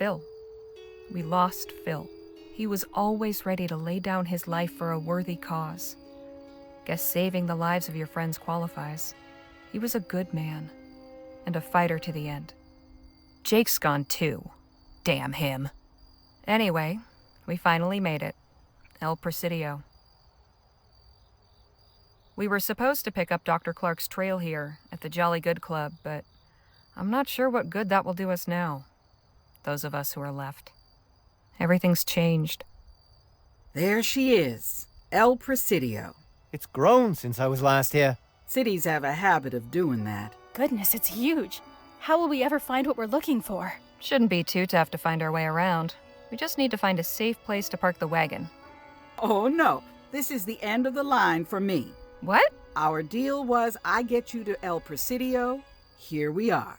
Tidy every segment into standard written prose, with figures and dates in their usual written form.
Phil. We lost Phil. He was always ready to lay down his life for a worthy cause. Guess saving the lives of your friends qualifies. He was a good man, and a fighter to the end. Jake's gone too. Damn him. Anyway, we finally made it. El Presidio. We were supposed to pick up Dr. Clark's trail here at the Jolly Good Club, but I'm not sure what good that will do us now. Those of us who are left. Everything's changed. There she is, El Presidio. It's grown since I was last here. Cities have a habit of doing that. Goodness, it's huge. How will we ever find what we're looking for? Shouldn't be too tough to find our way around. We just need to find a safe place to park the wagon. Oh no, this is the end of the line for me. What? Our deal was I get you to El Presidio. Here we are.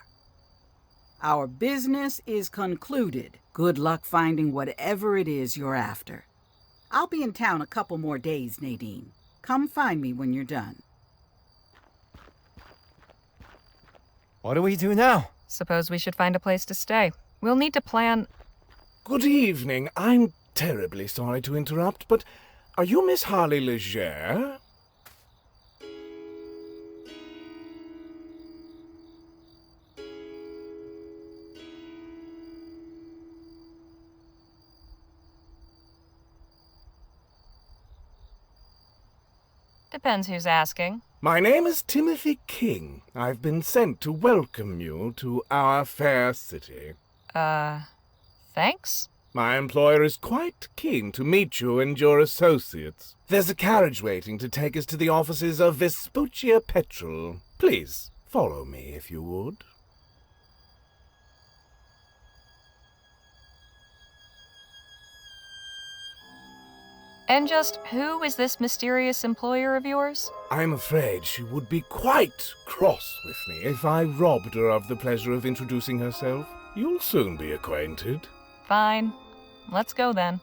Our business is concluded. Good luck finding whatever it is you're after. I'll be in town a couple more days, Nadine. Come find me when you're done. What do we do now? Suppose we should find a place to stay. We'll need to plan... Good evening. I'm terribly sorry to interrupt, but are you Miss Harley Leger? Depends who's asking. My name is Timothy King. I've been sent to welcome you to our fair city. Thanks? My employer is quite keen to meet you and your associates. There's a carriage waiting to take us to the offices of Vespuccia Petrol. Please, follow me if you would. And just who is this mysterious employer of yours? I'm afraid she would be quite cross with me if I robbed her of the pleasure of introducing herself. You'll soon be acquainted. Fine. Let's go then.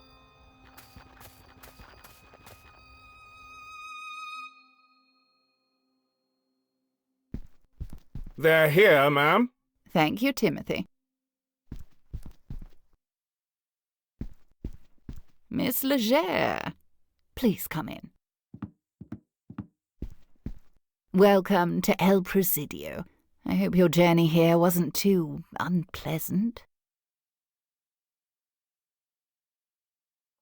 They're here, ma'am. Thank you, Timothy. Miss Leger, please come in. Welcome to El Presidio. I hope your journey here wasn't too unpleasant.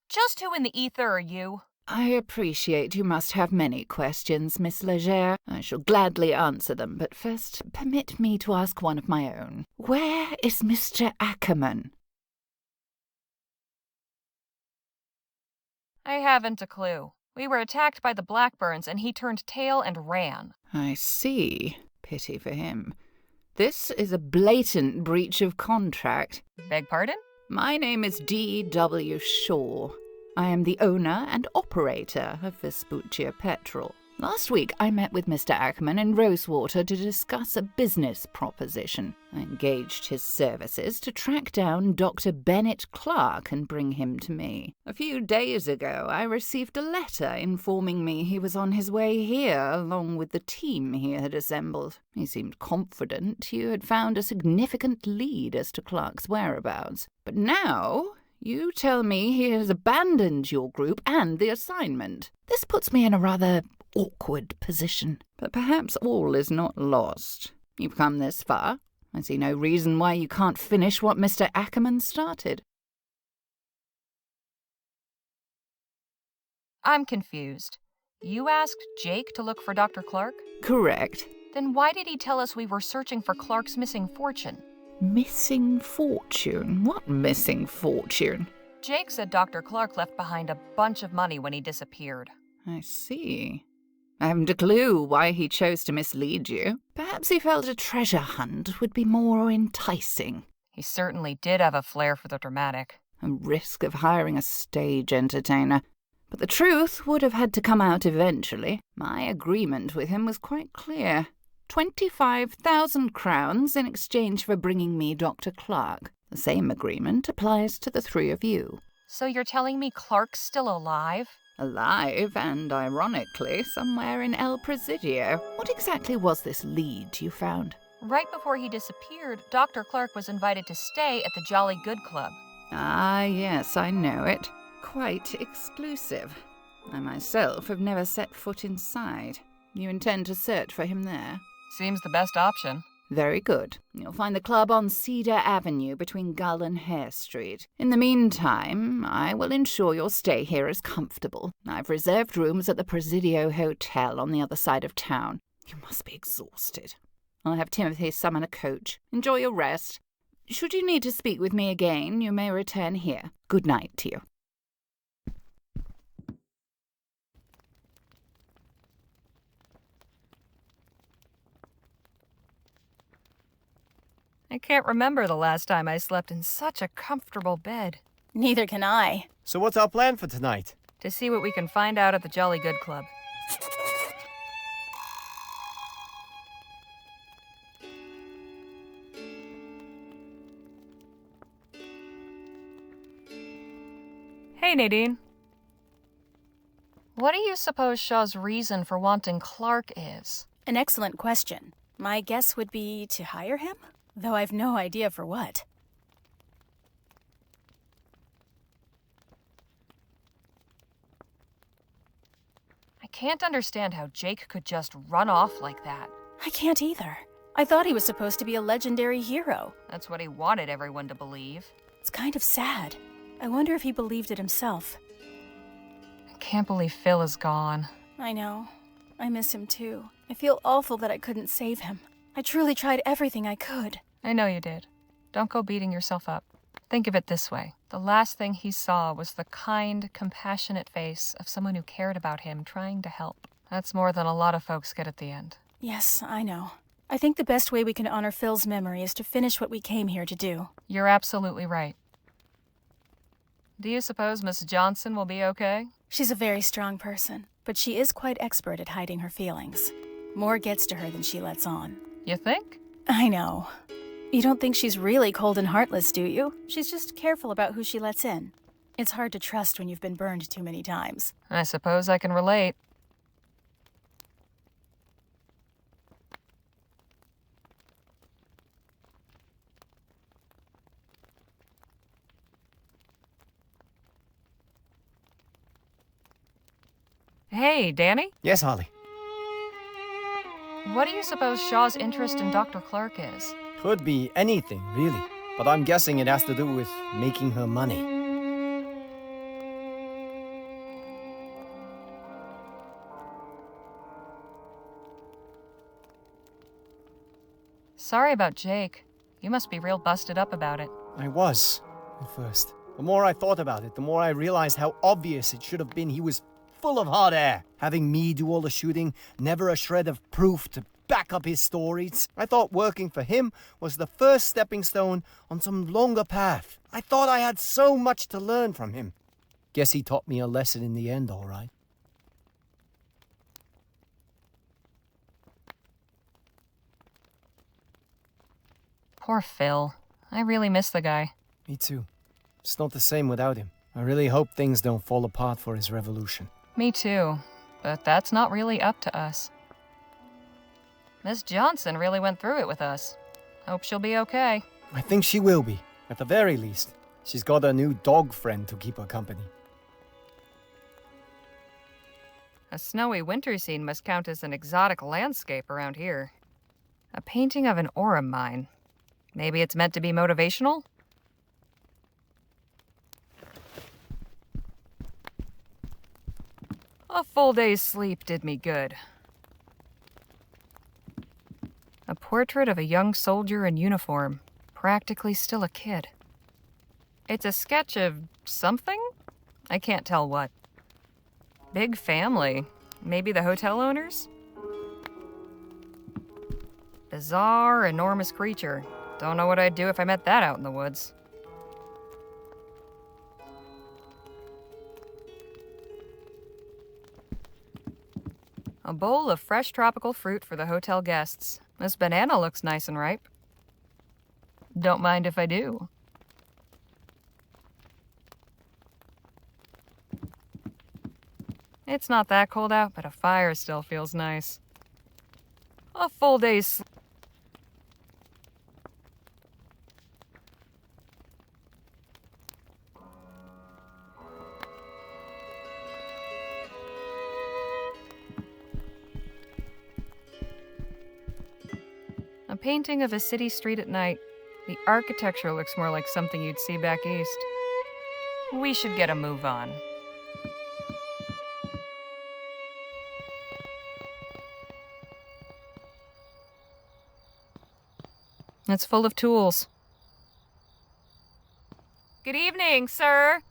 Just who in the ether are you? I appreciate you must have many questions, Miss Leger. I shall gladly answer them, but first permit me to ask one of my own. Where is Mr. Ackerman? I haven't a clue. We were attacked by the Blackburns and he turned tail and ran. I see. Pity for him. This is a blatant breach of contract. Beg pardon? My name is D.W. Shaw. I am the owner and operator of Vespuccia Petrol. Last week, I met with Mr. Ackerman in Rosewater to discuss a business proposition. I engaged his services to track down Dr. Bennett Clark and bring him to me. A few days ago, I received a letter informing me he was on his way here along with the team he had assembled. He seemed confident you had found a significant lead as to Clark's whereabouts. But now you tell me he has abandoned your group and the assignment. This puts me in a rather awkward position. But perhaps all is not lost. You've come this far. I see no reason why you can't finish what Mr. Ackerman started. I'm confused. You asked Jake to look for Dr. Clark? Correct. Then why did he tell us we were searching for Clark's missing fortune? Missing fortune? What missing fortune? Jake said Dr. Clark left behind a bunch of money when he disappeared. I see. I haven't a clue why he chose to mislead you. Perhaps he felt a treasure hunt would be more enticing. He certainly did have a flair for the dramatic. A risk of hiring a stage entertainer. But the truth would have had to come out eventually. My agreement with him was quite clear. 25,000 crowns in exchange for bringing me Dr. Clark. The same agreement applies to the three of you. So you're telling me Clark's still alive? Alive, and ironically, somewhere in El Presidio. What exactly was this lead you found? Right before he disappeared, Dr. Clark was invited to stay at the Jolly Good Club. Ah, yes, I know it. Quite exclusive. I myself have never set foot inside. You intend to search for him there? Seems the best option. Very good. You'll find the club on Cedar Avenue between Gull and Hare Street. In the meantime, I will ensure your stay here is comfortable. I've reserved rooms at the Presidio Hotel on the other side of town. You must be exhausted. I'll have Timothy summon a coach. Enjoy your rest. Should you need to speak with me again, you may return here. Good night to you. I can't remember the last time I slept in such a comfortable bed. Neither can I. So what's our plan for tonight? To see what we can find out at the Jolly Good Club. Hey, Nadine. What do you suppose Shaw's reason for wanting Clark is? An excellent question. My guess would be to hire him, though I've no idea for what. I can't understand how Jake could just run off like that. I can't either. I thought he was supposed to be a legendary hero. That's what he wanted everyone to believe. It's kind of sad. I wonder if he believed it himself. I can't believe Phil is gone. I know. I miss him too. I feel awful that I couldn't save him. I truly tried everything I could. I know you did. Don't go beating yourself up. Think of it this way. The last thing he saw was the kind, compassionate face of someone who cared about him, trying to help. That's more than a lot of folks get at the end. Yes, I know. I think the best way we can honor Phil's memory is to finish what we came here to do. You're absolutely right. Do you suppose Miss Johnson will be okay? She's a very strong person, but she is quite expert at hiding her feelings. More gets to her than she lets on. You think? I know. You don't think she's really cold and heartless, do you? She's just careful about who she lets in. It's hard to trust when you've been burned too many times. I suppose I can relate. Hey, Danny? Yes, Holly. What do you suppose Shaw's interest in Dr. Clark is? Could be anything, really. But I'm guessing it has to do with making her money. Sorry about Jake. You must be real busted up about it. I was, at first. The more I thought about it, the more I realized how obvious it should have been he was full of hot air. Having me do all the shooting, never a shred of proof to back up his stories. I thought working for him was the first stepping stone on some longer path. I thought I had so much to learn from him. Guess he taught me a lesson in the end, all right. Poor Phil. I really miss the guy. Me too. It's not the same without him. I really hope things don't fall apart for his revolution. Me too. But that's not really up to us. Miss Johnson really went through it with us. Hope she'll be okay. I think she will be. At the very least, she's got a new dog friend to keep her company. A snowy winter scene must count as an exotic landscape around here. A painting of an ore mine. Maybe it's meant to be motivational? A full day's sleep did me good. A portrait of a young soldier in uniform, practically still a kid. It's a sketch of something? I can't tell what. Big family. Maybe the hotel owners? Bizarre, enormous creature. Don't know what I'd do if I met that out in the woods. A bowl of fresh tropical fruit for the hotel guests. This banana looks nice and ripe. Don't mind if I do. It's not that cold out, but a fire still feels nice. A full day's painting of a city street at night. The architecture looks more like something you'd see back east. We should get a move on. It's full of tools. Good evening, sir.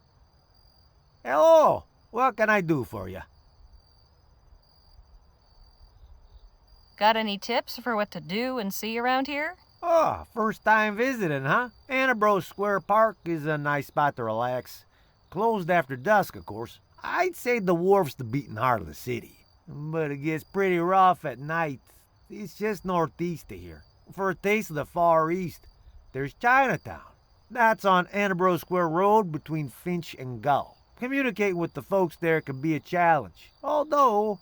Hello. What can I do for you? Got any tips for what to do and see around here? Oh, first time visiting, huh? Annabro Square Park is a nice spot to relax. Closed after dusk, of course. I'd say the wharf's the beating heart of the city. But it gets pretty rough at night. It's just northeast of here. For a taste of the Far East, there's Chinatown. That's on Annabro Square Road between Finch and Gull. Communicating with the folks there can be a challenge. Although,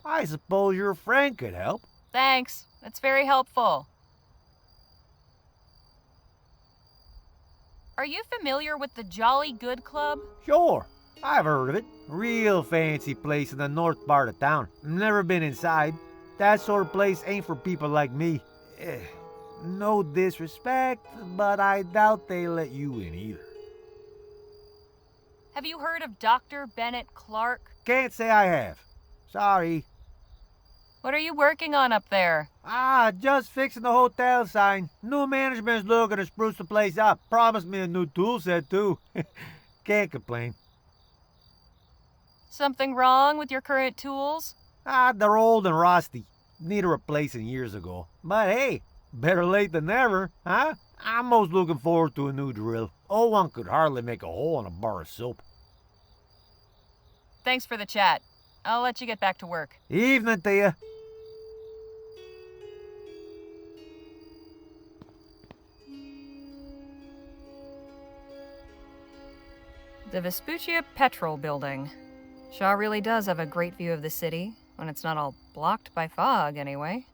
I suppose your friend could help. Thanks. That's very helpful. Are you familiar with the Jolly Good Club? Sure, I've heard of it. Real fancy place in the north part of town. Never been inside. That sort of place ain't for people like me. No disrespect, but I doubt they let you in either. Have you heard of Dr. Bennett Clark? Can't say I have. Sorry. What are you working on up there? Just fixing the hotel sign. New management's looking to spruce the place up. Promised me a new tool set, too. Can't complain. Something wrong with your current tools? They're old and rusty. Need a replacing years ago. But hey, better late than never, huh? I'm most looking forward to a new drill. Old one could hardly make a hole in a bar of soap. Thanks for the chat. I'll let you get back to work. Evening to you. The Vespuccia Petrol Building. Shaw really does have a great view of the city, when it's not all blocked by fog, anyway.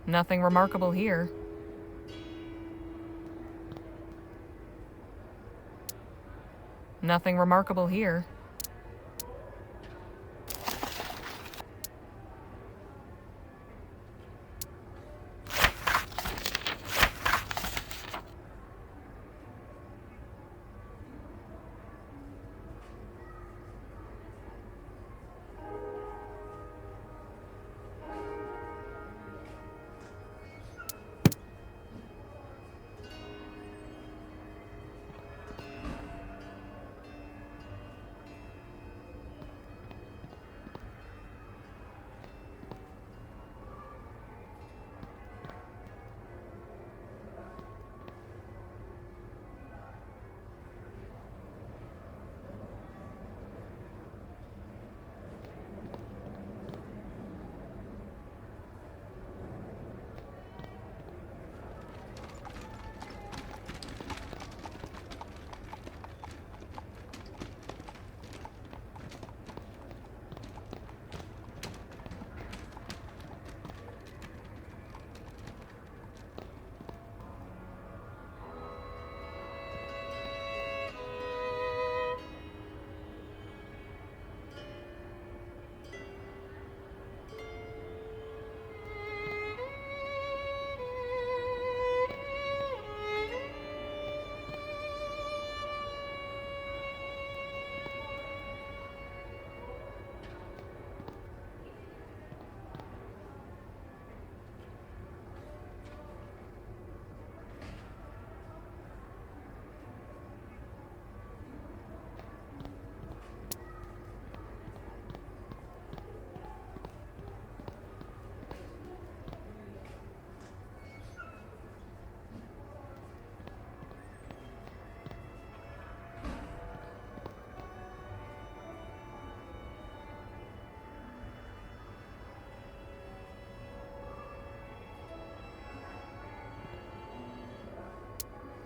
Nothing remarkable here. Nothing remarkable here.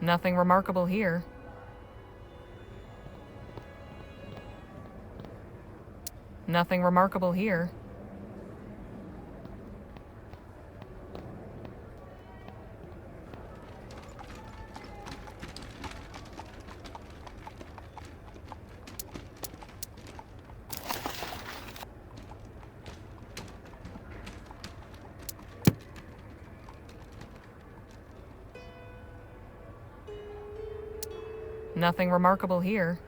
Nothing remarkable here. Nothing remarkable here. Nothing remarkable here.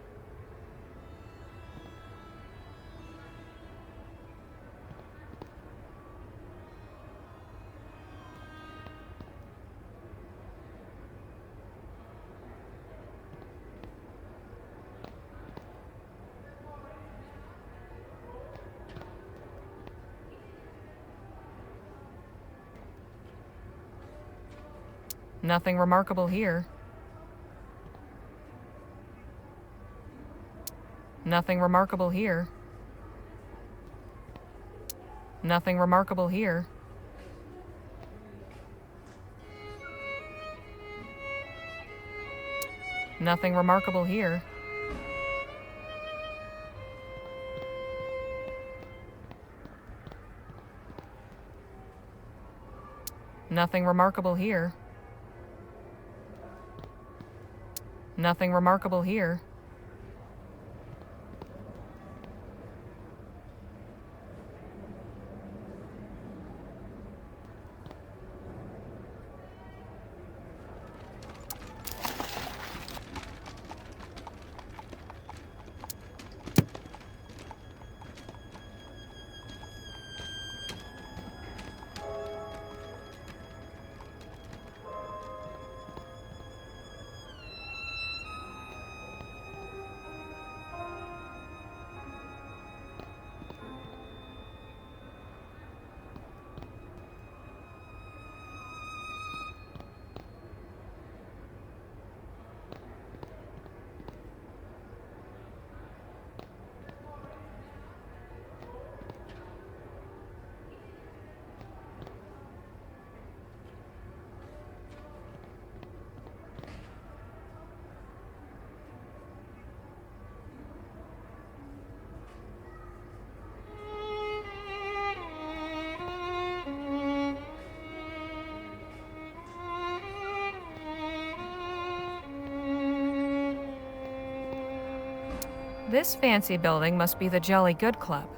Nothing remarkable here. Nothing remarkable here. Nothing remarkable here. Nothing remarkable here. Nothing remarkable here. Nothing remarkable here. This fancy building must be the Jolly Good Club.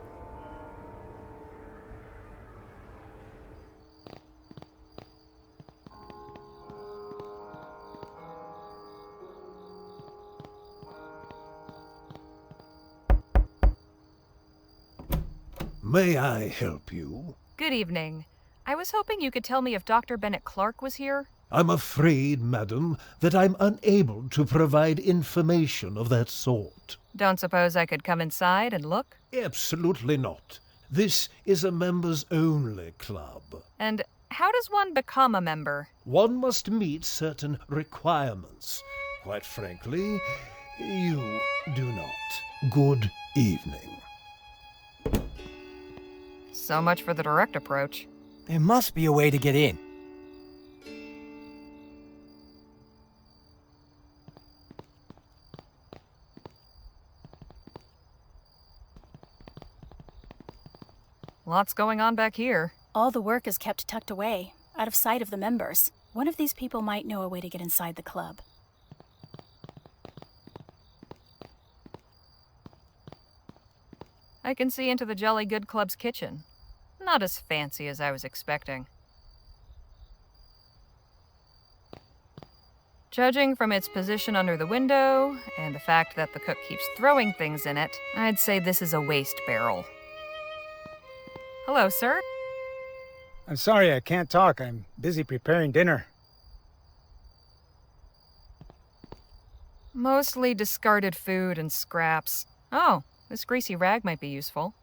May I help you? Good evening. I was hoping you could tell me if Dr. Bennett Clark was here. I'm afraid, madam, that I'm unable to provide information of that sort. Don't suppose I could come inside and look? Absolutely not. This is a members-only club. And how does one become a member? One must meet certain requirements. Quite frankly, you do not. Good evening. So much for the direct approach. There must be a way to get in. Lots going on back here. All the work is kept tucked away, out of sight of the members. One of these people might know a way to get inside the club. I can see into the Jolly Good Club's kitchen. Not as fancy as I was expecting. Judging from its position under the window, and the fact that the cook keeps throwing things in it, I'd say this is a waste barrel. Hello, sir. I'm sorry I can't talk. I'm busy preparing dinner. Mostly discarded food and scraps. Oh, this greasy rag might be useful.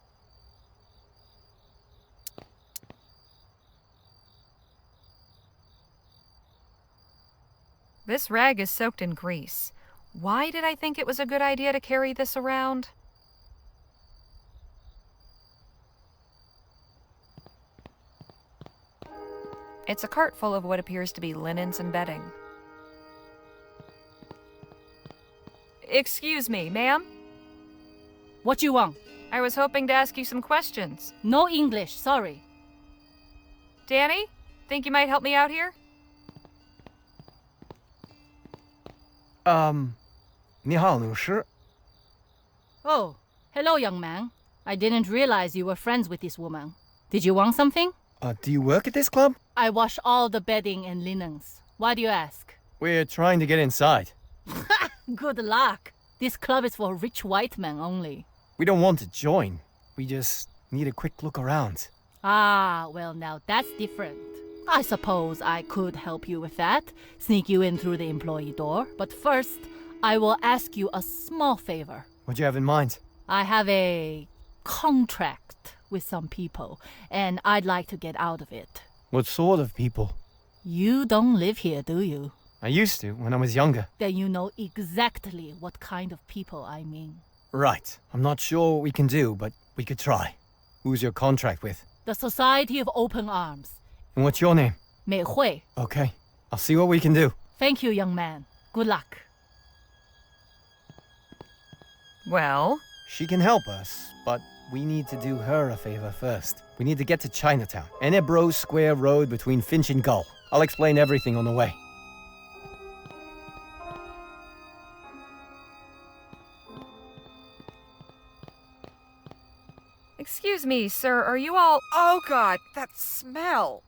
This rag is soaked in grease. Why did I think it was a good idea to carry this around? It's a cart full of what appears to be linens and bedding. Excuse me, ma'am? What you want? I was hoping to ask you some questions. No English, sorry. Danny, think you might help me out here? 你好，律师。 Oh, hello, young man. I didn't realize you were friends with this woman. Did you want something? Do you work at this club? I wash all the bedding and linens. Why do you ask? We're trying to get inside. Good luck. This club is for rich white men only. We don't want to join. We just need a quick look around. Ah, well, now that's different. I suppose I could help you with that, sneak you in through the employee door. But first, I will ask you a small favor. What do you have in mind? I have a contract with some people, and I'd like to get out of it. What sort of people? You don't live here, do you? I used to when I was younger. Then you know exactly what kind of people I mean. Right. I'm not sure what we can do, but we could try. Who's your contract with? The Society of Open Arms. And what's your name? 美惠. Okay. I'll see what we can do. Thank you, young man. Good luck. Well, She can help us, but we need to do her a favor first. We need to get to Chinatown. Enebro Square Road between Finch and Gull. I'll explain everything on the way. excuse me, sir, are you all... Oh, God, that smell.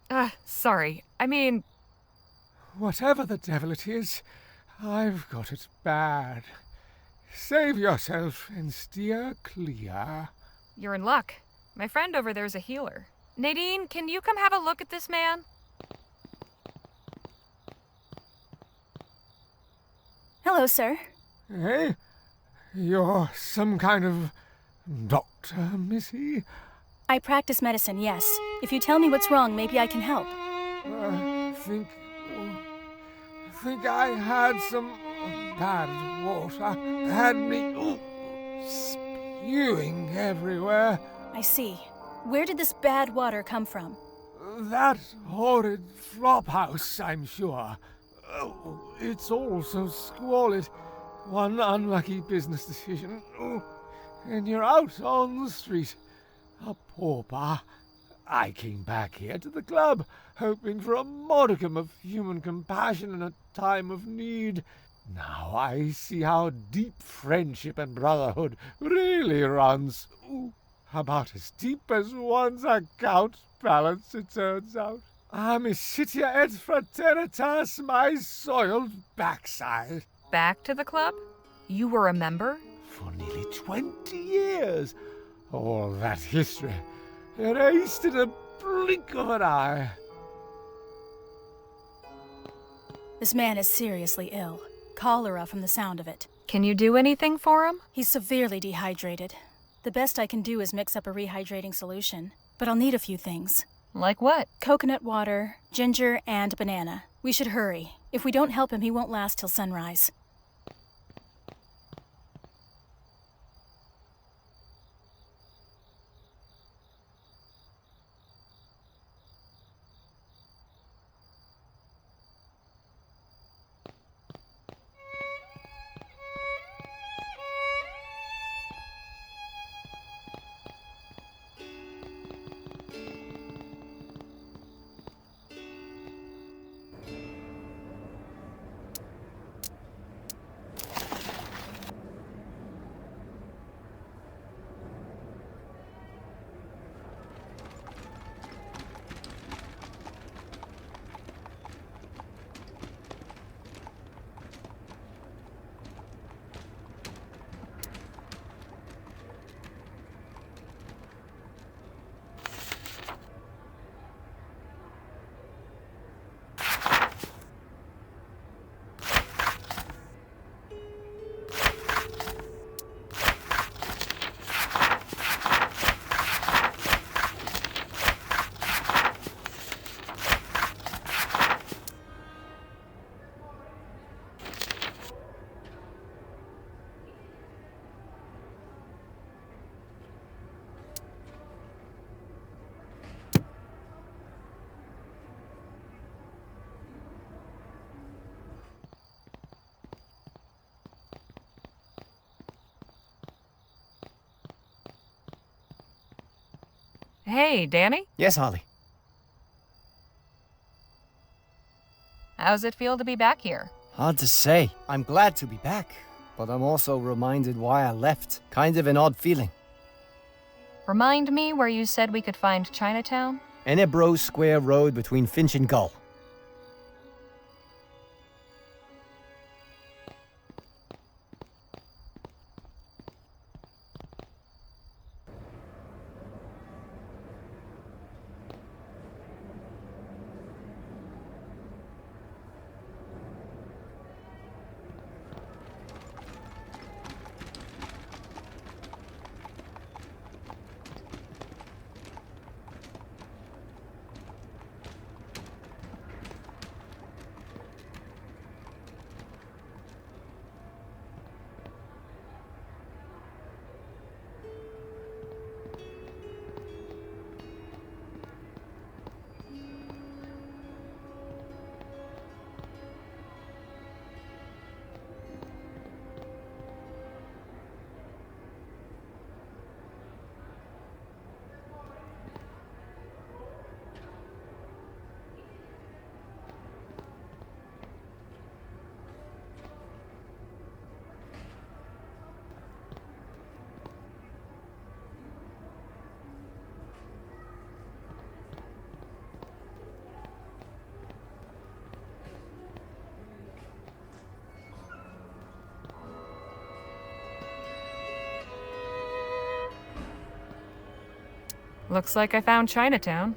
Sorry. I mean, Whatever the devil it is, I've got it bad. Save yourself and steer clear. you're in luck. My friend over there's a healer. Nadine, can you come have a look at this man? Hello, sir. Eh? You're some kind of doctor, Missy? I practice medicine, yes. If you tell me what's wrong, maybe I can help. Think I had some bad water. Had me spewing everywhere. I see. Where did this bad water come from? That horrid flop house, I'm sure. Oh, it's all so squalid. One unlucky business decision, and you're out on the street. A pauper. I came back here to the club, hoping for a modicum of human compassion in a time of need. Now I see how deep friendship and brotherhood really runs. About as deep as one's account balance, it turns out. Amicitia et fraternitas, my soiled backside. Back to the club? You were a member? For nearly 20 years. All that history, erased in a blink of an eye. This man is seriously ill. Cholera from the sound of it. Can you do anything for him? He's severely dehydrated. The best I can do is mix up a rehydrating solution. But I'll need a few things. Like what? Coconut water, ginger, and banana. We should hurry. If we don't help him, he won't last till sunrise. Hey, Danny. Yes, Holly. How's it feel to be back here? Hard to say. I'm glad to be back, but I'm also reminded why I left. Kind of an odd feeling. Remind me where you said we could find Chinatown? Enebro Square Road between Finch and Gull. Looks like I found Chinatown.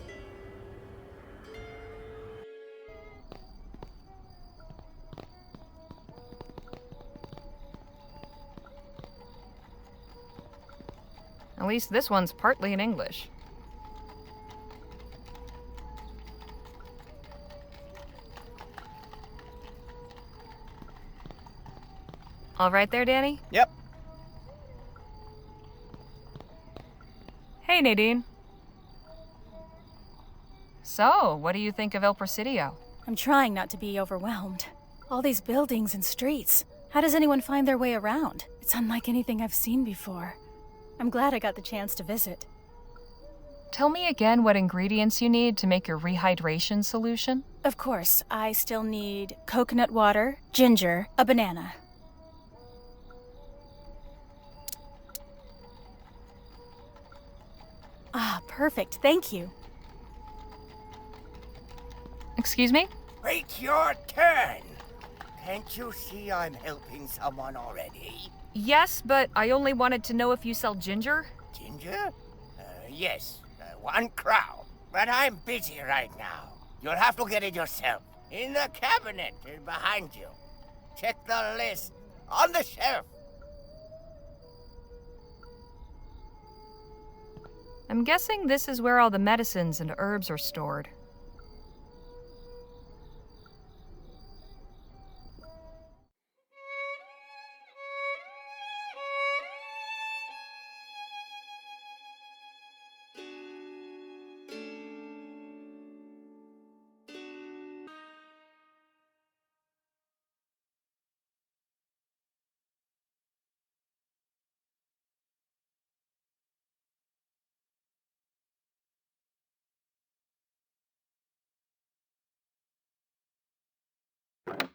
At least this one's partly in English. All right there, Danny? Yep. Hey, Nadine. So, what do you think of El Presidio? I'm trying not to be overwhelmed. All these buildings and streets. How does anyone find their way around? It's unlike anything I've seen before. I'm glad I got the chance to visit. Tell me again what ingredients you need to make your rehydration solution. Of course, I still need coconut water, ginger, a banana. Ah, perfect. Thank you. Excuse me? Wait your turn. Can't you see I'm helping someone already? Yes, but I only wanted to know if you sell ginger. Ginger? Yes. 1 crown. But I'm busy right now. You'll have to get it yourself. In the cabinet behind you. Check the list. On the shelf. I'm guessing this is where all the medicines and herbs are stored.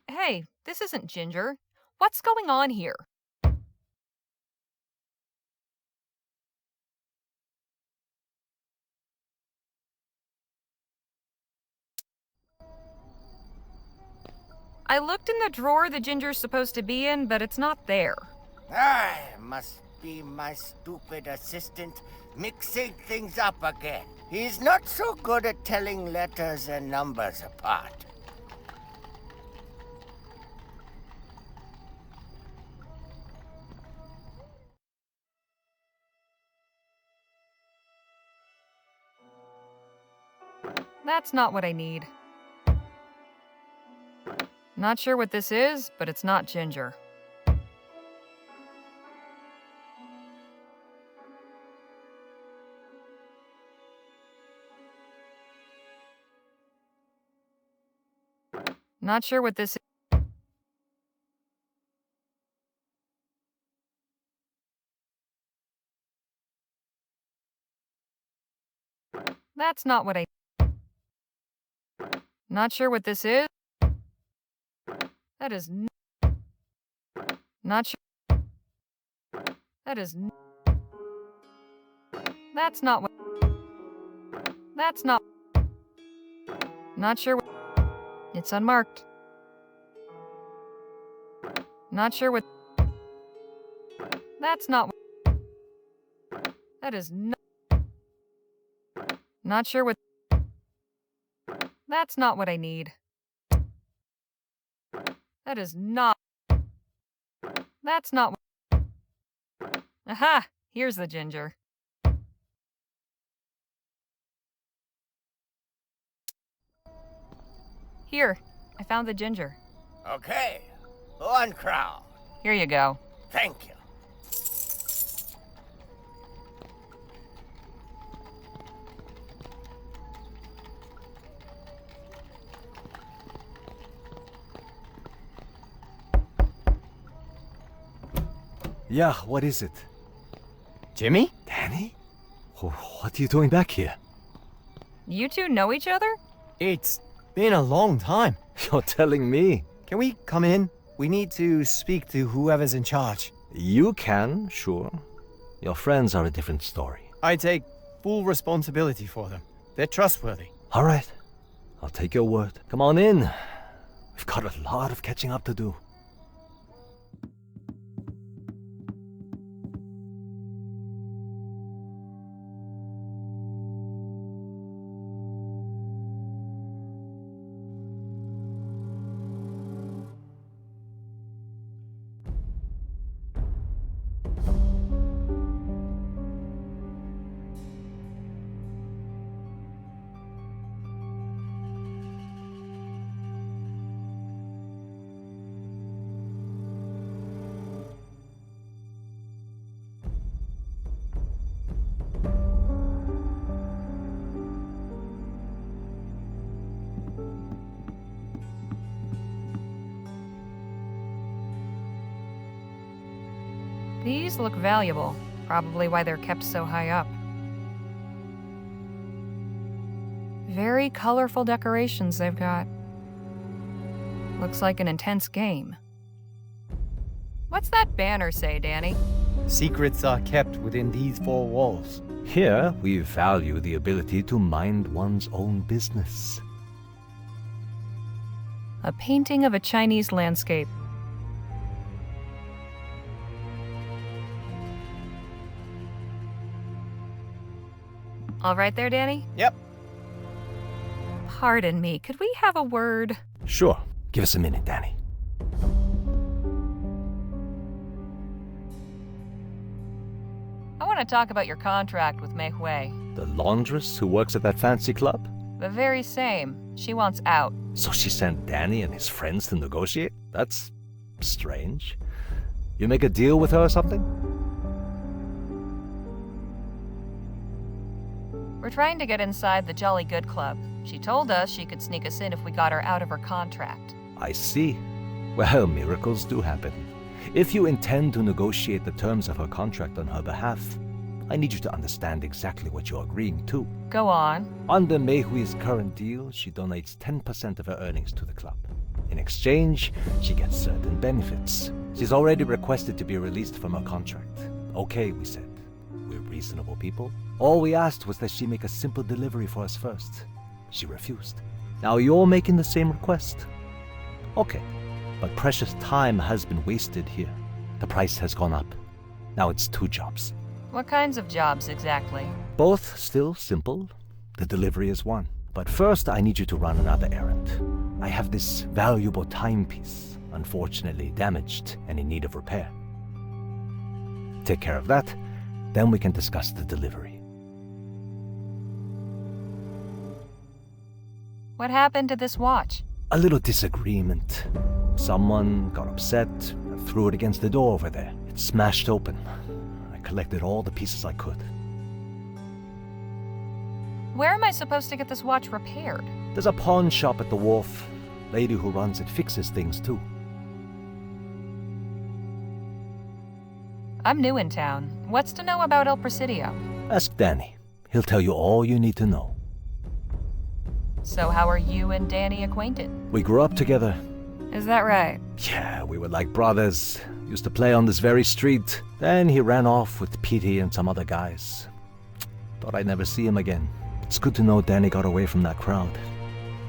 Hey, this isn't ginger. What's going on here? I looked in the drawer the ginger's supposed to be in, but it's not there. Must be my stupid assistant mixing things up again. He's not so good at telling letters and numbers apart. That's not what I need. Not sure what this is, but it's not ginger. Not sure what this is. That's not what I... Not sure what this is? That is not sure... That is That's not what... That's not... Not sure what... It's unmarked. Not sure what... That's not what... That is not sure what... That's not what I need. That is not... That's not what... Aha! Here's the ginger. Here, I found the ginger. Okay, 1 crown. Here you go. Thank you. Yeah, what is it? Jimmy? Danny? What are you doing back here? You two know each other? It's been a long time. You're telling me. Can we come in? We need to speak to whoever's in charge. You can, sure. Your friends are a different story. I take full responsibility for them. They're trustworthy. All right. I'll take your word. Come on in. We've got a lot of catching up to do. These look valuable, probably why they're kept so high up. Very colorful decorations they've got. Looks like an intense game. What's that banner say, Danny? Secrets are kept within these 4 walls. Here, we value the ability to mind one's own business. A painting of a Chinese landscape. All right there, Danny? Yep. Pardon me, could we have a word? Sure. Give us a minute, Danny. I want to talk about your contract with Mei Hui. The laundress who works at that fancy club? The very same. She wants out. So she sent Danny and his friends to negotiate? That's strange. You make a deal with her or something? We're trying to get inside the Jolly Good Club. She told us she could sneak us in if we got her out of her contract. I see. Well, miracles do happen. If you intend to negotiate the terms of her contract on her behalf, I need you to understand exactly what you're agreeing to. Go on. Under Mei Hui's current deal, she donates 10% of her earnings to the club. In exchange, she gets certain benefits. She's already requested to be released from her contract. Okay, we said. We're reasonable people. All we asked was that she make a simple delivery for us first. She refused. Now you're making the same request. Okay, but precious time has been wasted here. The price has gone up. Now it's 2 jobs. What kinds of jobs exactly? Both still simple. The delivery is one. But first I need you to run another errand. I have this valuable timepiece, unfortunately damaged and in need of repair. Take care of that, then we can discuss the delivery. What happened to this watch? A little disagreement. Someone got upset and threw it against the door over there. It smashed open. I collected all the pieces I could. Where am I supposed to get this watch repaired? There's a pawn shop at the wharf. Lady who runs it fixes things too. I'm new in town. What's to know about El Presidio? Ask Danny. He'll tell you all you need to know. So how are you and Danny acquainted? We grew up together. Is that right? Yeah, we were like brothers. Used to play on this very street. Then he ran off with Petey and some other guys. Thought I'd never see him again. It's good to know Danny got away from that crowd.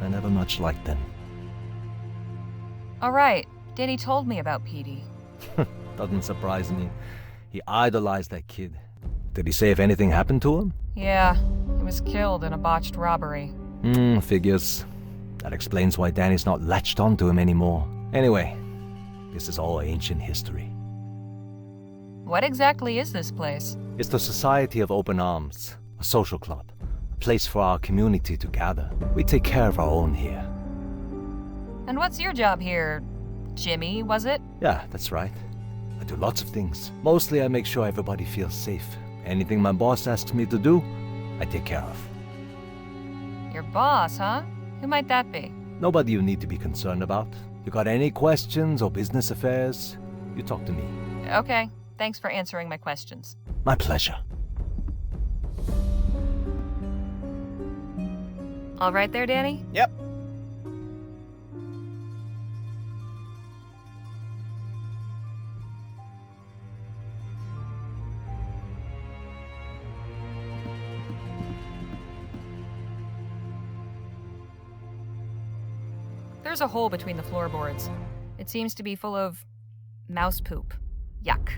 I never much liked them. All right, Danny told me about Petey. Doesn't surprise me. He idolized that kid. Did he say if anything happened to him? Yeah, he was killed in a botched robbery. Figures. That explains why Danny's not latched onto him anymore. Anyway, this is all ancient history. What exactly is this place? It's the Society of Open Arms, a social club, a place for our community to gather. We take care of our own here. And what's your job here? Jimmy, was it? Yeah, that's right. I do lots of things. Mostly I make sure everybody feels safe. Anything my boss asks me to do, I take care of. Your boss, huh? Who might that be? Nobody you need to be concerned about. You got any questions or business affairs, you talk to me. Okay, thanks for answering my questions. My pleasure. All right there, Danny? Yep. There's a hole between the floorboards. It seems to be full of mouse poop. Yuck.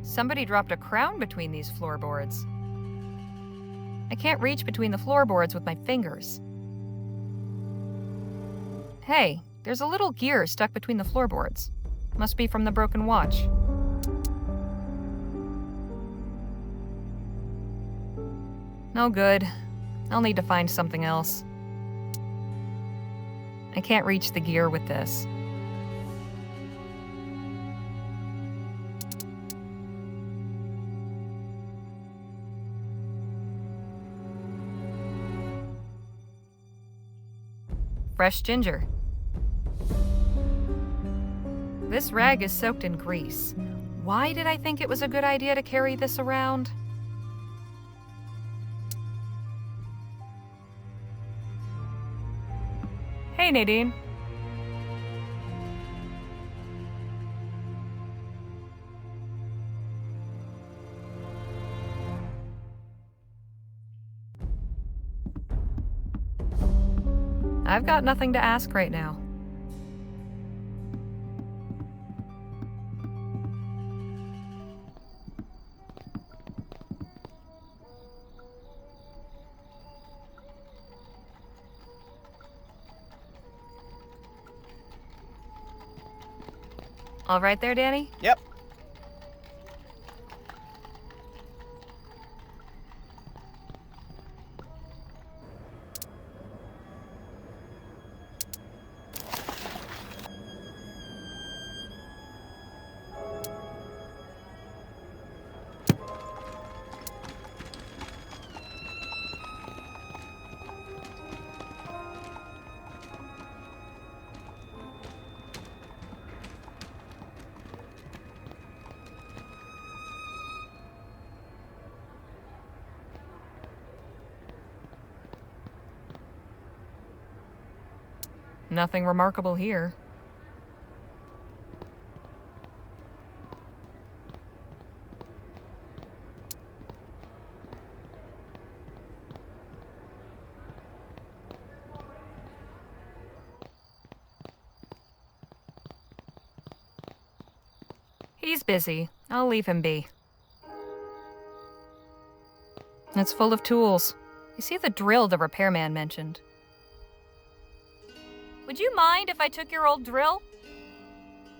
Somebody dropped a crown between these floorboards. I can't reach between the floorboards with my fingers. Hey, there's a little gear stuck between the floorboards. Must be from the broken watch. No good. I'll need to find something else. I can't reach the gear with this. Fresh ginger. This rag is soaked in grease. Why did I think it was a good idea to carry this around? Hey, Nadine. I've got nothing to ask right now. All right there, Danny? Yep. Nothing remarkable here. He's busy. I'll leave him be. It's full of tools. You see the drill the repairman mentioned. Would you mind if I took your old drill?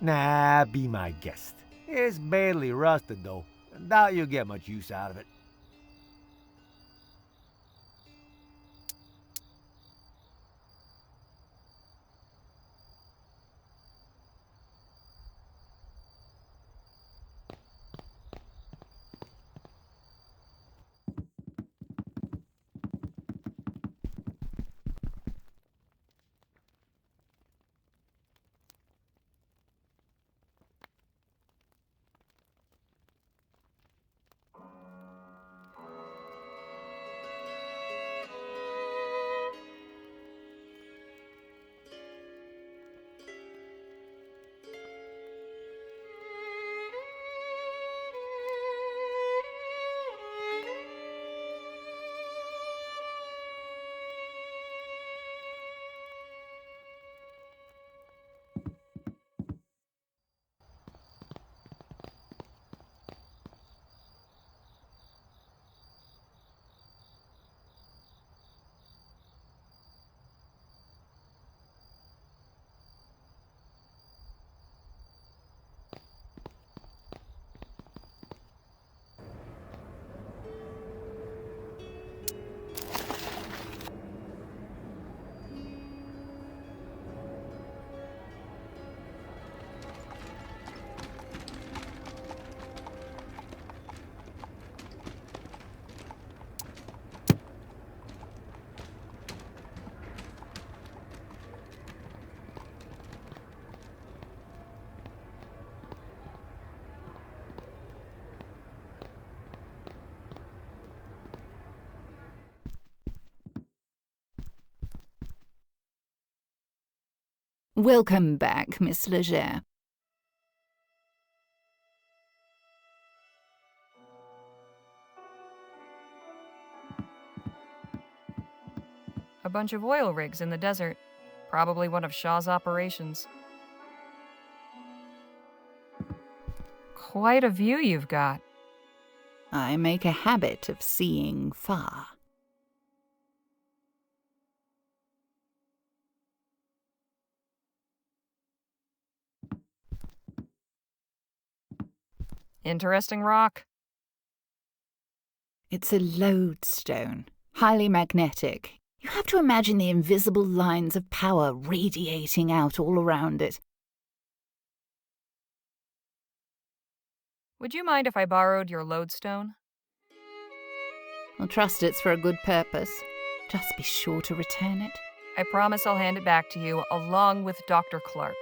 Nah, be my guest. It's badly rusted, though. Doubt you'll get much use out of it. Welcome back, Miss Leger. A bunch of oil rigs in the desert. Probably one of Shaw's operations. Quite a view you've got. I make a habit of seeing far. Interesting rock. It's a lodestone, highly magnetic. You have to imagine the invisible lines of power radiating out all around it. Would you mind if I borrowed your lodestone? I'll trust it's for a good purpose. Just be sure to return it. I promise I'll hand it back to you, along with Dr. Clark.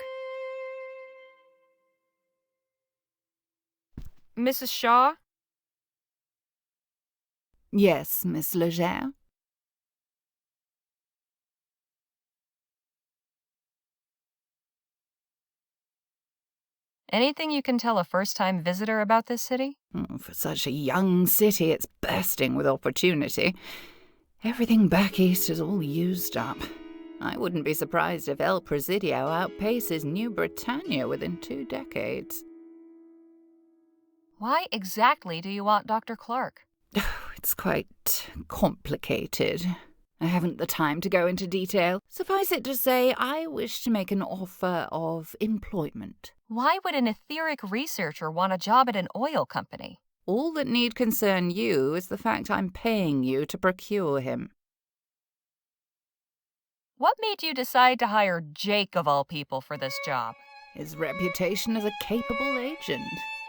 Mrs. Shaw? Yes, Miss Leger. Anything you can tell a first-time visitor about this city? For such a young city, it's bursting with opportunity. Everything back east is all used up. I wouldn't be surprised if El Presidio outpaces New Britannia within 2 decades. Why exactly do you want Dr. Clark? It's quite complicated. I haven't the time to go into detail. Suffice it to say, I wish to make an offer of employment. Why would an etheric researcher want a job at an oil company? All that need concern you is the fact I'm paying you to procure him. What made you decide to hire Jake, of all people, for this job? His reputation as a capable agent.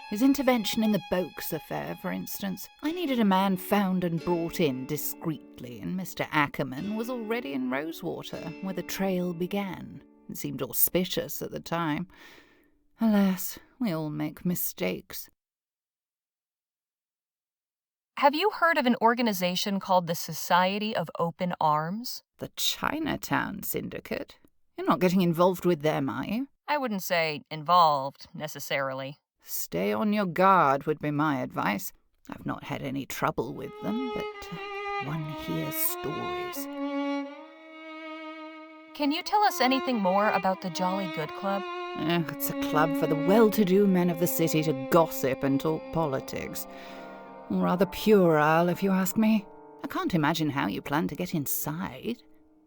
His intervention in the Boakes affair, for instance. I needed a man found and brought in discreetly, and Mr. Ackerman was already in Rosewater, where the trail began. It seemed auspicious at the time. Alas, we all make mistakes. Have you heard of an organization called the Society of Open Arms? The Chinatown Syndicate? You're not getting involved with them, are you? I wouldn't say involved, necessarily. Stay on your guard would be my advice. I've not had any trouble with them, but one hears stories. Can you tell us anything more about the Jolly Good Club? It's a club for the well-to-do men of the city to gossip and talk politics. Rather puerile, if you ask me. I can't imagine how you plan to get inside.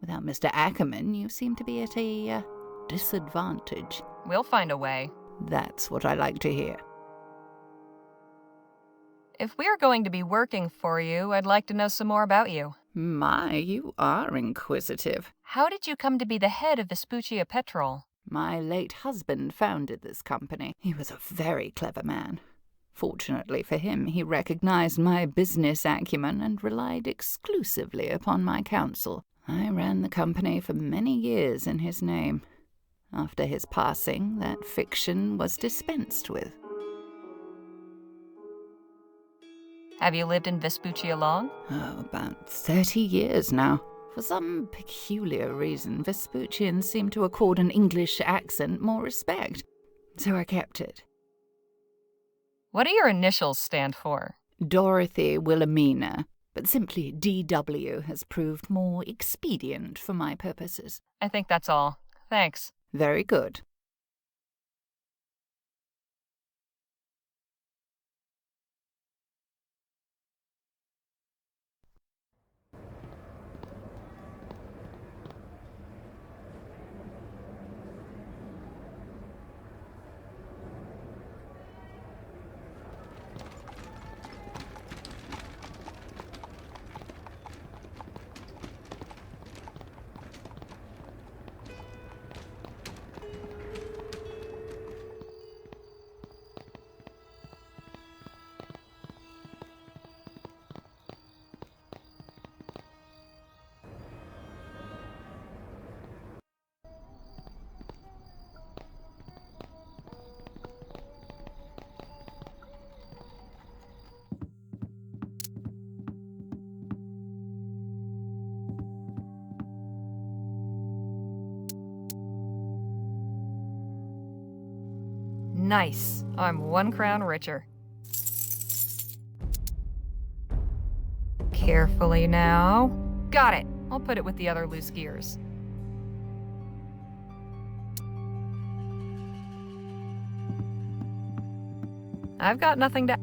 Without Mr. Ackerman, you seem to be at a disadvantage. We'll find a way. That's what I like to hear. If we're going to be working for you, I'd like to know some more about you. My, you are inquisitive. How did you come to be the head of Vespuccia Petrol? My late husband founded this company. He was a very clever man. Fortunately for him, he recognized my business acumen and relied exclusively upon my counsel. I ran the company for many years in his name. After his passing, that fiction was dispensed with. Have you lived in Vespuccia long? Oh, about 30 years now. For some peculiar reason, Vespuccians seem to accord an English accent more respect, so I kept it. What do your initials stand for? Dorothy Wilhelmina, but simply DW has proved more expedient for my purposes. I think that's all. Thanks. Very good. Nice. I'm 1 crown richer. Carefully now. Got it. I'll put it with the other loose gears. I've got nothing to...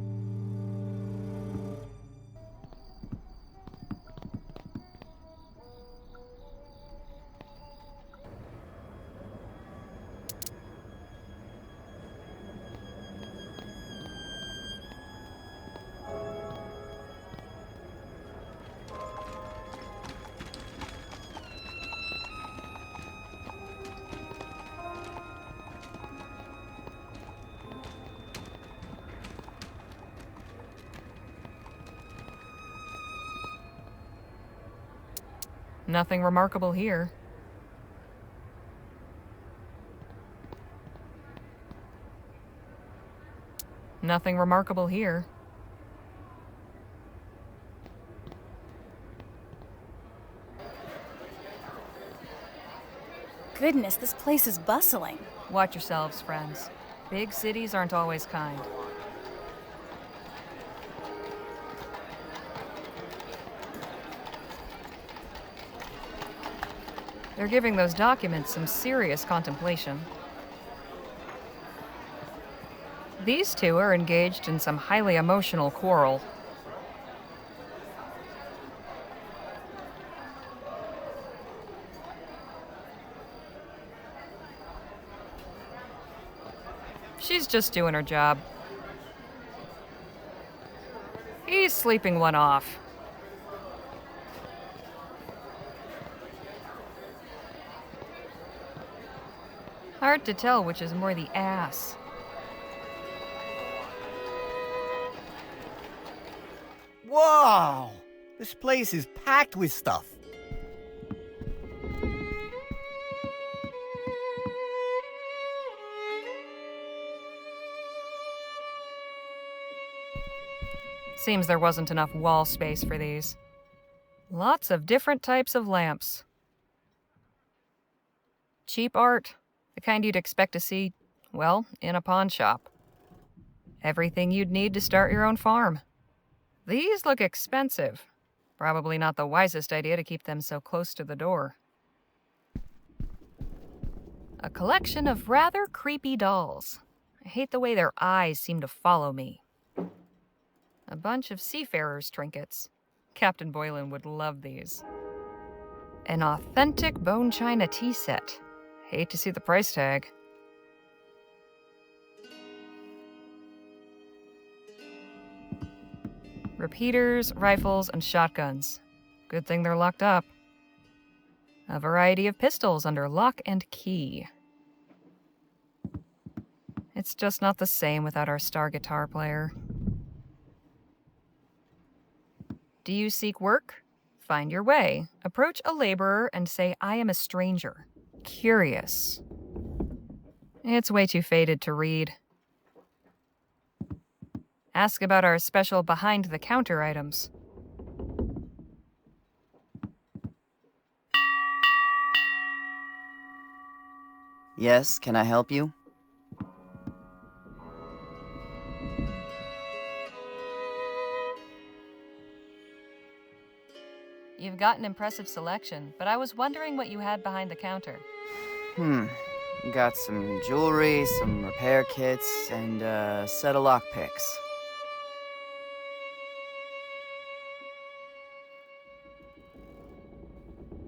Nothing remarkable here. Nothing remarkable here. Goodness, this place is bustling. Watch yourselves, friends. Big cities aren't always kind. They're giving those documents some serious contemplation. These two are engaged in some highly emotional quarrel. She's just doing her job. He's sleeping one off. Hard to tell which is more the ass. Whoa! This place is packed with stuff. Seems there wasn't enough wall space for these. Lots of different types of lamps. Cheap art, the kind you'd expect to see, well, in a pawn shop. Everything you'd need to start your own farm. These look expensive. Probably not the wisest idea to keep them so close to the door. A collection of rather creepy dolls. I hate the way their eyes seem to follow me. A bunch of seafarers' trinkets. Captain Boylan would love these. An authentic bone china tea set. Hate to see the price tag. Repeaters, rifles, and shotguns. Good thing they're locked up. A variety of pistols under lock and key. It's just not the same without our star guitar player. Do you seek work? Find your way. Approach a laborer and say, I am a stranger. Curious. It's way too faded to read. Ask about our special behind-the-counter items. Yes, can I help you? You've got an impressive selection, but I was wondering what you had behind the counter. Got some jewelry, some repair kits, and a set of lockpicks.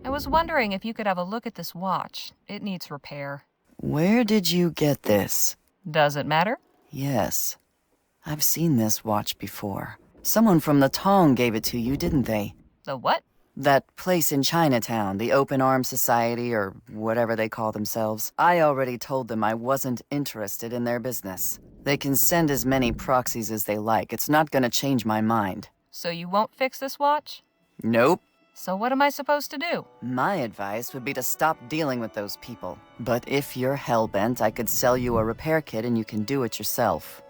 I was wondering if you could have a look at this watch. It needs repair. Where did you get this? Does it matter? Yes. I've seen this watch before. Someone from the Tong gave it to you, didn't they? The what? That place in Chinatown, the Open Arms Society, or whatever they call themselves. I already told them I wasn't interested in their business. They can send as many proxies as they like. It's not gonna change my mind. So you won't fix this watch? Nope. So what am I supposed to do? My advice would be to stop dealing with those people. But if you're hell-bent, I could sell you a repair kit and you can do it yourself.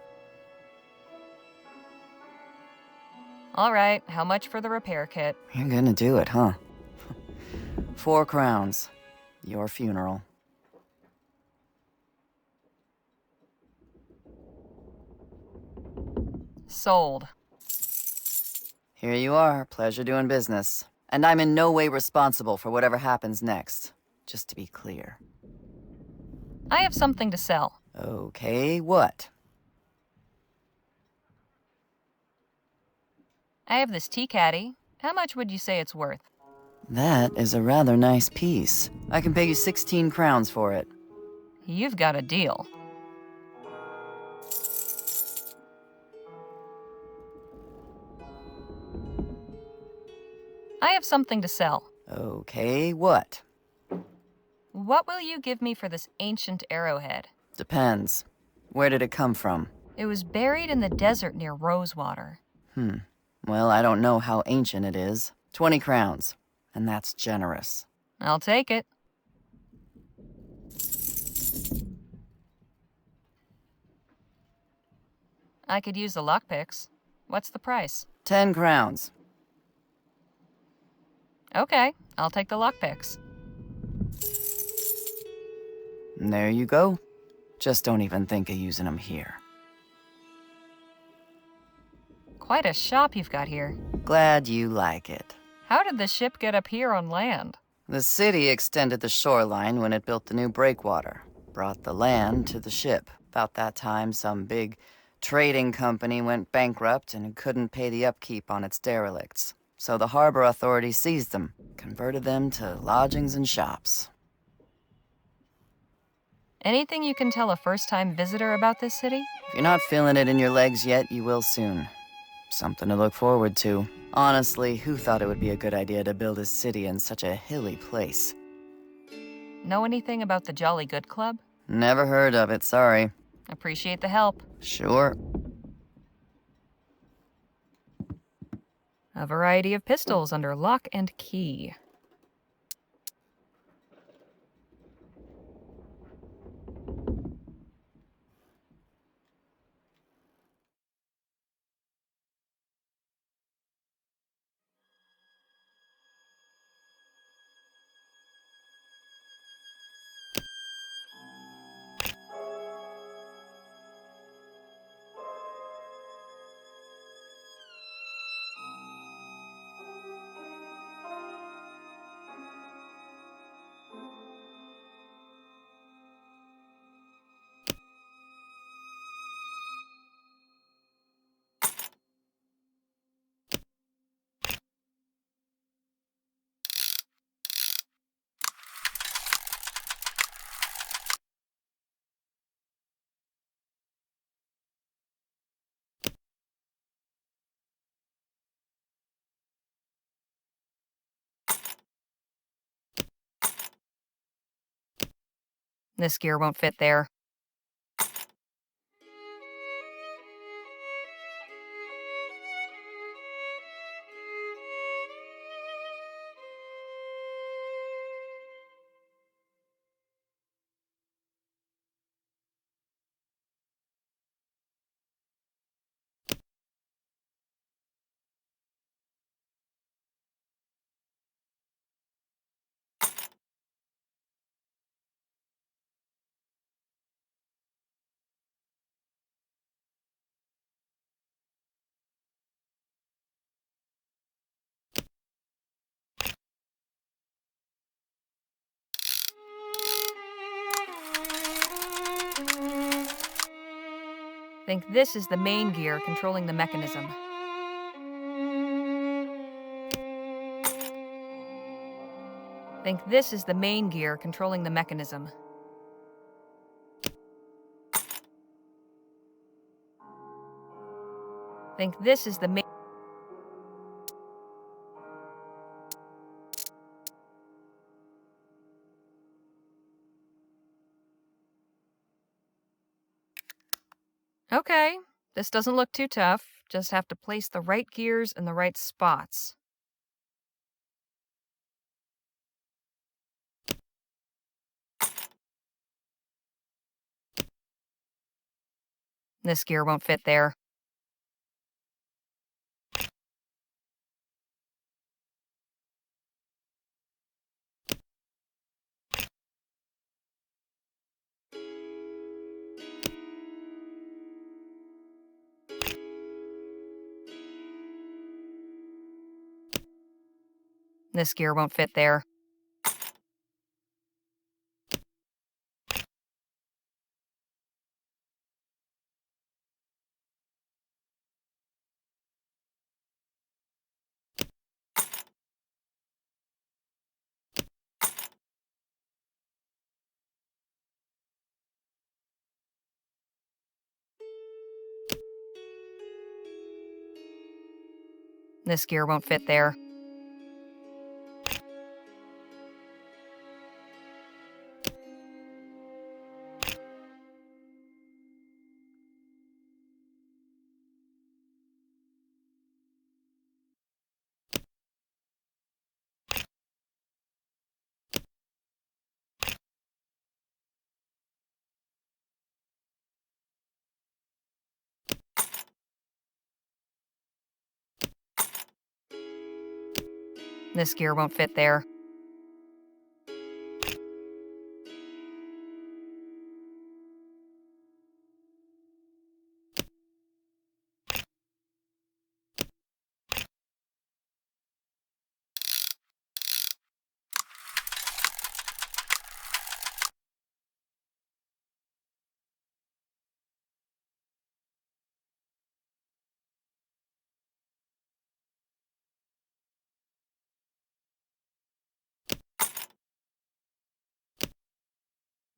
All right, how much for the repair kit? You're gonna do it, huh? 4 crowns. Your funeral. Sold. Here you are. Pleasure doing business. And I'm in no way responsible for whatever happens next. Just to be clear. I have something to sell. Okay, what? I have this tea caddy. How much would you say it's worth? That is a rather nice piece. I can pay you 16 crowns for it. You've got a deal. I have something to sell. Okay, what? What will you give me for this ancient arrowhead? Depends. Where did it come from? It was buried in the desert near Rosewater. Well, I don't know how ancient it is. 20 crowns. And that's generous. I'll take it. I could use the lockpicks. What's the price? 10 crowns. Okay, I'll take the lockpicks. And there you go. Just don't even think of using them here. Quite a shop you've got here. Glad you like it. How did the ship get up here on land? The city extended the shoreline when it built the new breakwater. Brought the land to the ship. About that time, some big trading company went bankrupt and couldn't pay the upkeep on its derelicts. So the harbor authority seized them, converted them to lodgings and shops. Anything you can tell a first-time visitor about this city? If you're not feeling it in your legs yet, you will soon. Something to look forward to. Honestly, who thought it would be a good idea to build a city in such a hilly place? Know anything about the Jolly Good Club? Never heard of it, sorry. Appreciate the help. Sure. A variety of pistols under lock and key. This gear won't fit there. Think this is the main gear controlling the mechanism. Think this is the main gear controlling the mechanism. Think this is the main... Okay, this doesn't look too tough. Just have to place the right gears in the right spots. This gear won't fit there. This gear won't fit there. This gear won't fit there. This gear won't fit there.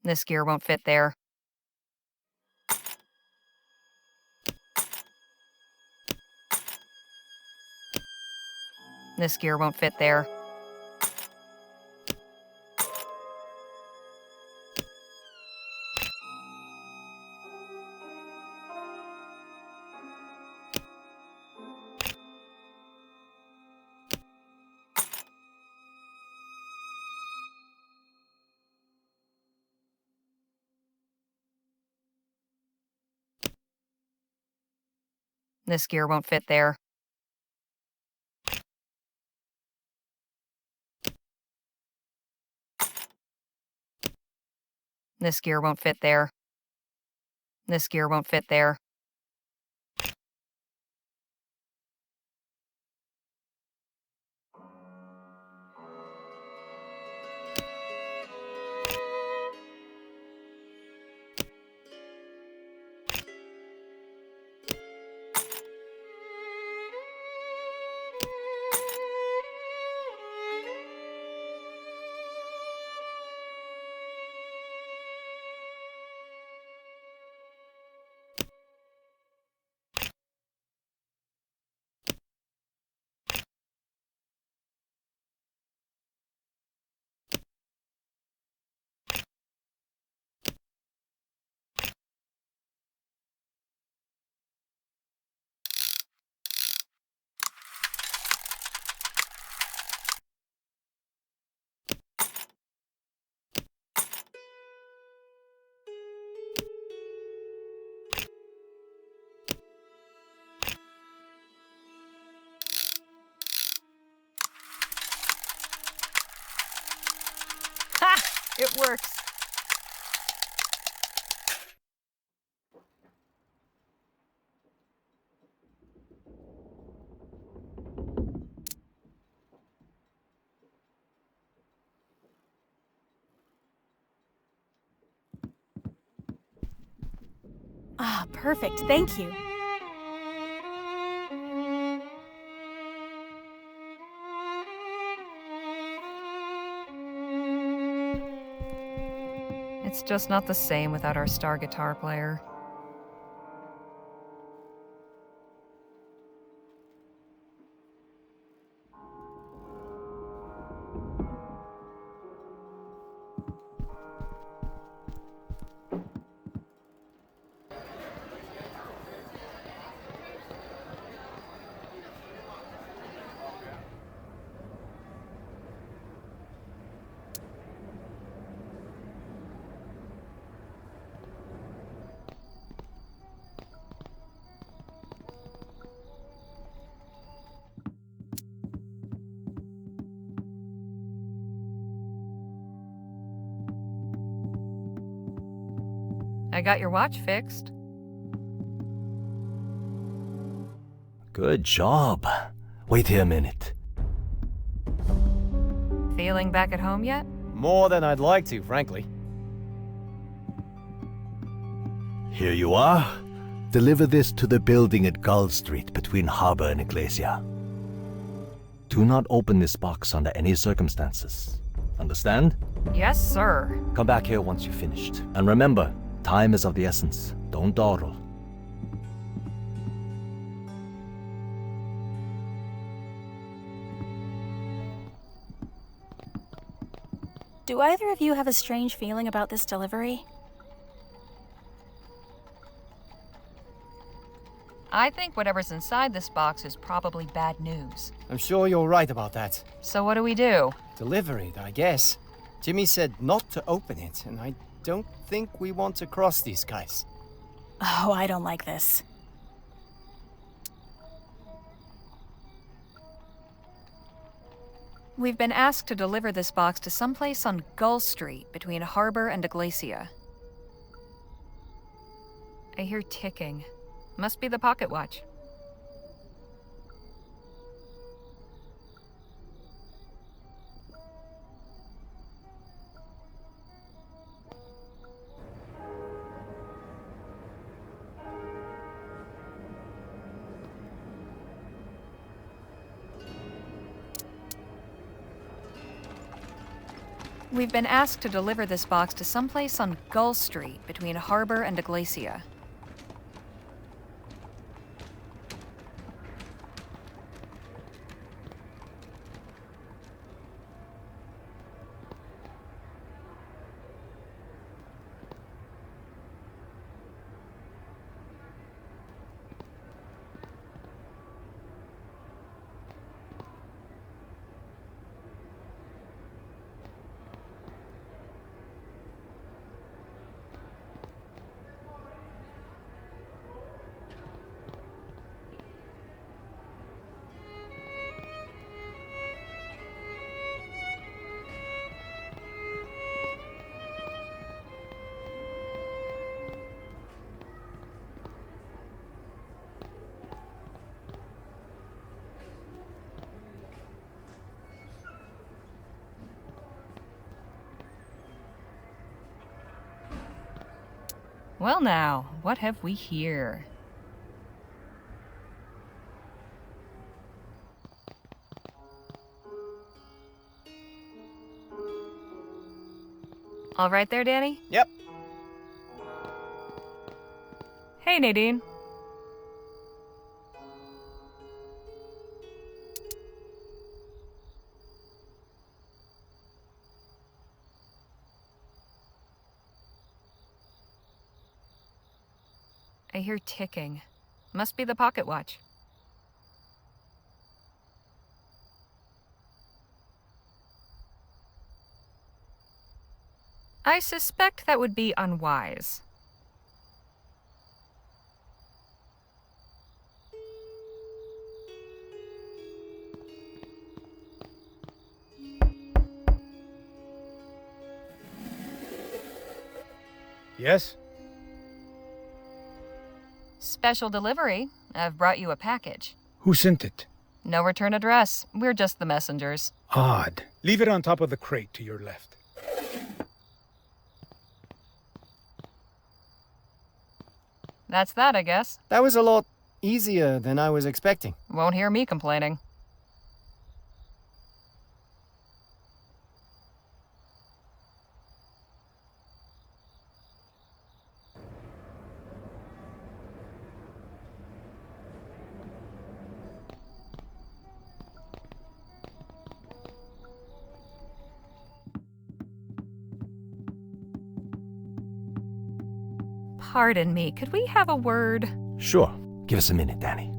This gear won't fit there. This gear won't fit there. This gear won't fit there. This gear won't fit there. This gear won't fit there. Ha! It works. Ah, perfect. Thank you. It's just not the same without our star guitar player. I got your watch fixed. Good job. Wait here a minute. Feeling back at home yet? More than I'd like to, frankly. Here you are. Deliver this to the building at Gull Street between Harbor and Iglesia. Do not open this box under any circumstances. Understand? Yes, sir. Come back here once you've finished. And remember, time is of the essence. Don't dawdle. Do either of you have a strange feeling about this delivery? I think whatever's inside this box is probably bad news. I'm sure you're right about that. So what do we do? Deliver it, I guess. Jimmy said not to open it, and I don't think we want to cross these guys. Oh, I don't like this. We've been asked to deliver this box to someplace on Gull Street between Harbor and Iglesia. I hear ticking. Must be the pocket watch. We've been asked to deliver this box to someplace on Gull Street between Harbor and Iglesia. Well now, what have we here? All right there, Danny? Yep. Hey, Nadine. I hear ticking. Must be the pocket watch. I suspect that would be unwise. Yes? Special delivery. I've brought you a package. Who sent it? No return address. We're just the messengers. Odd. Leave it on top of the crate to your left. That's that, I guess. That was a lot easier than I was expecting. Won't hear me complaining. Pardon me, could we have a word? Sure. Give us a minute, Danny.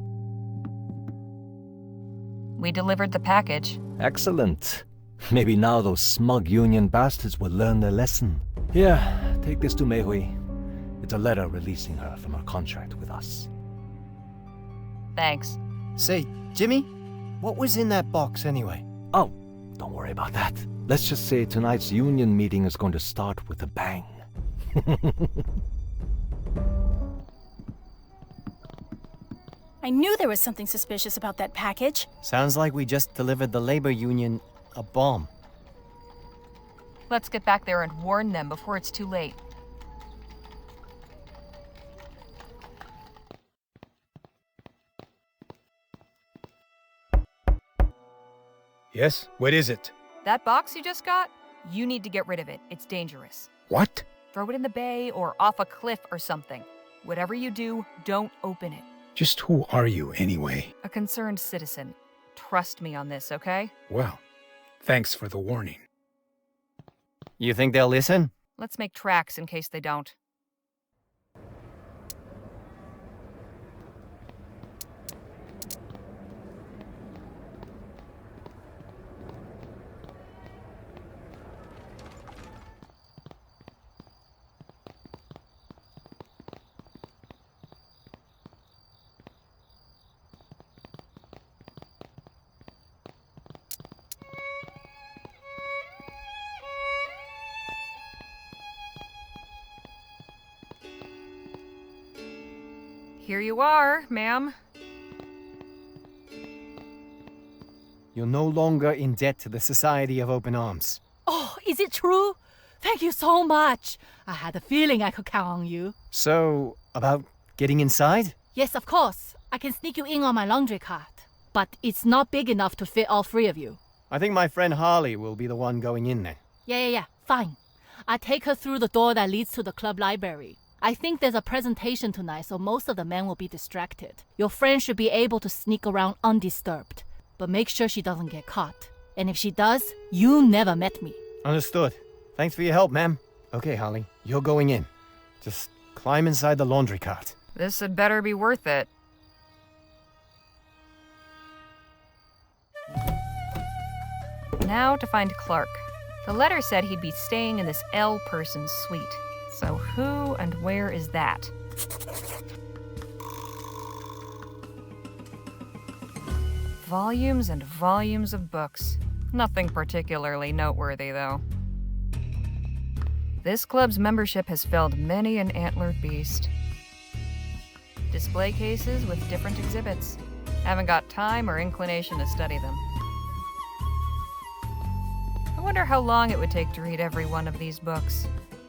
We delivered the package. Excellent. Maybe now those smug union bastards will learn their lesson. Here, take this to Mei Hui. It's a letter releasing her from her contract with us. Thanks. Say, Jimmy, what was in that box anyway? Oh, don't worry about that. Let's just say tonight's union meeting is going to start with a bang. I knew there was something suspicious about that package. Sounds like we just delivered the labor union a bomb. Let's get back there and warn them before it's too late. Yes? What is it? That box you just got? You need to get rid of it. It's dangerous. What? Throw it in the bay or off a cliff or something. Whatever you do, don't open it. Just who are you, anyway? A concerned citizen. Trust me on this, okay? Well, thanks for the warning. You think they'll listen? Let's make tracks in case they don't. Here you are, ma'am. You're no longer in debt to the Society of Open Arms. Oh, is it true? Thank you so much. I had a feeling I could count on you. So, about getting inside? Yes, of course. I can sneak you in on my laundry cart. But it's not big enough to fit all three of you. I think my friend Harley will be the one going in then. Yeah. Fine. I take her through the door that leads to the club library. I think there's a presentation tonight, so most of the men will be distracted. Your friend should be able to sneak around undisturbed. But make sure she doesn't get caught. And if she does, you never met me. Understood. Thanks for your help, ma'am. Okay, Harley, you're going in. Just climb inside the laundry cart. This had better be worth it. Now to find Clark. The letter said he'd be staying in this L person's suite. So who and where is that? Volumes and volumes of books. Nothing particularly noteworthy, though. This club's membership has felled many an antlered beast. Display cases with different exhibits. Haven't got time or inclination to study them. I wonder how long it would take to read every one of these books,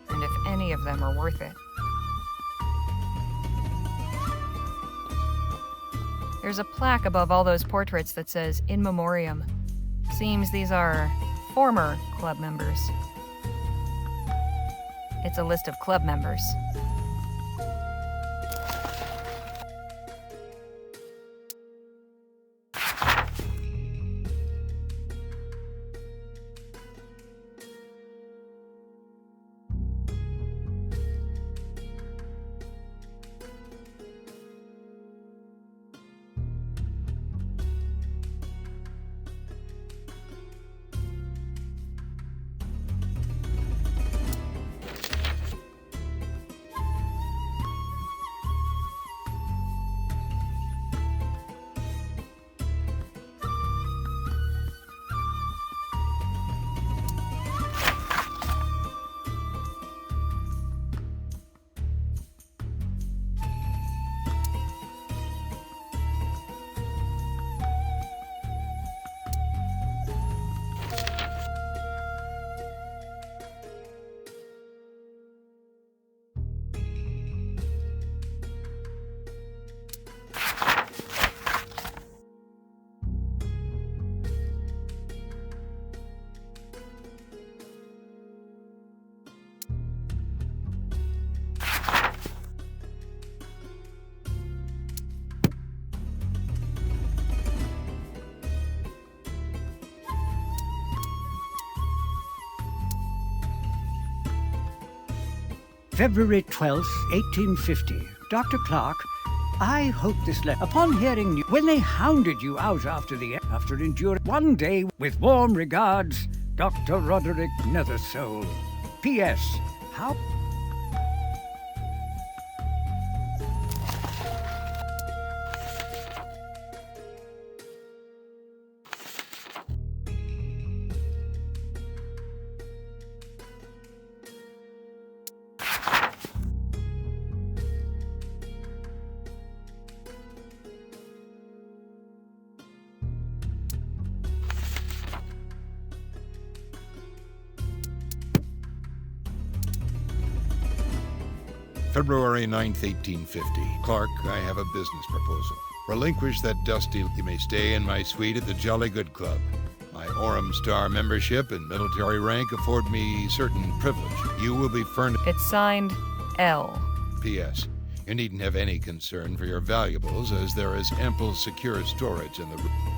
and if any of them are worth it. There's a plaque above all those portraits that says In Memoriam. Seems these are former club members. It's a list of club members. February 12th, 1850. Dr. Clark, I hope this letter, upon hearing you, when they hounded you out after enduring one day, with warm regards, Dr. Roderick Nethersoul. P.S. How... February 9th, 1850. Clark, I have a business proposal. Relinquish that dusty. You may stay in my suite at the Jolly Good Club. My Orem Star membership and military rank afford me certain privilege. You will be furnished. It's signed L. P.S. You needn't have any concern for your valuables, as there is ample secure storage in the room.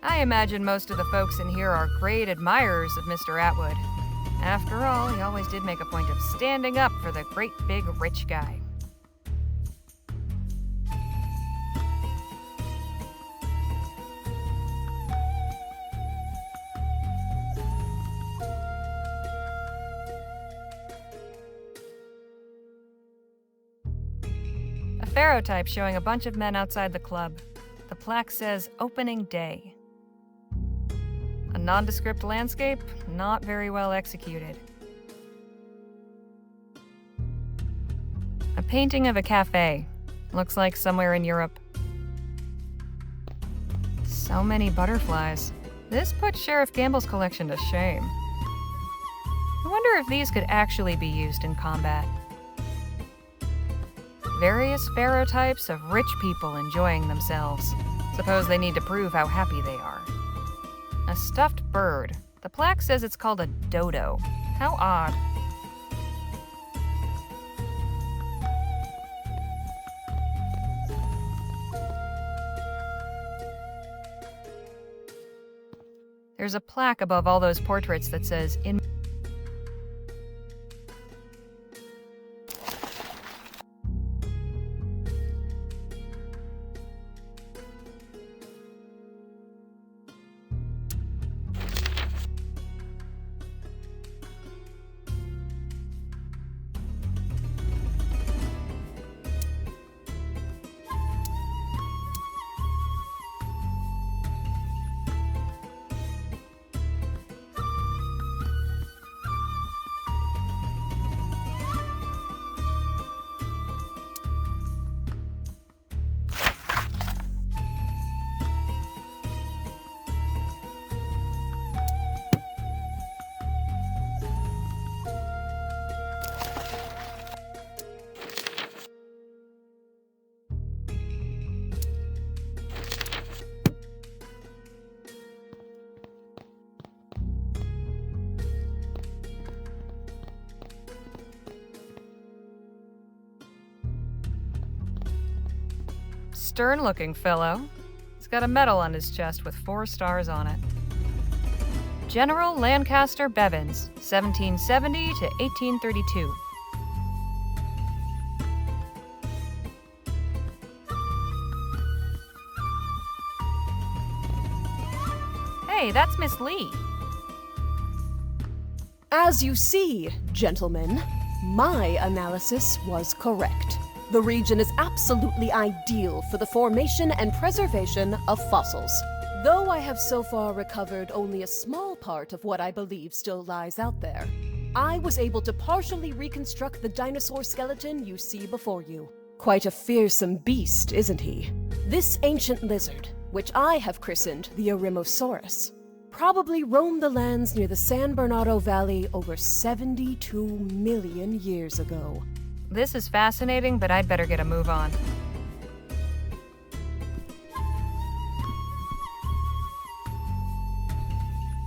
I imagine most of the folks in here are great admirers of Mr. Atwood. After all, he always did make a point of standing up for the great big rich guy. A ferrotype showing a bunch of men outside the club. The plaque says opening day. A nondescript landscape, not very well executed. A painting of a cafe. Looks like somewhere in Europe. So many butterflies. This puts Sheriff Gamble's collection to shame. I wonder if these could actually be used in combat. Various ferrotypes of rich people enjoying themselves. Suppose they need to prove how happy they are. A stuffed bird. The plaque says it's called a dodo. How odd. There's a plaque above all those portraits that says, "In Stern-looking fellow. He's got a medal on his chest with 4 stars on it. General Lancaster Bevins, 1770 to 1832. Hey, that's Miss Lee. As you see, gentlemen, my analysis was correct. The region is absolutely ideal for the formation and preservation of fossils. Though I have so far recovered only a small part of what I believe still lies out there, I was able to partially reconstruct the dinosaur skeleton you see before you. Quite a fearsome beast, isn't he? This ancient lizard, which I have christened the Eremosaurus, probably roamed the lands near the San Bernardo Valley over 72 million years ago. This is fascinating, but I'd better get a move on.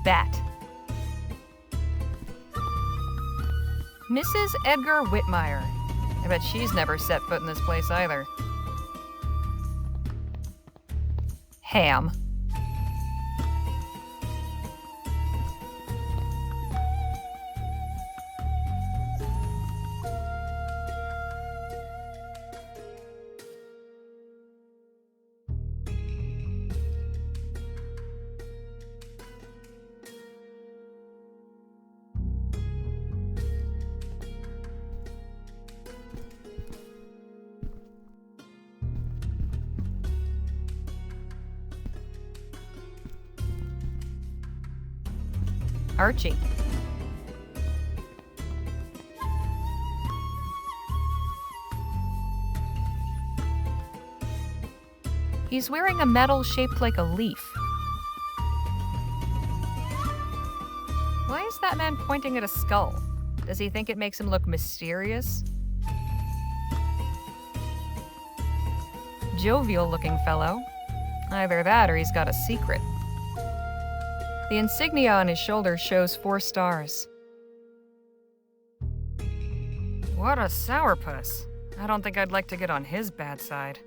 Bat. Mrs. Edgar Whitmire. I bet she's never set foot in this place either. Ham. Archie. He's wearing a medal shaped like a leaf. Why is that man pointing at a skull? Does he think it makes him look mysterious? Jovial-looking fellow. Either that or he's got a secret. The insignia on his shoulder shows 4 stars. What a sourpuss. I don't think I'd like to get on his bad side.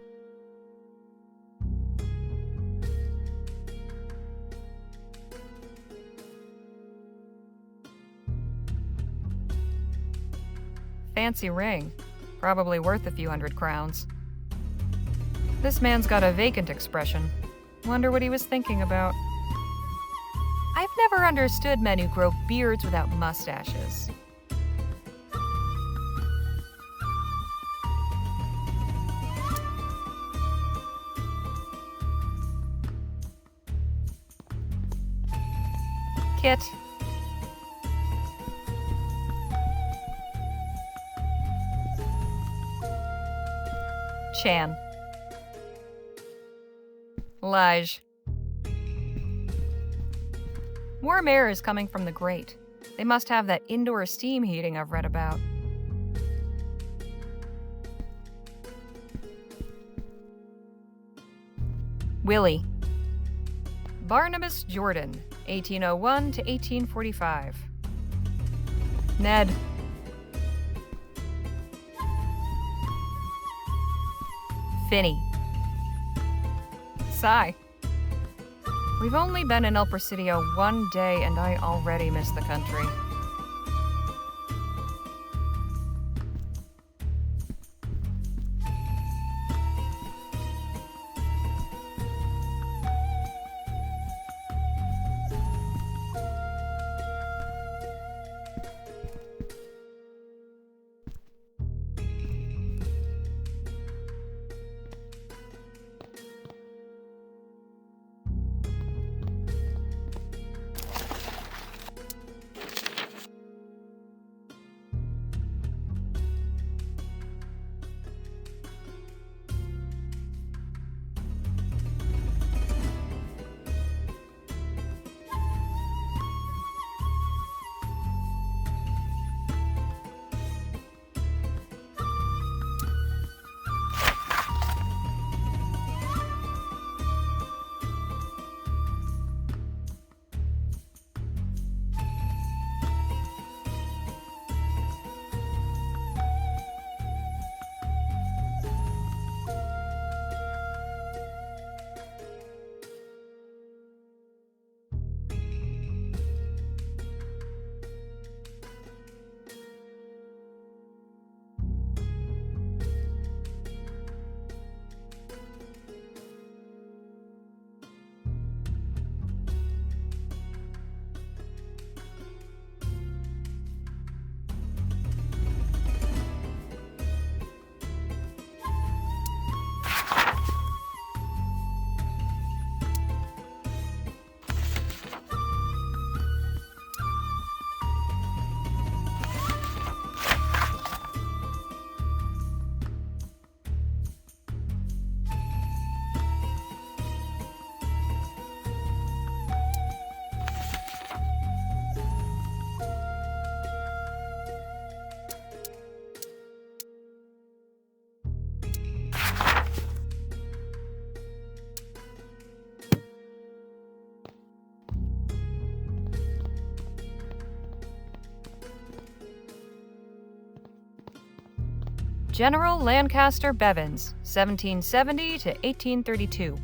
Fancy ring. Probably worth a few hundred crowns. This man's got a vacant expression. Wonder what he was thinking about. I've never understood men who grow beards without mustaches. Kit. Chan. Lige. Warm air is coming from the grate. They must have that indoor steam heating I've read about. Willie. Barnabas Jordan, 1801 to 1845. Ned. Finney. Cy. We've only been in El Presidio 1 day and I already miss the country. General Lancaster Bevins, 1770 to 1832.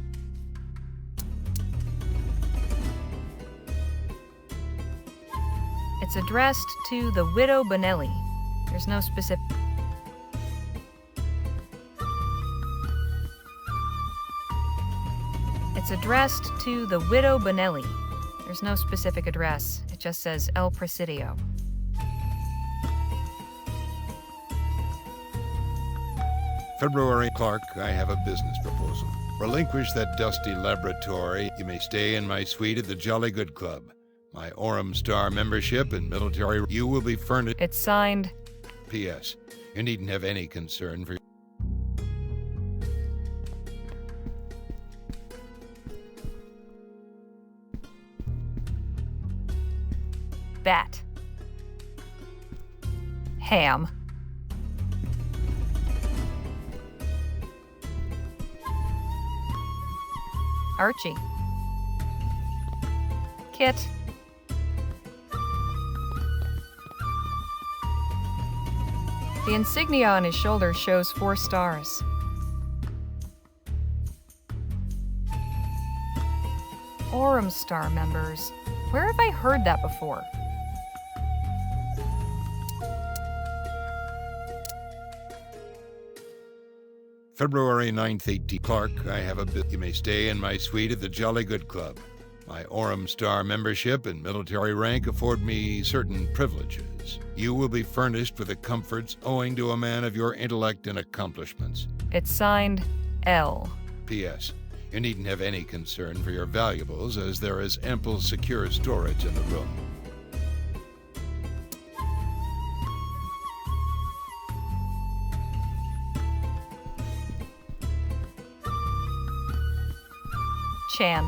It's addressed to the Widow Bonelli. There's no specific... It's addressed to the Widow Bonelli. There's no specific address. It just says El Presidio. February. Clark, I have a business proposal. Relinquish that dusty laboratory. You may stay in my suite at the Jolly Good Club. My Orem Star membership and military, you will be furnished. It's signed. P.S. You needn't have any concern for... Bat. Ham. Archie. Kit. The insignia on his shoulder shows 4 stars. Orem Star members. Where have I heard that before? February 9th, 18. Clark, I have a bit. You may stay in my suite at the Jolly Good Club. My Orem Star membership and military rank afford me certain privileges. You will be furnished with the comforts owing to a man of your intellect and accomplishments. It's signed L. P.S. You needn't have any concern for your valuables, as there is ample secure storage in the room. Chan.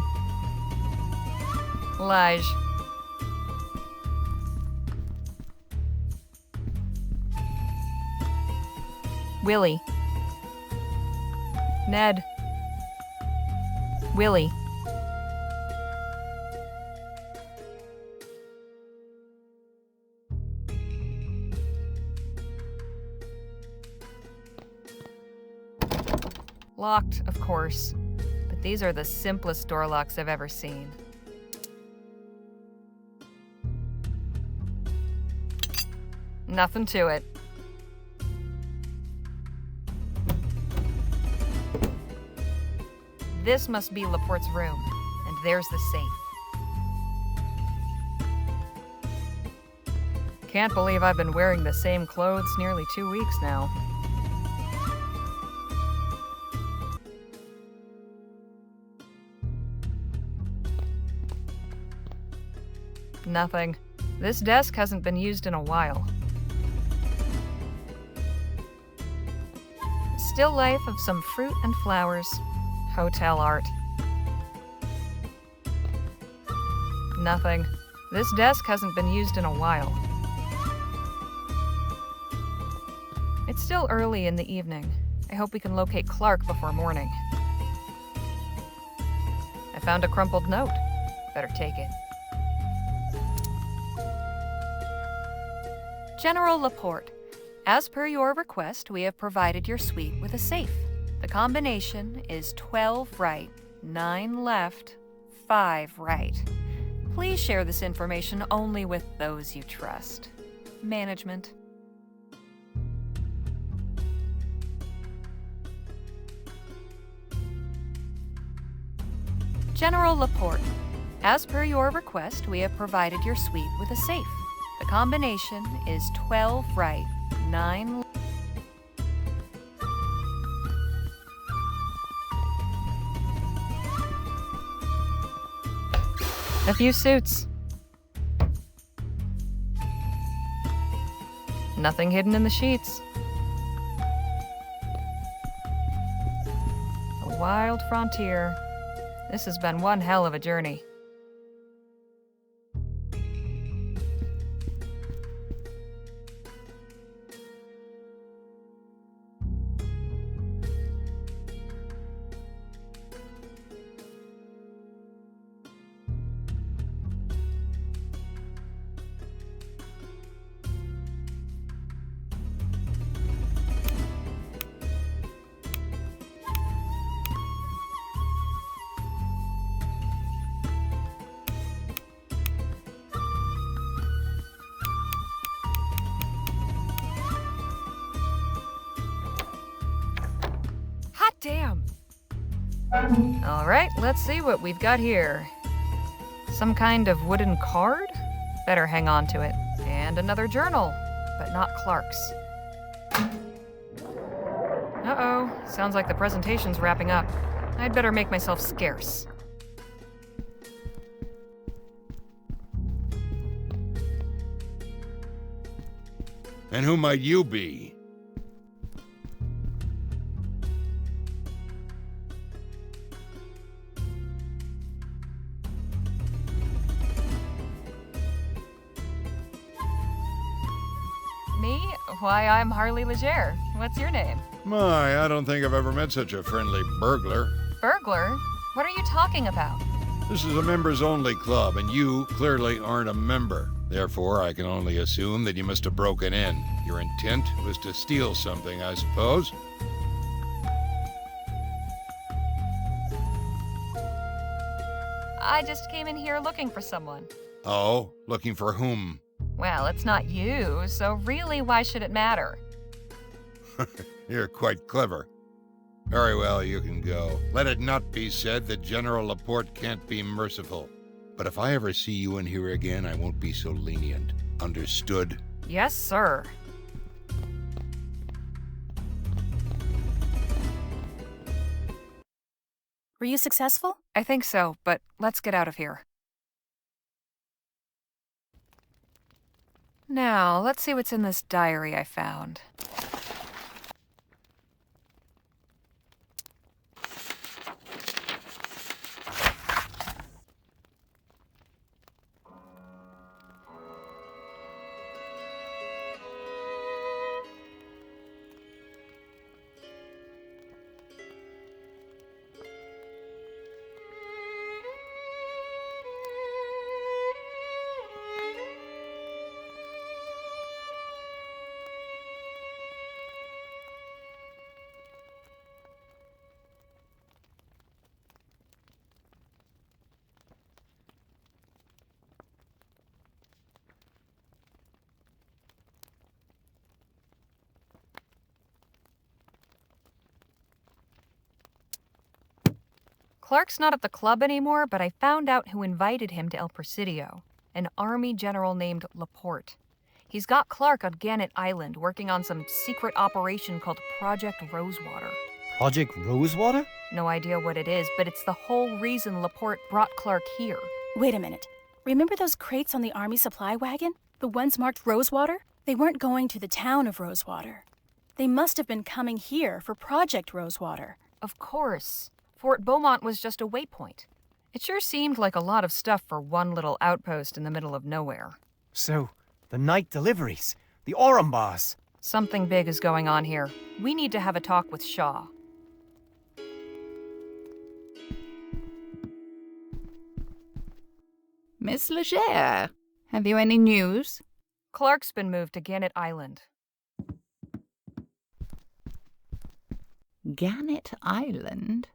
Lige. Willie. Ned. Willie. Locked, of course, but these are the simplest door locks I've ever seen. Nothing to it. This must be Laporte's room, and there's the safe. Can't believe I've been wearing the same clothes nearly 2 weeks now. Nothing. This desk hasn't been used in a while. Still life of some fruit and flowers. Hotel art. Nothing. This desk hasn't been used in a while. It's still early in the evening. I hope we can locate Clark before morning. I found a crumpled note. Better take it. General Laporte, as per your request, we have provided your suite with a safe. The combination is 12 right, 9 left, 5 right. Please share this information only with those you trust. Management. General Laporte, as per your request, we have provided your suite with a safe. The combination is 12 right, 9 left. A few suits. Nothing hidden in the sheets. A wild frontier. This has been one hell of a journey. damn. All right, let's see what we've got here. Some kind of wooden card? Better hang on to it. And another journal, but not Clark's. Uh-oh, sounds like the presentation's wrapping up. I'd better make myself scarce. And who might you be? Me? Why, I'm Harley Legere. What's your name? My, I don't think I've ever met such a friendly burglar. Burglar? What are you talking about? This is a members-only club, and you clearly aren't a member. Therefore, I can only assume that you must have broken in. Your intent was to steal something, I suppose? I just came in here looking for someone. Oh, looking for whom? Well, it's not you, so really, why should it matter? You're quite clever. Very well, you can go. Let it not be said that General Laporte can't be merciful. But if I ever see you in here again, I won't be so lenient. Understood? Yes, sir. Were you successful? I think so, but let's get out of here. Now, let's see what's in this diary I found. Clark's not at the club anymore, but I found out who invited him to El Presidio, an army general named Laporte. He's got Clark on Gannett Island working on some secret operation called Project Rosewater. Project Rosewater? No idea what it is, but it's the whole reason Laporte brought Clark here. Wait a minute. Remember those crates on the army supply wagon? The ones marked Rosewater? They weren't going to the town of Rosewater. They must have been coming here for Project Rosewater. Of course. Fort Beaumont was just a waypoint. It sure seemed like a lot of stuff for one little outpost in the middle of nowhere. So, the night deliveries, the Orem boss. Something big is going on here. We need to have a talk with Shaw. Miss Legere, have you any news? Clark's been moved to Gannett Island. Gannett Island?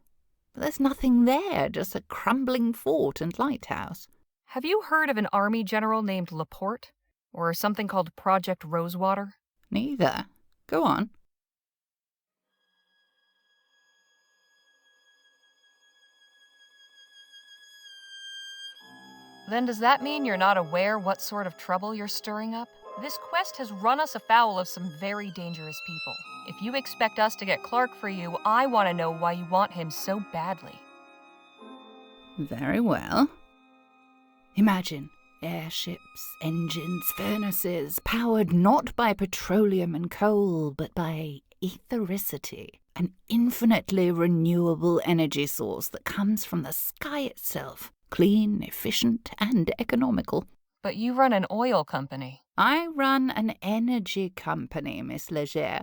There's nothing there, just a crumbling fort and lighthouse. Have you heard of an army general named Laporte? Or something called Project Rosewater? Neither. Go on. Then does that mean you're not aware what sort of trouble you're stirring up? This quest has run us afoul of some very dangerous people. If you expect us to get Clark for you, I want to know why you want him so badly. Very well. Imagine airships, engines, furnaces, powered not by petroleum and coal, but by ethericity, an infinitely renewable energy source that comes from the sky itself, clean, efficient, and economical. But you run an oil company. I run an energy company, Miss Legere.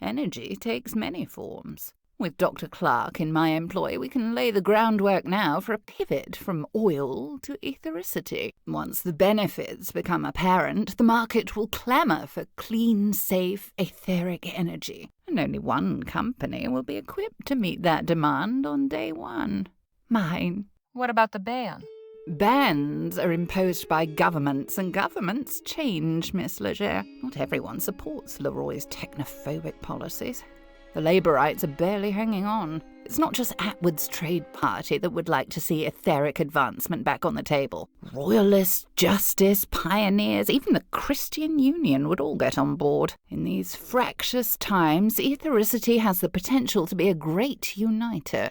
Energy takes many forms. With Dr. Clark in my employ, we can lay the groundwork now for a pivot from oil to ethericity. Once the benefits become apparent, the market will clamour for clean, safe, etheric energy. And only one company will be equipped to meet that demand on day one. Mine. What about the ban? Bans are imposed by governments, and governments change, Miss Legere. Not everyone supports Leroy's technophobic policies. The Labourites are barely hanging on. It's not just Atwood's trade party that would like to see etheric advancement back on the table. Royalists, justice, pioneers, even the Christian Union would all get on board. In these fractious times, ethericity has the potential to be a great uniter.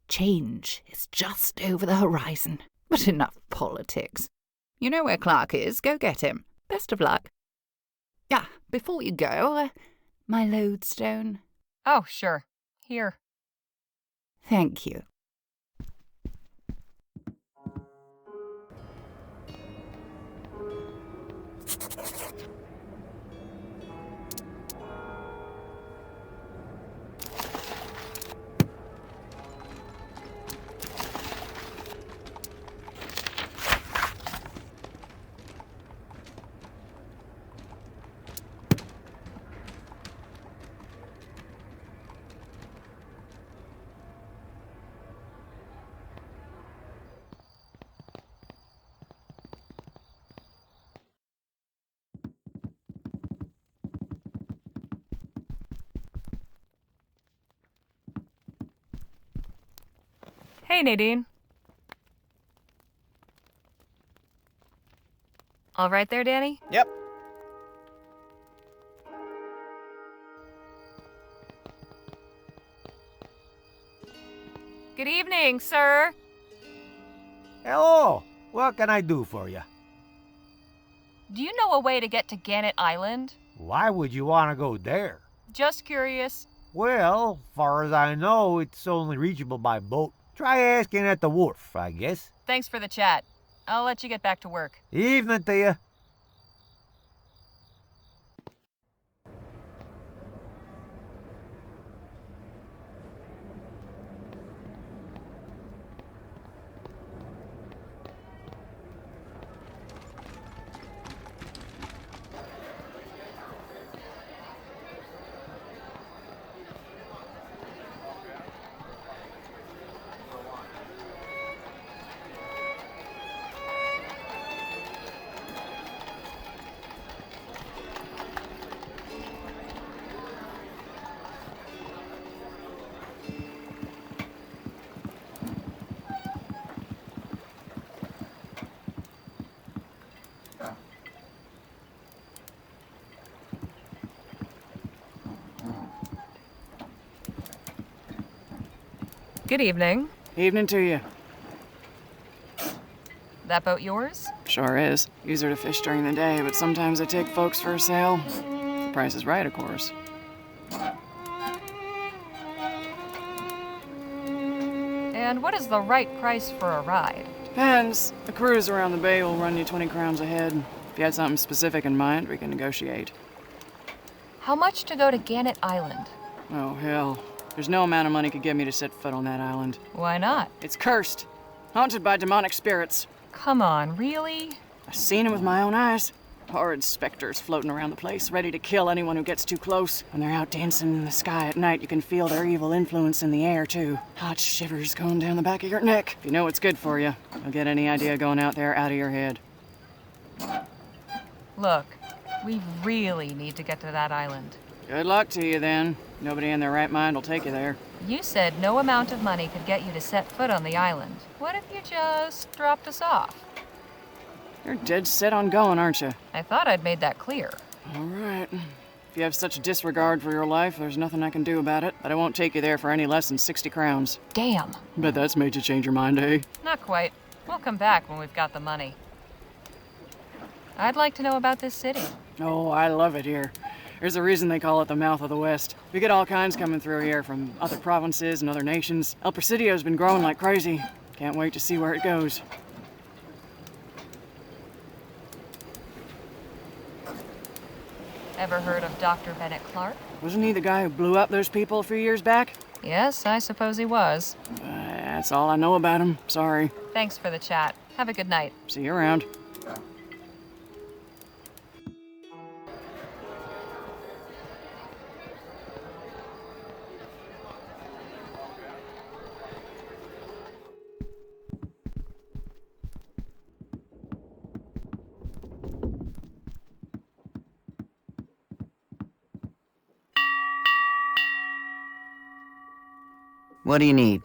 Change is just over the horizon. But enough politics. You know where Clark is. Go get him. Best of luck. Before you go, my lodestone. Oh, sure. Here. Thank you. Hey, Nadine. All right there, Danny? Yep. Good evening, sir. Hello. What can I do for you? Do you know a way to get to Gannett Island? Why would you want to go there? Just curious. Well, far as I know, it's only reachable by boat. Try asking at the wharf, I guess. Thanks for the chat. I'll let you get back to work. Evening to you. Good evening. Evening to you. That boat yours? Sure is. Use her to fish during the day, but sometimes I take folks for a sail. The price is right, of course. And what is the right price for a ride? Depends. A cruise around the bay will run you 20 crowns a head. If you had something specific in mind, we can negotiate. How much to go to Gannett Island? Oh, hell. There's no amount of money could get me to set foot on that island. Why not? It's cursed. Haunted by demonic spirits. Come on, really? I've seen it with my own eyes. Horrid specters floating around the place, ready to kill anyone who gets too close. When they're out dancing in the sky at night, you can feel their evil influence in the air, too. Hot shivers going down the back of your neck. If you know what's good for you, you'll get any idea going out there out of your head. Look, we really need to get to that island. Good luck to you, then. Nobody in their right mind will take you there. You said no amount of money could get you to set foot on the island. What if you just dropped us off? You're dead set on going, aren't you? I thought I'd made that clear. All right. If you have such disregard for your life, there's nothing I can do about it. But I won't take you there for any less than 60 crowns. Damn. Bet that's made you change your mind, eh? Not quite. We'll come back when we've got the money. I'd like to know about this city. Oh, I love it here. There's a reason they call it the mouth of the West. We get all kinds coming through here from other provinces and other nations. El Presidio's been growing like crazy. Can't wait to see where it goes. Ever heard of Dr. Bennett Clark? Wasn't he the guy who blew up those people a few years back? Yes, I suppose he was. That's all I know about him. Sorry. Thanks for the chat. Have a good night. See you around. What do you need?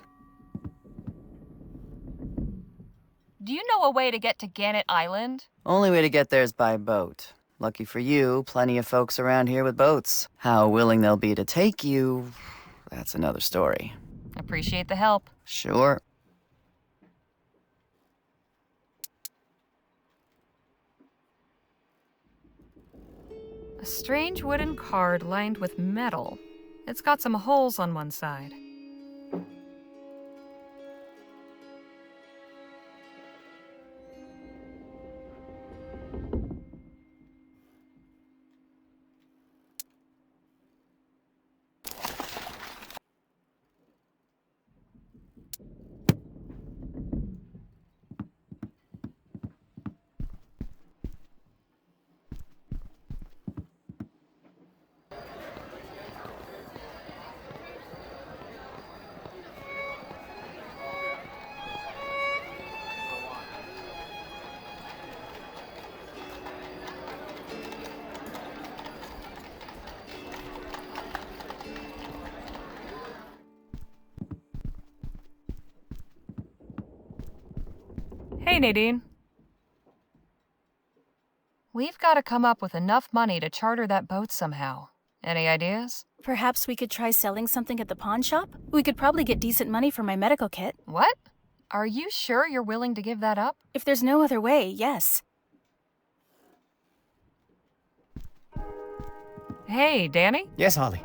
Do you know a way to get to Gannett Island? Only way to get there is by boat. Lucky for you, plenty of folks around here with boats. How willing they'll be to take you, that's another story. Appreciate the help. Sure. A strange wooden card lined with metal. It's got some holes on one side. Hey, Nadine. We've got to come up with enough money to charter that boat somehow. Any ideas? Perhaps we could try selling something at the pawn shop? We could probably get decent money for my medical kit. What? Are you sure you're willing to give that up? If there's no other way, yes. Hey, Danny? Yes, Holly.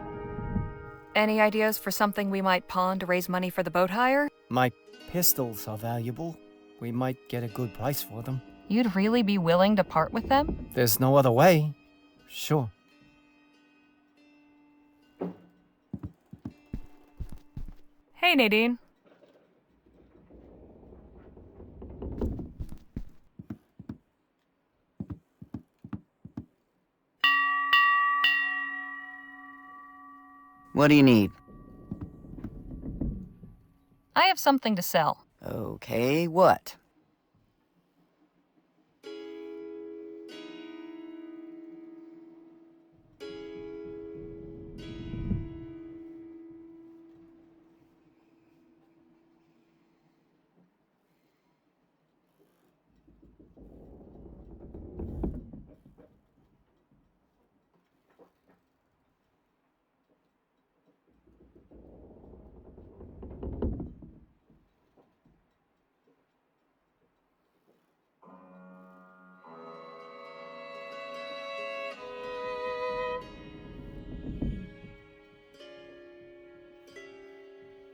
Any ideas for something we might pawn to raise money for the boat hire? My pistols are valuable. We might get a good price for them. You'd really be willing to part with them? There's no other way. Sure. Hey, Nadine. What do you need? I have something to sell. Okay, what?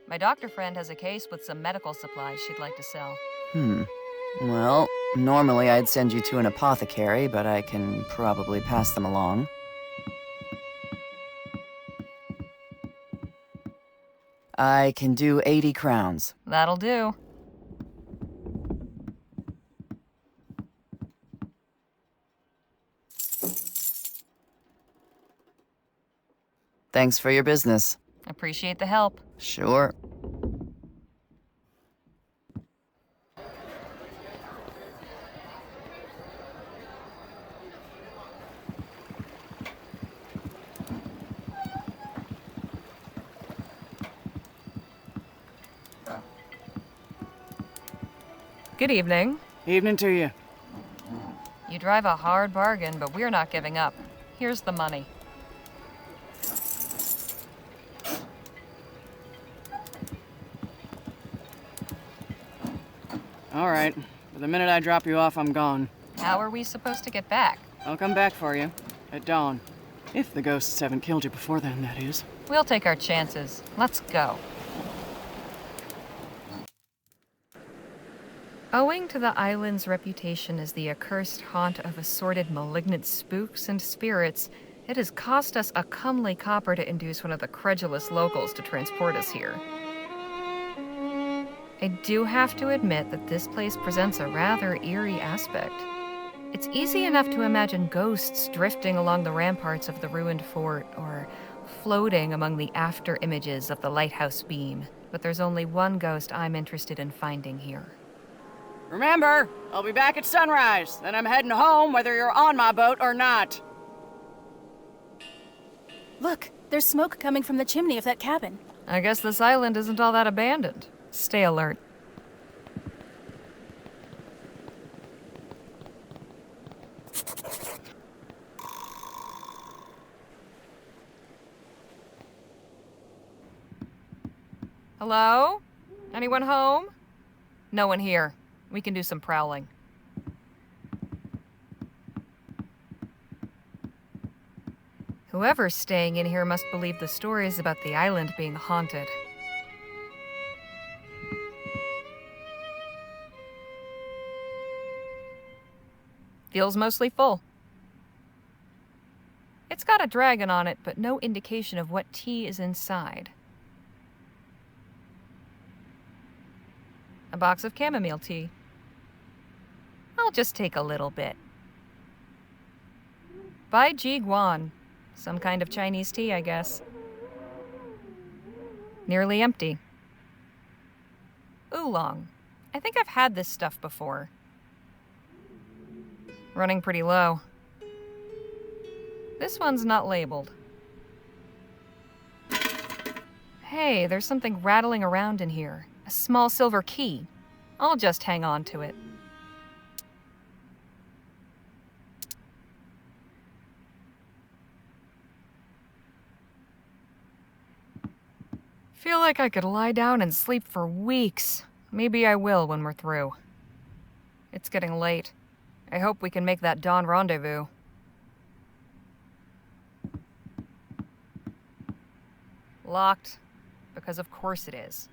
My doctor friend has a case with some medical supplies she'd like to sell. Well, normally I'd send you to an apothecary, but I can probably pass them along. I can do 80 crowns. That'll do. Thanks for your business. Appreciate the help. Sure. Good evening. Evening to you. You drive a hard bargain, but we're not giving up. Here's the money. All right. But the minute I drop you off, I'm gone. How are we supposed to get back? I'll come back for you. At dawn. If the ghosts haven't killed you before then, that is. We'll take our chances. Let's go. Owing to the island's reputation as the accursed haunt of assorted malignant spooks and spirits, it has cost us a comely copper to induce one of the credulous locals to transport us here. I do have to admit that this place presents a rather eerie aspect. It's easy enough to imagine ghosts drifting along the ramparts of the ruined fort, or floating among the after images of the lighthouse beam, but there's only one ghost I'm interested in finding here. Remember, I'll be back at sunrise. Then I'm heading home whether you're on my boat or not. Look, there's smoke coming from the chimney of that cabin. I guess this island isn't all that abandoned. Stay alert. Hello? Anyone home? No one here. We can do some prowling. Whoever's staying in here must believe the stories about the island being haunted. Feels mostly full. It's got a dragon on it, but no indication of what tea is inside. A box of chamomile tea. I'll just take a little bit. Bai Ji Guan. Some kind of Chinese tea, I guess. Nearly empty. Oolong. I think I've had this stuff before. Running pretty low. This one's not labeled. Hey, there's something rattling around in here. A small silver key. I'll just hang on to it. Feel like I could lie down and sleep for weeks. Maybe I will when we're through. It's getting late. I hope we can make that dawn rendezvous. Locked, because of course it is.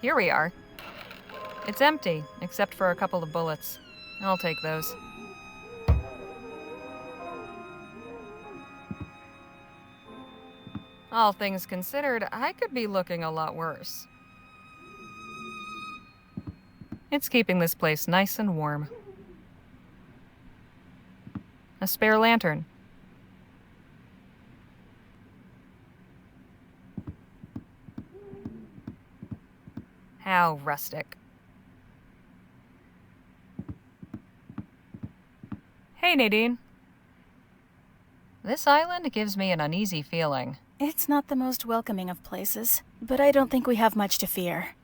Here we are. It's empty, except for a couple of bullets. I'll take those. All things considered, I could be looking a lot worse. It's keeping this place nice and warm. A spare lantern. How rustic. Hey, Nadine. This island gives me an uneasy feeling. It's not the most welcoming of places, but I don't think we have much to fear.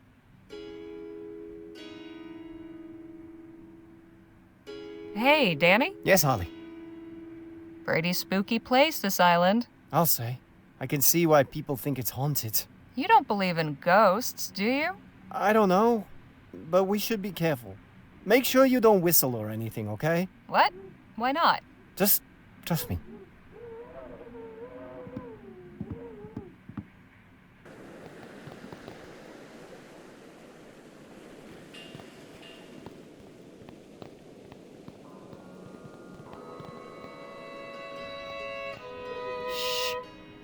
Hey, Danny? Yes, Holly. Pretty spooky place, this island. I'll say. I can see why people think it's haunted. You don't believe in ghosts, do you? I don't know, but we should be careful. Make sure you don't whistle or anything, okay? What? Why not? Just trust me. Shh.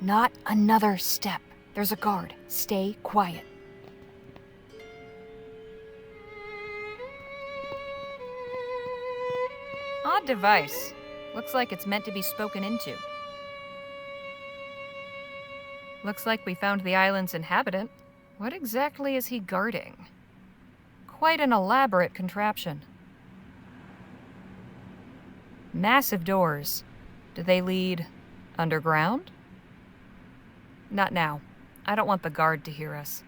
Not another step. There's a guard. Stay quiet. Odd device. Looks like it's meant to be spoken into. Looks like we found the island's inhabitant. What exactly is he guarding? Quite an elaborate contraption. Massive doors. Do they lead underground? Not now. I don't want the guard to hear us.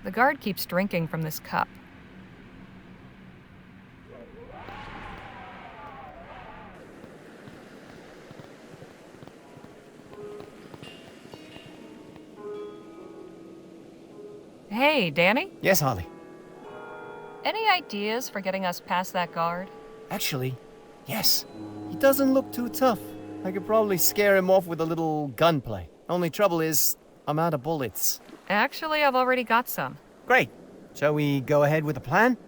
The guard keeps drinking from this cup. Hey, Danny? Yes, Holly. Any ideas for getting us past that guard? Actually, yes. He doesn't look too tough. I could probably scare him off with a little gunplay. Only trouble is, I'm out of bullets. Actually, I've already got some. Great. Shall we go ahead with the plan?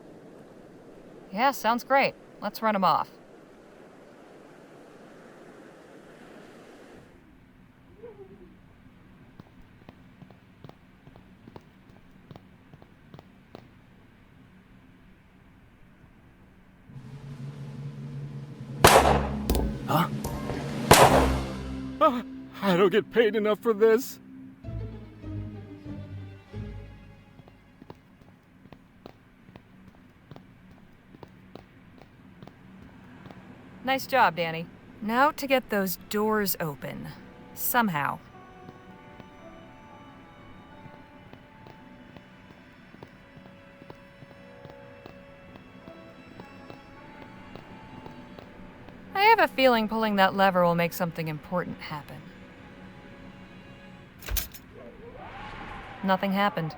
Yeah, sounds great. Let's run him off. Huh? I don't get paid enough for this. Nice job, Danny. Now to get those doors open. Somehow. I have a feeling pulling that lever will make something important happen. Nothing happened.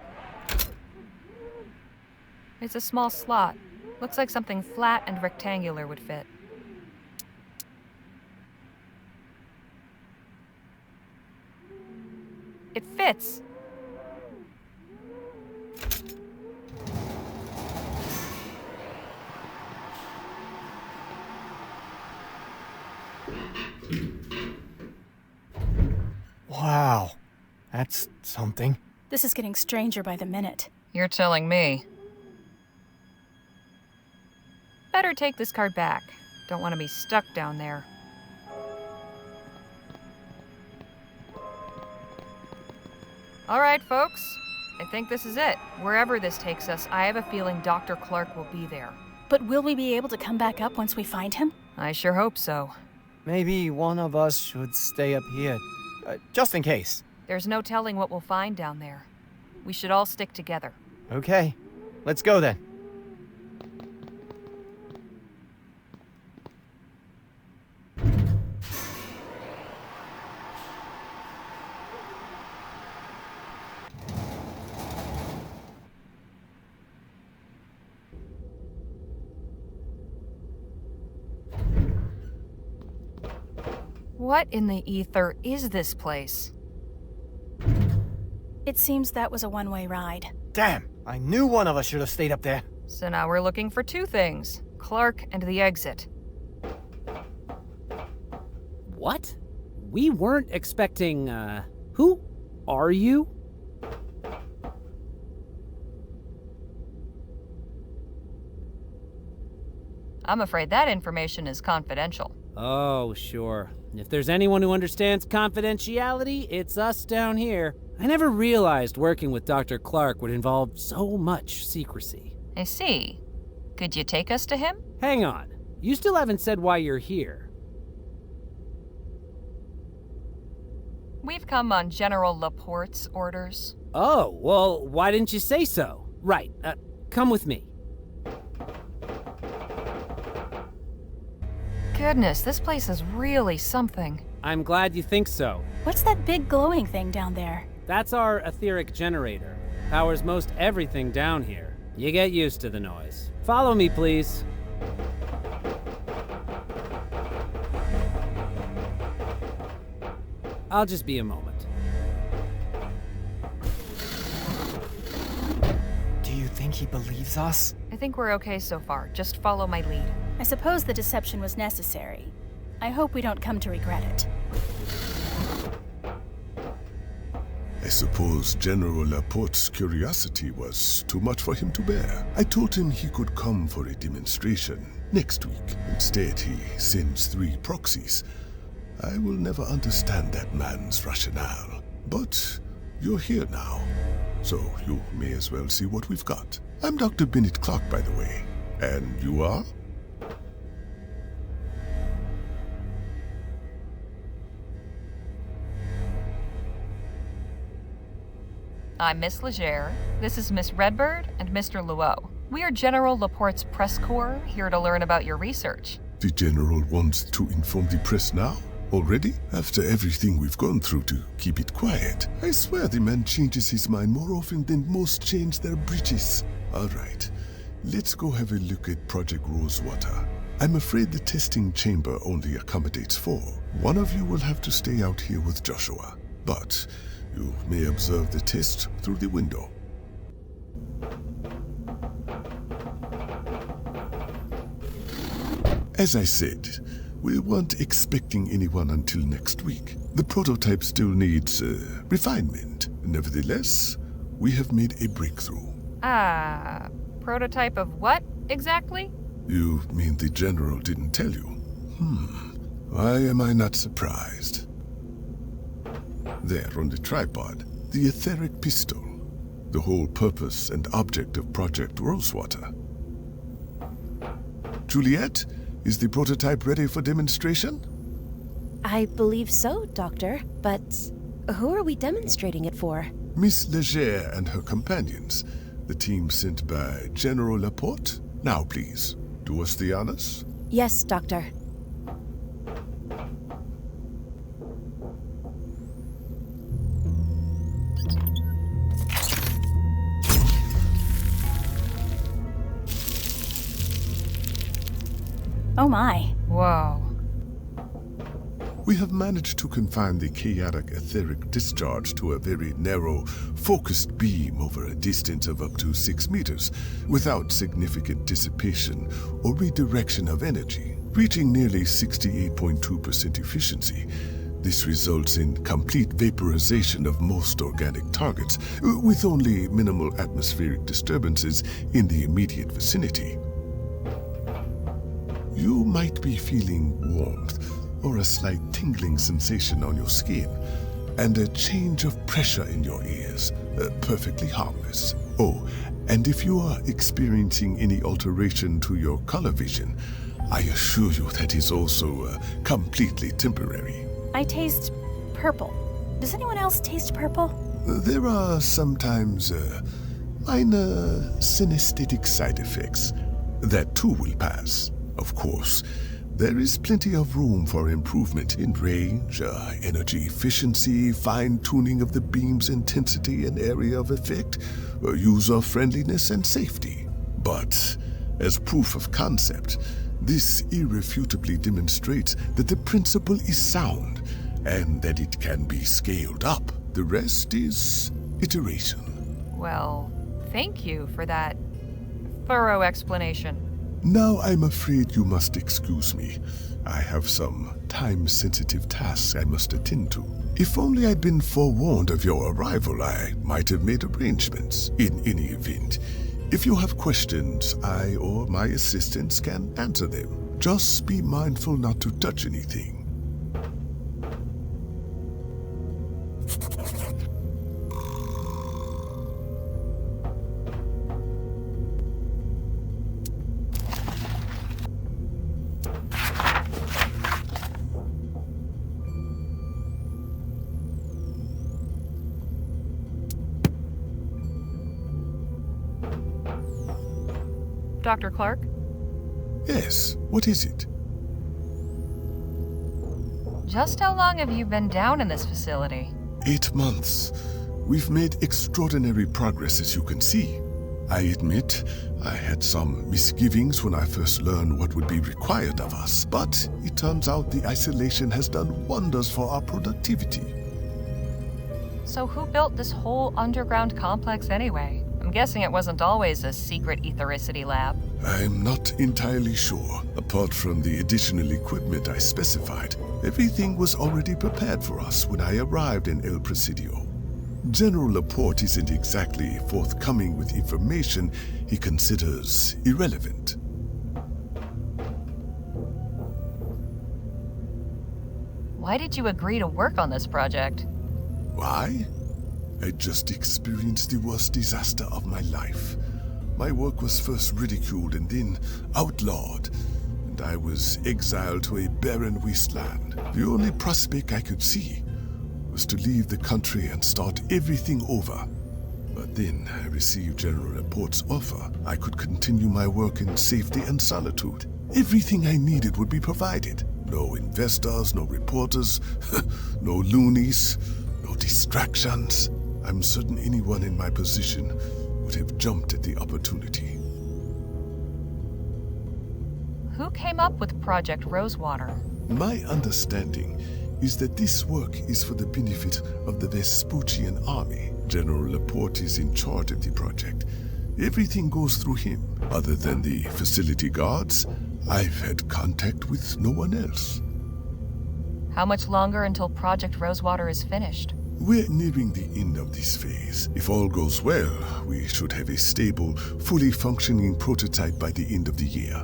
It's a small slot. Looks like something flat and rectangular would fit. It fits! Wow. That's something. This is getting stranger by the minute. You're telling me. Better take this card back. Don't want to be stuck down there. All right, folks. I think this is it. Wherever this takes us, I have a feeling Dr. Clark will be there. But will we be able to come back up once we find him? I sure hope so. Maybe one of us should stay up here, just in case. There's no telling what we'll find down there. We should all stick together. Okay, let's go then. What in the ether is this place? It seems that was a one-way ride. Damn! I knew one of us should have stayed up there. So now we're looking for two things. Clark and the exit. What? We weren't expecting, who are you? I'm afraid that information is confidential. Oh, sure. If there's anyone who understands confidentiality, it's us down here. I never realized working with Dr. Clark would involve so much secrecy. I see. Could you take us to him? Hang on. You still haven't said why you're here. We've come on General Laporte's orders. Oh, well, why didn't you say so? Right, come with me. Goodness, this place is really something. I'm glad you think so. What's that big glowing thing down there? That's our etheric generator. Powers most everything down here. You get used to the noise. Follow me, please. I'll just be a moment. Do you think he believes us? I think we're okay so far. Just follow my lead. I suppose the deception was necessary. I hope we don't come to regret it. I suppose General Laporte's curiosity was too much for him to bear. I told him he could come for a demonstration next week. Instead, he sends 3 proxies. I will never understand that man's rationale. But you're here now, so you may as well see what we've got. I'm Dr. Bennett Clark, by the way. And you are? I'm Miss Legere. This is Miss Redbird and Mr. Luo. We are General Laporte's press corps, here to learn about your research. The General wants to inform the press now? Already? After everything we've gone through to keep it quiet. I swear the man changes his mind more often than most change their breeches. All right, let's go have a look at Project Rosewater. I'm afraid the testing chamber only accommodates 4. One of you will have to stay out here with Joshua, but you may observe the test through the window. As I said, we weren't expecting anyone until next week. The prototype still needs refinement. Nevertheless, we have made a breakthrough. Prototype of what, exactly? You mean the General didn't tell you? Why am I not surprised? There on the tripod, the etheric pistol. The whole purpose and object of Project Rosewater. Juliet, Is the prototype ready for demonstration? I believe so, Doctor. But who are we demonstrating it for? Miss Leger and her companions, the team sent by General Laporte. Now, please, do us the honors. Yes, Doctor. Oh my. Whoa. We have managed to confine the chaotic etheric discharge to a very narrow, focused beam over a distance of up to 6 meters, without significant dissipation or redirection of energy, reaching nearly 68.2% efficiency. This results in complete vaporization of most organic targets, with only minimal atmospheric disturbances in the immediate vicinity. You might be feeling warmth, or a slight tingling sensation on your skin, and a change of pressure in your ears, perfectly harmless. Oh, and if you are experiencing any alteration to your color vision, I assure you that is also completely temporary. I taste purple. Does anyone else taste purple? There are sometimes minor synesthetic side effects. That too will pass, of course. There is plenty of room for improvement in range, energy efficiency, fine-tuning of the beam's intensity and area of effect, user-friendliness and safety. But as proof of concept, this irrefutably demonstrates that the principle is sound and that it can be scaled up. The rest is iteration. Well, thank you for that thorough explanation. Now I'm afraid you must excuse me. I have some time-sensitive tasks I must attend to. If only I'd been forewarned of your arrival, I might have made arrangements. In any event, if you have questions, I or my assistants can answer them. Just be mindful not to touch anything. Dr. Clark? Yes, what is it? Just how long have you been down in this facility? 8 months. We've made extraordinary progress, as you can see. I admit, I had some misgivings when I first learned what would be required of us, but it turns out the isolation has done wonders for our productivity. So who built this whole underground complex anyway? I'm guessing it wasn't always a secret ethericity lab. I'm not entirely sure. Apart from the additional equipment I specified, everything was already prepared for us when I arrived in El Presidio. General Laporte isn't exactly forthcoming with information he considers irrelevant. Why did you agree to work on this project? Why? I just experienced the worst disaster of my life. My work was first ridiculed and then outlawed, and I was exiled to a barren wasteland. The only prospect I could see was to leave the country and start everything over. But then I received General Laporte's offer. I could continue my work in safety and solitude. Everything I needed would be provided. No investors, no reporters, no loonies, no distractions. I'm certain anyone in my position would have jumped at the opportunity. Who came up with Project Rosewater? My understanding is that this work is for the benefit of the Vespuccian army. General Laporte is in charge of the project. Everything goes through him. Other than the facility guards, I've had contact with no one else. How much longer until Project Rosewater is finished? We're nearing the end of this phase. If all goes well, we should have a stable, fully functioning prototype by the end of the year.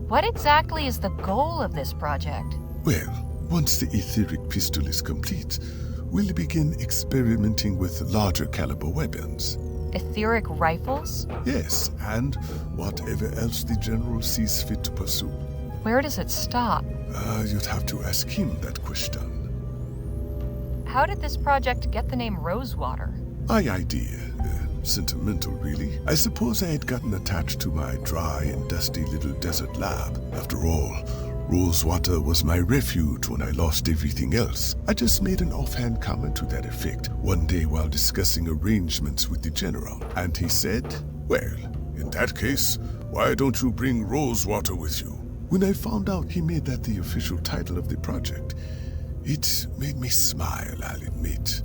What exactly is the goal of this project? Well, once the etheric pistol is complete, we'll begin experimenting with larger caliber weapons. Etheric rifles? Yes, and whatever else the General sees fit to pursue. Where does it stop? You'd have to ask him that question. How did this project get the name Rosewater? My idea. Sentimental, really. I suppose I had gotten attached to my dry and dusty little desert lab. After all, Rosewater was my refuge when I lost everything else. I just made an offhand comment to that effect one day while discussing arrangements with the General. And he said, "Well, in that case, why don't you bring Rosewater with you?" When I found out he made that the official title of the project, it made me smile, I'll admit.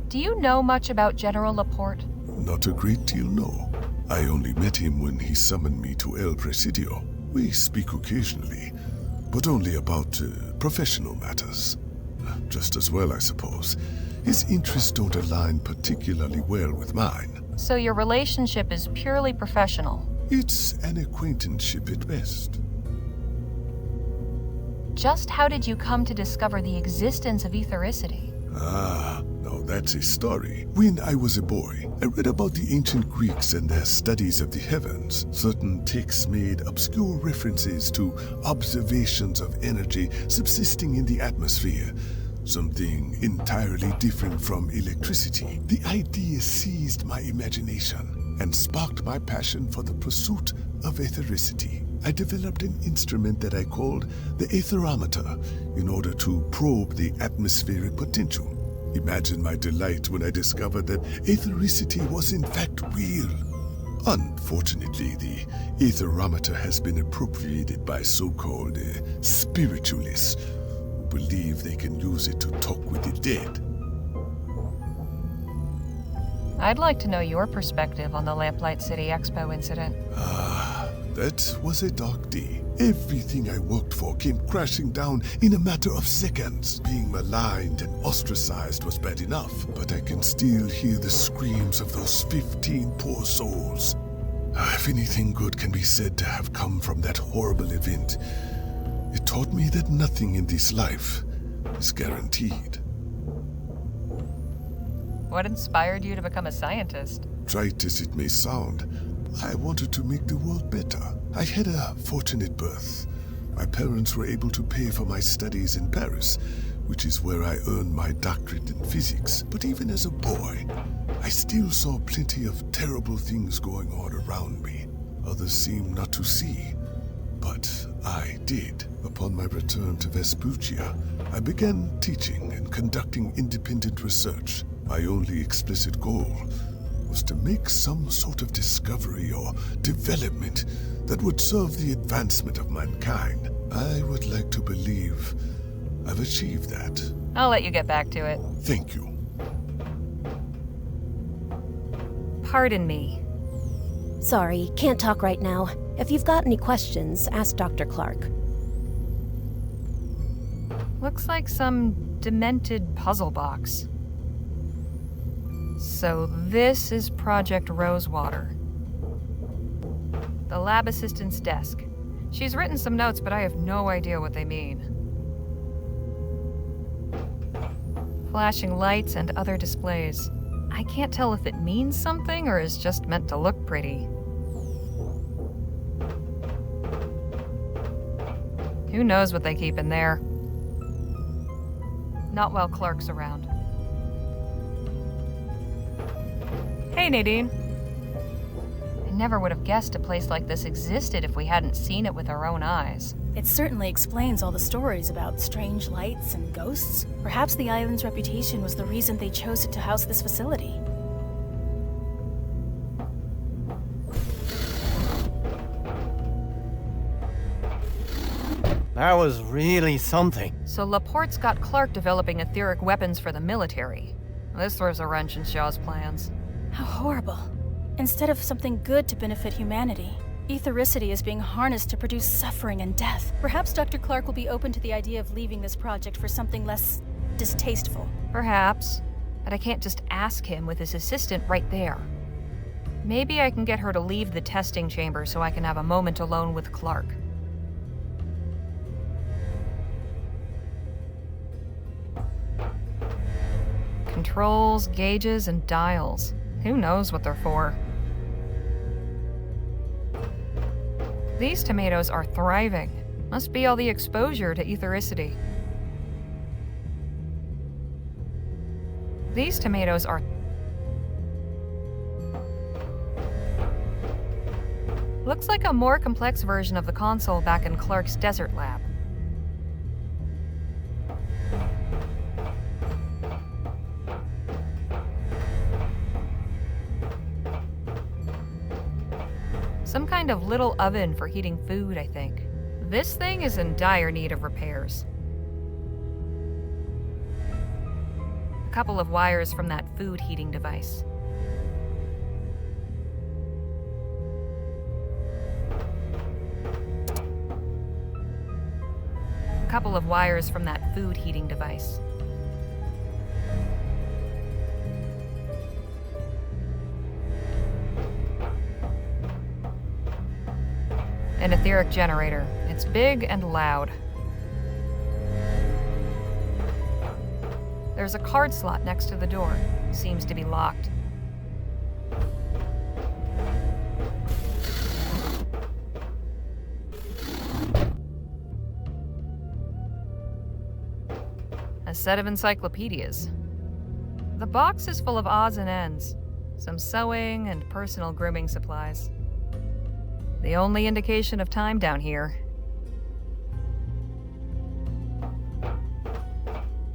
Do you know much about General Laporte? Not a great deal, no. I only met him when he summoned me to El Presidio. We speak occasionally, but only about professional matters. Just as well, I suppose. His interests don't align particularly well with mine. So your relationship is purely professional? It's an acquaintanceship at best. Just how did you come to discover the existence of ethericity? Now that's a story. When I was a boy, I read about the ancient Greeks and their studies of the heavens. Certain texts made obscure references to observations of energy subsisting in the atmosphere, something entirely different from electricity. The idea seized my imagination and sparked my passion for the pursuit of ethericity. I developed an instrument that I called the aetherometer in order to probe the atmospheric potential. Imagine my delight when I discovered that ethericity was in fact real. Unfortunately, the aetherometer has been appropriated by so-called spiritualists who believe they can use it to talk with the dead. I'd like to know your perspective on the Lamplight City Expo incident. That was a dark day. Everything I worked for came crashing down in a matter of seconds. Being maligned and ostracized was bad enough, but I can still hear the screams of those 15 poor souls. If anything good can be said to have come from that horrible event, it taught me that nothing in this life is guaranteed. What inspired you to become a scientist? Trite as it may sound, I wanted to make the world better. I had a fortunate birth. My parents were able to pay for my studies in Paris, which is where I earned my doctorate in physics. But even as a boy, I still saw plenty of terrible things going on around me. Others seemed not to see, but I did. Upon my return to Vespuccia, I began teaching and conducting independent research. My only explicit goal was to make some sort of discovery or development that would serve the advancement of mankind. I would like to believe I've achieved that. I'll let you get back to it. Thank you. Pardon me. Sorry, can't talk right now. If you've got any questions, ask Dr. Clark. Looks like some demented puzzle box. So this is Project Rosewater. The lab assistant's desk. She's written some notes, but I have no idea what they mean. Flashing lights and other displays. I can't tell if it means something or is just meant to look pretty. Who knows what they keep in there? Not while Clark's around. Hey, Nadine. I never would have guessed a place like this existed if we hadn't seen it with our own eyes. It certainly explains all the stories about strange lights and ghosts. Perhaps the island's reputation was the reason they chose it to house this facility. That was really something. So Laporte's got Clark developing etheric weapons for the military. This throws a wrench in Shaw's plans. How horrible. Instead of something good to benefit humanity, ethericity is being harnessed to produce suffering and death. Perhaps Dr. Clark will be open to the idea of leaving this project for something less distasteful. Perhaps, but I can't just ask him with his assistant right there. Maybe I can get her to leave the testing chamber so I can have a moment alone with Clark. Controls, gauges, and dials. Who knows what they're for? These tomatoes are thriving. Must be all the exposure to ethericity. These tomatoes are... Looks like a more complex version of the console back in Clark's desert lab. Some kind of little oven for heating food, I think. This thing is in dire need of repairs. A couple of wires from that food heating device. A couple of wires from that food heating device. An etheric generator. It's big and loud. There's a card slot next to the door. Seems to be locked. A set of encyclopedias. The box is full of odds and ends. Some sewing and personal grooming supplies. The only indication of time down here.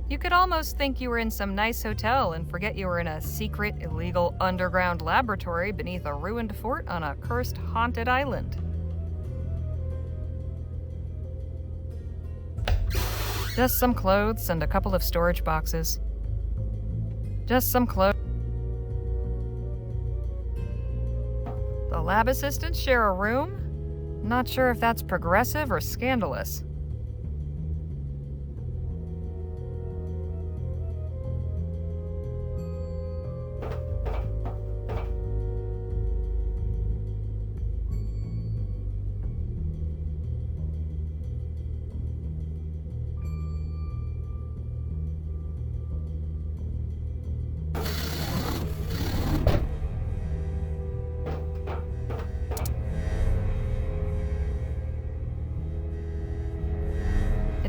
You could almost think you were in some nice hotel and forget you were in a secret, illegal underground laboratory beneath a ruined fort on a cursed, haunted island. Just some clothes and a couple of storage boxes. Just some clothes. The lab assistants share a room? Not sure if that's progressive or scandalous.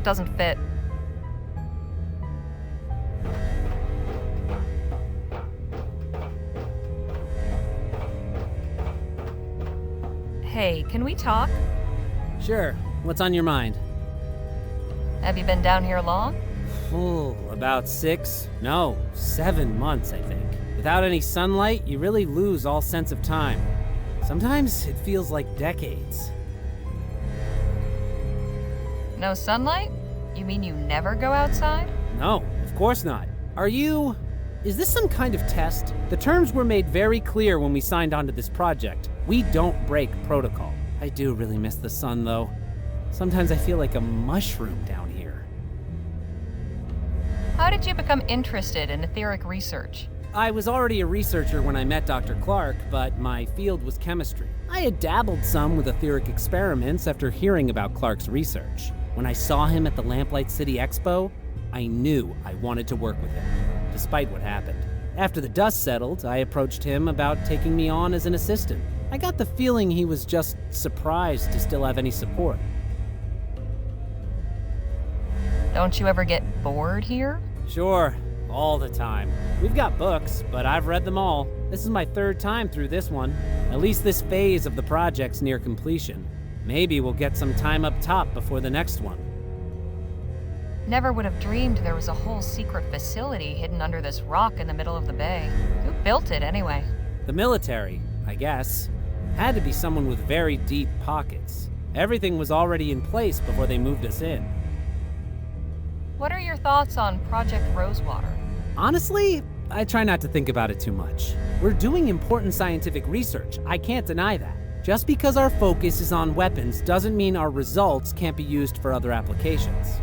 Doesn't fit. Hey, can we talk? Sure. What's on your mind? Have you been down here long? About 7 months, I think. Without any sunlight, you really lose all sense of time. Sometimes it feels like decades. No sunlight? You mean you never go outside? No, of course not. Is this some kind of test? The terms were made very clear when we signed onto this project. We don't break protocol. I do really miss the sun, though. Sometimes I feel like a mushroom down here. How did you become interested in etheric research? I was already a researcher when I met Dr. Clark, but my field was chemistry. I had dabbled some with etheric experiments after hearing about Clark's research. When I saw him at the Lamplight City Expo, I knew I wanted to work with him, despite what happened. After the dust settled, I approached him about taking me on as an assistant. I got the feeling he was just surprised to still have any support. Don't you ever get bored here? Sure, all the time. We've got books, but I've read them all. This is my 3rd time through this one. At least this phase of the project's near completion. Maybe we'll get some time up top before the next one. Never would have dreamed there was a whole secret facility hidden under this rock in the middle of the bay. Who built it anyway? The military, I guess. Had to be someone with very deep pockets. Everything was already in place before they moved us in. What are your thoughts on Project Rosewater? Honestly, I try not to think about it too much. We're doing important scientific research. I can't deny that. Just because our focus is on weapons doesn't mean our results can't be used for other applications.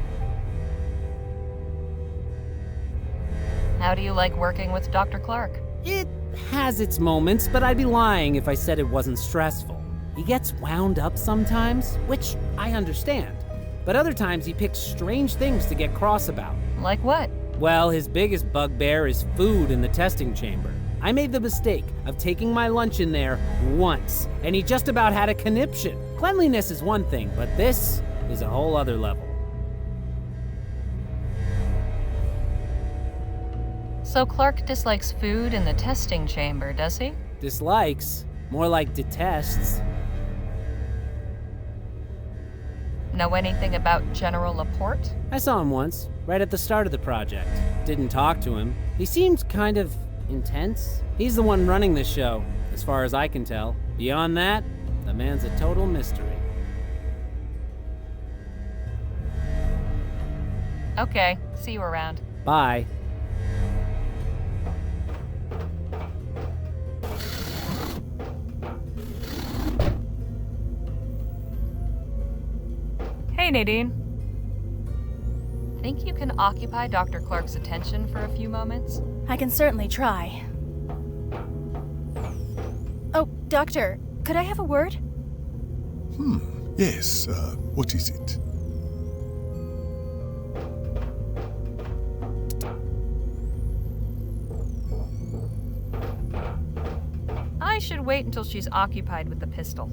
How do you like working with Dr. Clark? It has its moments, but I'd be lying if I said it wasn't stressful. He gets wound up sometimes, which I understand. But other times he picks strange things to get cross about. Like what? Well, his biggest bugbear is food in the testing chamber. I made the mistake of taking my lunch in there once, and he just about had a conniption. Cleanliness is one thing, but this is a whole other level. So Clark dislikes food in the testing chamber, does he? Dislikes? More like detests. Know anything about General Laporte? I saw him once, right at the start of the project. Didn't talk to him. He seemed kind of intense. He's the one running this show, as far as I can tell. Beyond that, the man's a total mystery. Okay, see you around. Bye. Hey, Nadine. Think you can occupy Dr. Clark's attention for a few moments? I can certainly try. Oh, Doctor, could I have a word? Yes, what is it? I should wait until she's occupied with the pistol.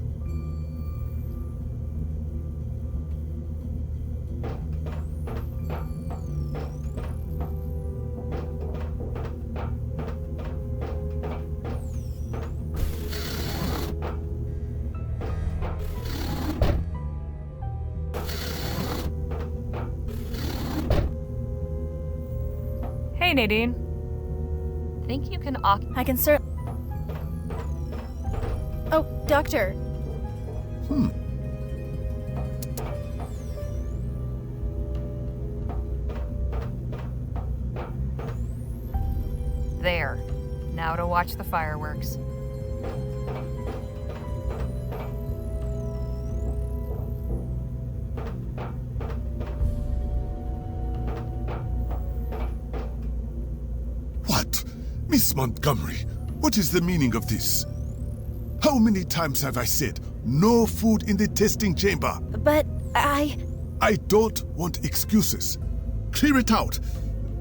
Hey, Nadine. Think you can I can Oh, Doctor. There. Now to watch the fireworks. What? Miss Montgomery, what is the meaning of this? How many times have I said, no food in the testing chamber? But I don't want excuses. Clear it out.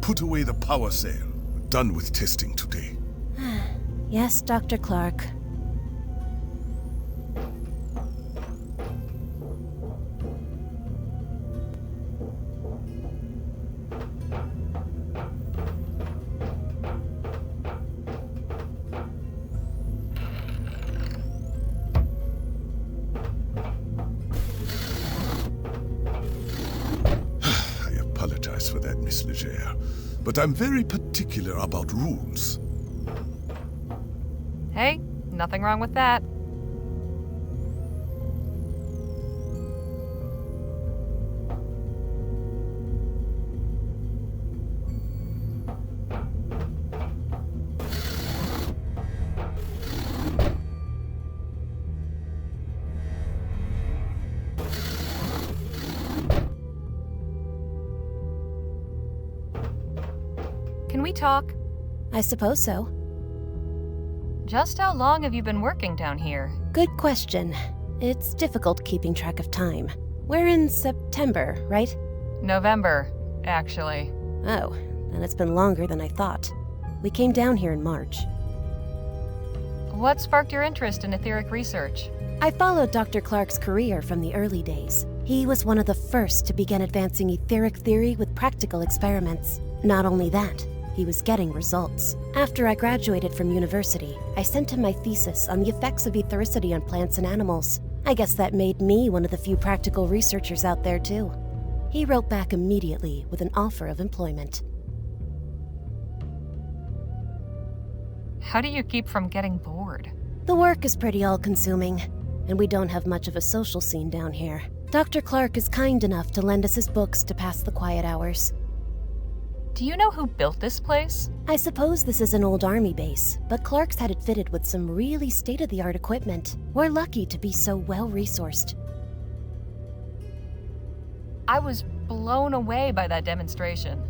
Put away the power cell. We're done with testing today. Yes, Dr. Clark. I apologize for that, Miss Leger, but I'm very particular about rules. Hey, nothing wrong with that. Can we talk? I suppose so. Just how long have you been working down here? Good question. It's difficult keeping track of time. We're in September, right? November, actually. Oh, then it's been longer than I thought. We came down here in March. What sparked your interest in etheric research? I followed Dr. Clark's career from the early days. He was one of the first to begin advancing etheric theory with practical experiments. Not only that, he was getting results. After I graduated from university, I sent him my thesis on the effects of ethericity on plants and animals. I guess that made me one of the few practical researchers out there, too. He wrote back immediately with an offer of employment. How do you keep from getting bored? The work is pretty all-consuming, and we don't have much of a social scene down here. Dr. Clark is kind enough to lend us his books to pass the quiet hours. Do you know who built this place? I suppose this is an old army base, but Clark's had it fitted with some really state-of-the-art equipment. We're lucky to be so well-resourced. I was blown away by that demonstration.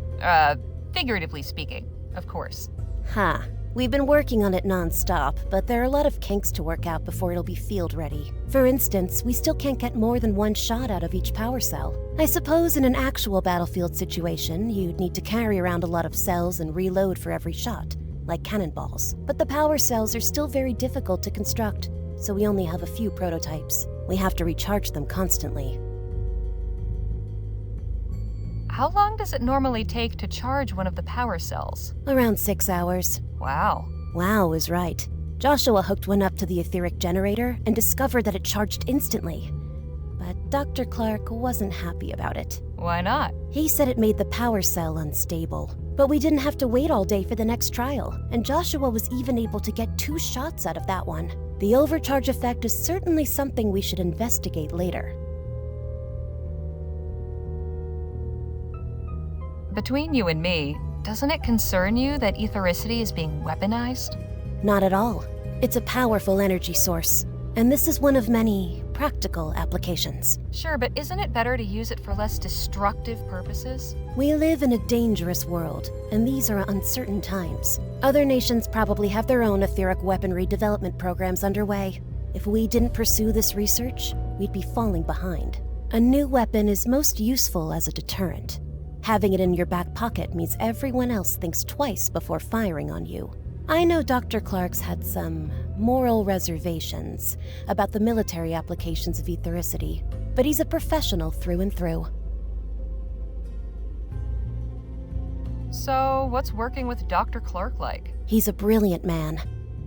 Figuratively speaking, of course. Ha, We've been working on it non-stop, but there are a lot of kinks to work out before it'll be field ready. For instance, we still can't get more than one shot out of each power cell. I suppose in an actual battlefield situation, you'd need to carry around a lot of cells and reload for every shot, like cannonballs. But the power cells are still very difficult to construct, so we only have a few prototypes. We have to recharge them constantly. How long does it normally take to charge one of the power cells? Around 6 hours. Wow. Wow is right. Joshua hooked one up to the etheric generator and discovered that it charged instantly. But Dr. Clark wasn't happy about it. Why not? He said it made the power cell unstable. But we didn't have to wait all day for the next trial, and Joshua was even able to get 2 shots out of that one. The overcharge effect is certainly something we should investigate later. Between you and me, doesn't it concern you that ethericity is being weaponized? Not at all. It's a powerful energy source, and this is one of many practical applications. Sure, but isn't it better to use it for less destructive purposes? We live in a dangerous world, and these are uncertain times. Other nations probably have their own etheric weaponry development programs underway. If we didn't pursue this research, we'd be falling behind. A new weapon is most useful as a deterrent. Having it in your back pocket means everyone else thinks twice before firing on you. I know Dr. Clark's had some moral reservations about the military applications of ethericity, but he's a professional through and through. So, what's working with Dr. Clark like? He's a brilliant man.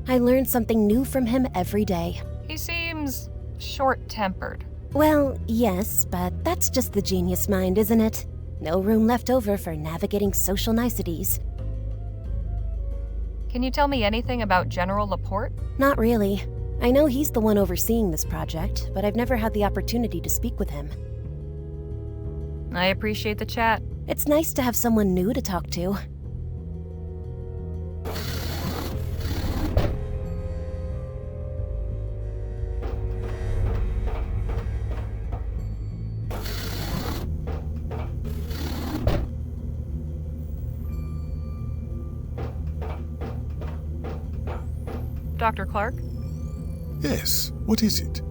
I learn something new from him every day. He seems short-tempered. Well, yes, but that's just the genius mind, isn't it? No room left over for navigating social niceties. Can you tell me anything about General Laporte? Not really. I know he's the one overseeing this project, but I've never had the opportunity to speak with him. I appreciate the chat. It's nice to have someone new to talk to. Dr. Clark? Yes, what is it?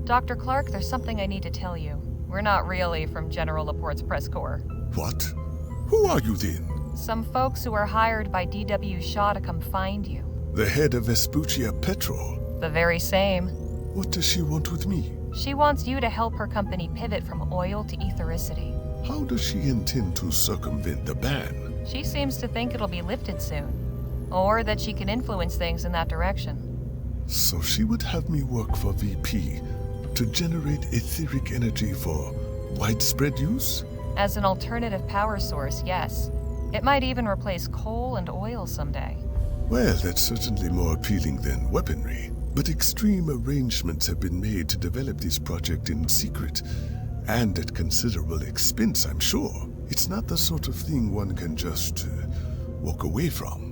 Dr. Clark, there's something I need to tell you. We're not really from General Laporte's press corps. What? Who are you then? Some folks who are hired by D.W. Shaw to come find you. The head of Vespuccia Petrol? The very same. What does she want with me? She wants you to help her company pivot from oil to ethericity. How does she intend to circumvent the ban? She seems to think it'll be lifted soon. Or that she can influence things in that direction. So she would have me work for VP to generate etheric energy for widespread use? As an alternative power source, yes. It might even replace coal and oil someday. Well, that's certainly more appealing than weaponry. But extreme arrangements have been made to develop this project in secret, and at considerable expense, I'm sure. It's not the sort of thing one can just walk away from.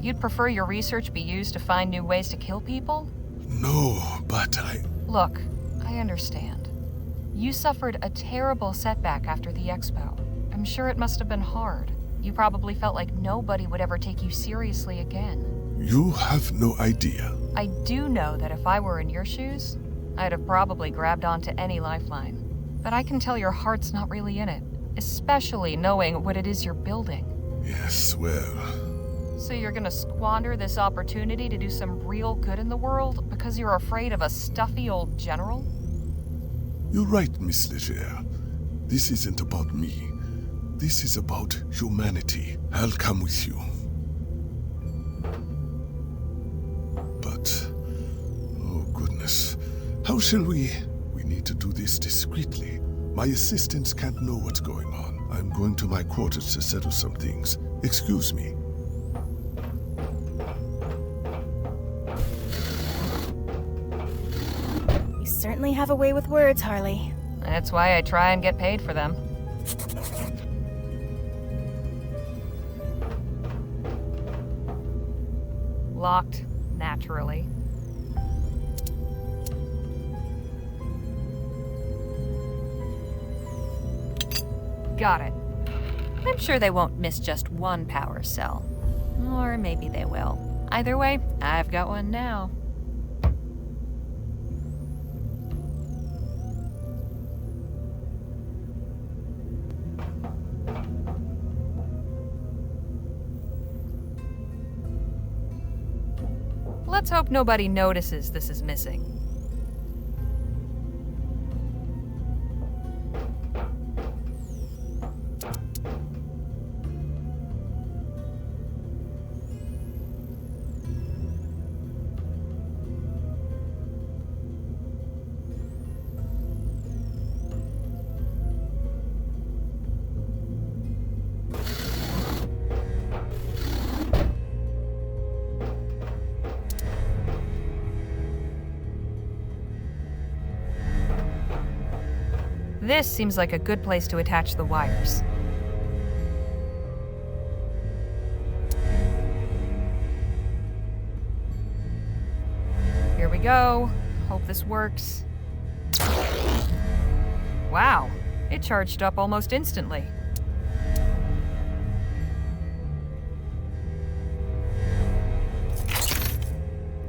You'd prefer your research be used to find new ways to kill people? No, but Look, I understand. You suffered a terrible setback after the expo. I'm sure it must have been hard. You probably felt like nobody would ever take you seriously again. You have no idea. I do know that if I were in your shoes, I'd have probably grabbed onto any lifeline. But I can tell your heart's not really in it, especially knowing what it is you're building. Yes, well... So you're gonna squander this opportunity to do some real good in the world because you're afraid of a stuffy old general? You're right, Miss Leger. This isn't about me. This is about humanity. I'll come with you. But... oh goodness. How shall we... We need to do this discreetly. My assistants can't know what's going on. I'm going to my quarters to settle some things. Excuse me. Certainly have a way with words, Harley. That's why I try and get paid for them. Locked, naturally. Got it. I'm sure they won't miss just one power cell. Or maybe they will. Either way, I've got one now. Let's hope nobody notices this is missing. This seems like a good place to attach the wires. Here we go. Hope this works. Wow, it charged up almost instantly.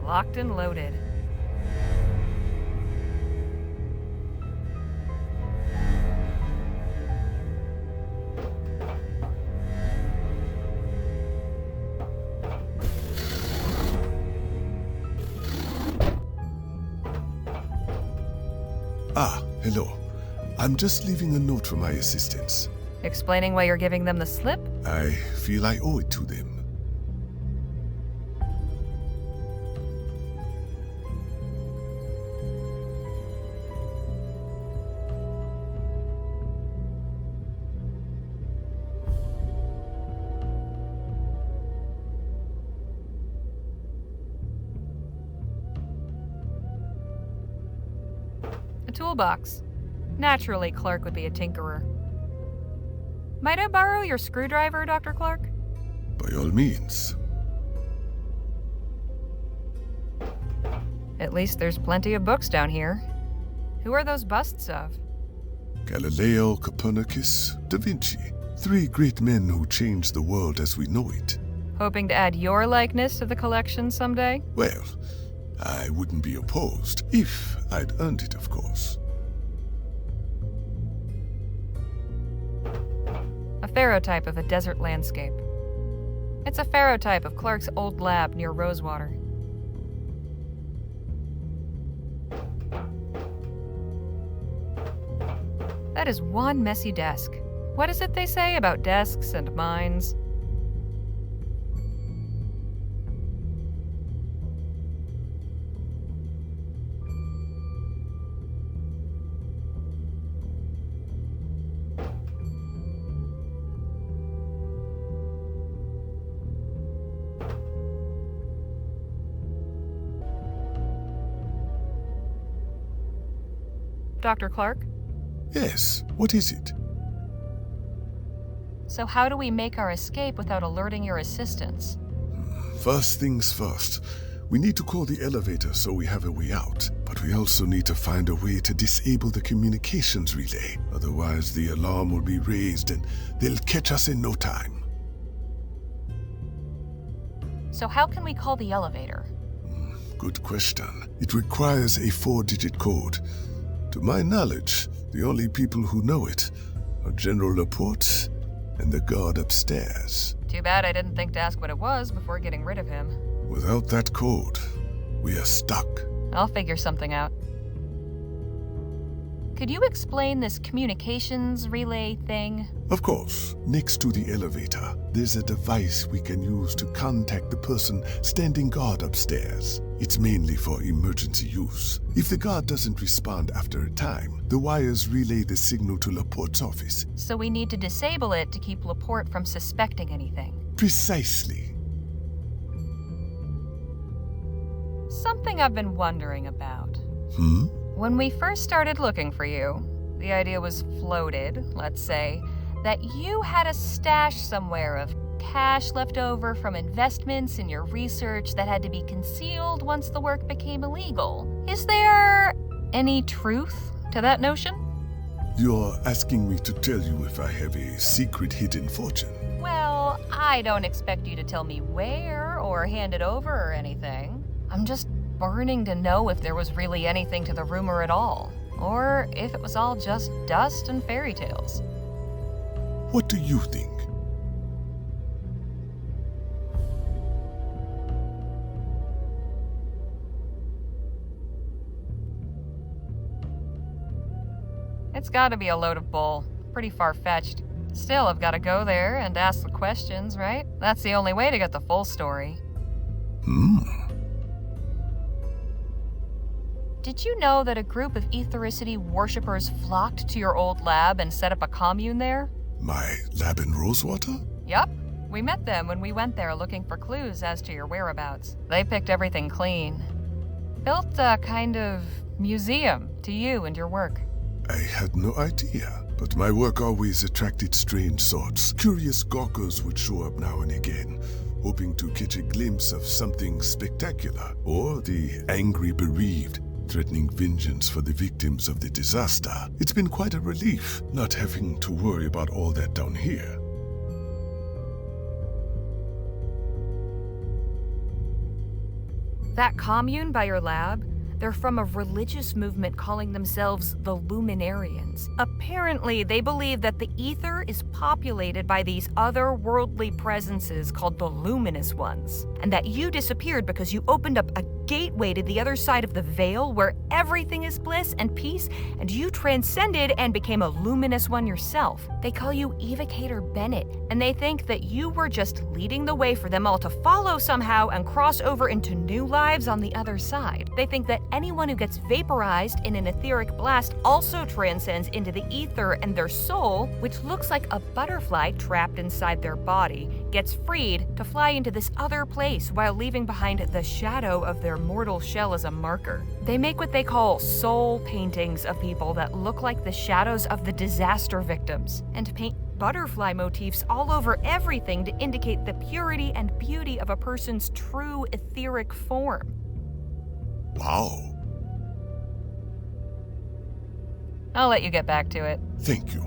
Locked and loaded. Ah, hello. I'm just leaving a note for my assistants. Explaining why you're giving them the slip? I feel I owe it to them. A toolbox. Naturally, Clark would be a tinkerer. Might I borrow your screwdriver, Dr. Clark? By all means. At least there's plenty of books down here. Who are those busts of? Galileo, Copernicus, Da Vinci. 3 great men who changed the world as we know it. Hoping to add your likeness to the collection someday? Well, I wouldn't be opposed, if I'd earned it, of course. A ferrotype of a desert landscape. It's a ferrotype of Clark's old lab near Rosewater. That is one messy desk. What is it they say about desks and minds? Dr. Clark? Yes, what is it? So how do we make our escape without alerting your assistants? First things first. We need to call the elevator so we have a way out. But we also need to find a way to disable the communications relay. Otherwise, the alarm will be raised and they'll catch us in no time. So how can we call the elevator? Good question. It requires a 4-digit code. To my knowledge, the only people who know it are General Laporte and the guard upstairs. Too bad I didn't think to ask what it was before getting rid of him. Without that code, we are stuck. I'll figure something out. Could you explain this communications relay thing? Of course. Next to the elevator, there's a device we can use to contact the person standing guard upstairs. It's mainly for emergency use. If the guard doesn't respond after a time, the wires relay the signal to Laporte's office. So we need to disable it to keep Laporte from suspecting anything. Precisely. Something I've been wondering about. When we first started looking for you, the idea was floated, let's say, that you had a stash somewhere of cash left over from investments in your research that had to be concealed once the work became illegal. Is there any truth to that notion? You're asking me to tell you if I have a secret hidden fortune. Well, I don't expect you to tell me where or hand it over or anything. I'm just burning to know if there was really anything to the rumor at all, or if it was all just dust and fairy tales. What do you think? It's gotta be a load of bull. Pretty far-fetched. Still, I've gotta go there and ask the questions, right? That's the only way to get the full story. Did you know that a group of ethericity worshippers flocked to your old lab and set up a commune there? My lab in Rosewater? Yup. We met them when we went there looking for clues as to your whereabouts. They picked everything clean. Built a kind of museum to you and your work. I had no idea, but my work always attracted strange sorts. Curious gawkers would show up now and again, hoping to catch a glimpse of something spectacular, or the angry bereaved, threatening vengeance for the victims of the disaster. It's been quite a relief not having to worry about all that down here. That commune by your lab? They're from a religious movement calling themselves the Luminarians. Apparently, they believe that the ether is populated by these otherworldly presences called the Luminous Ones, and that you disappeared because you opened up a gateway to the other side of the veil where everything is bliss and peace, and you transcended and became a luminous one yourself. They call you Evocator Bennett, and they think that you were just leading the way for them all to follow somehow and cross over into new lives on the other side. They think that anyone who gets vaporized in an etheric blast also transcends into the ether, and their soul, which looks like a butterfly trapped inside their body, gets freed to fly into this other place while leaving behind the shadow of their mortal shell as a marker. They make what they call soul paintings of people that look like the shadows of the disaster victims, and paint butterfly motifs all over everything to indicate the purity and beauty of a person's true etheric form. Wow. I'll let you get back to it. Thank you.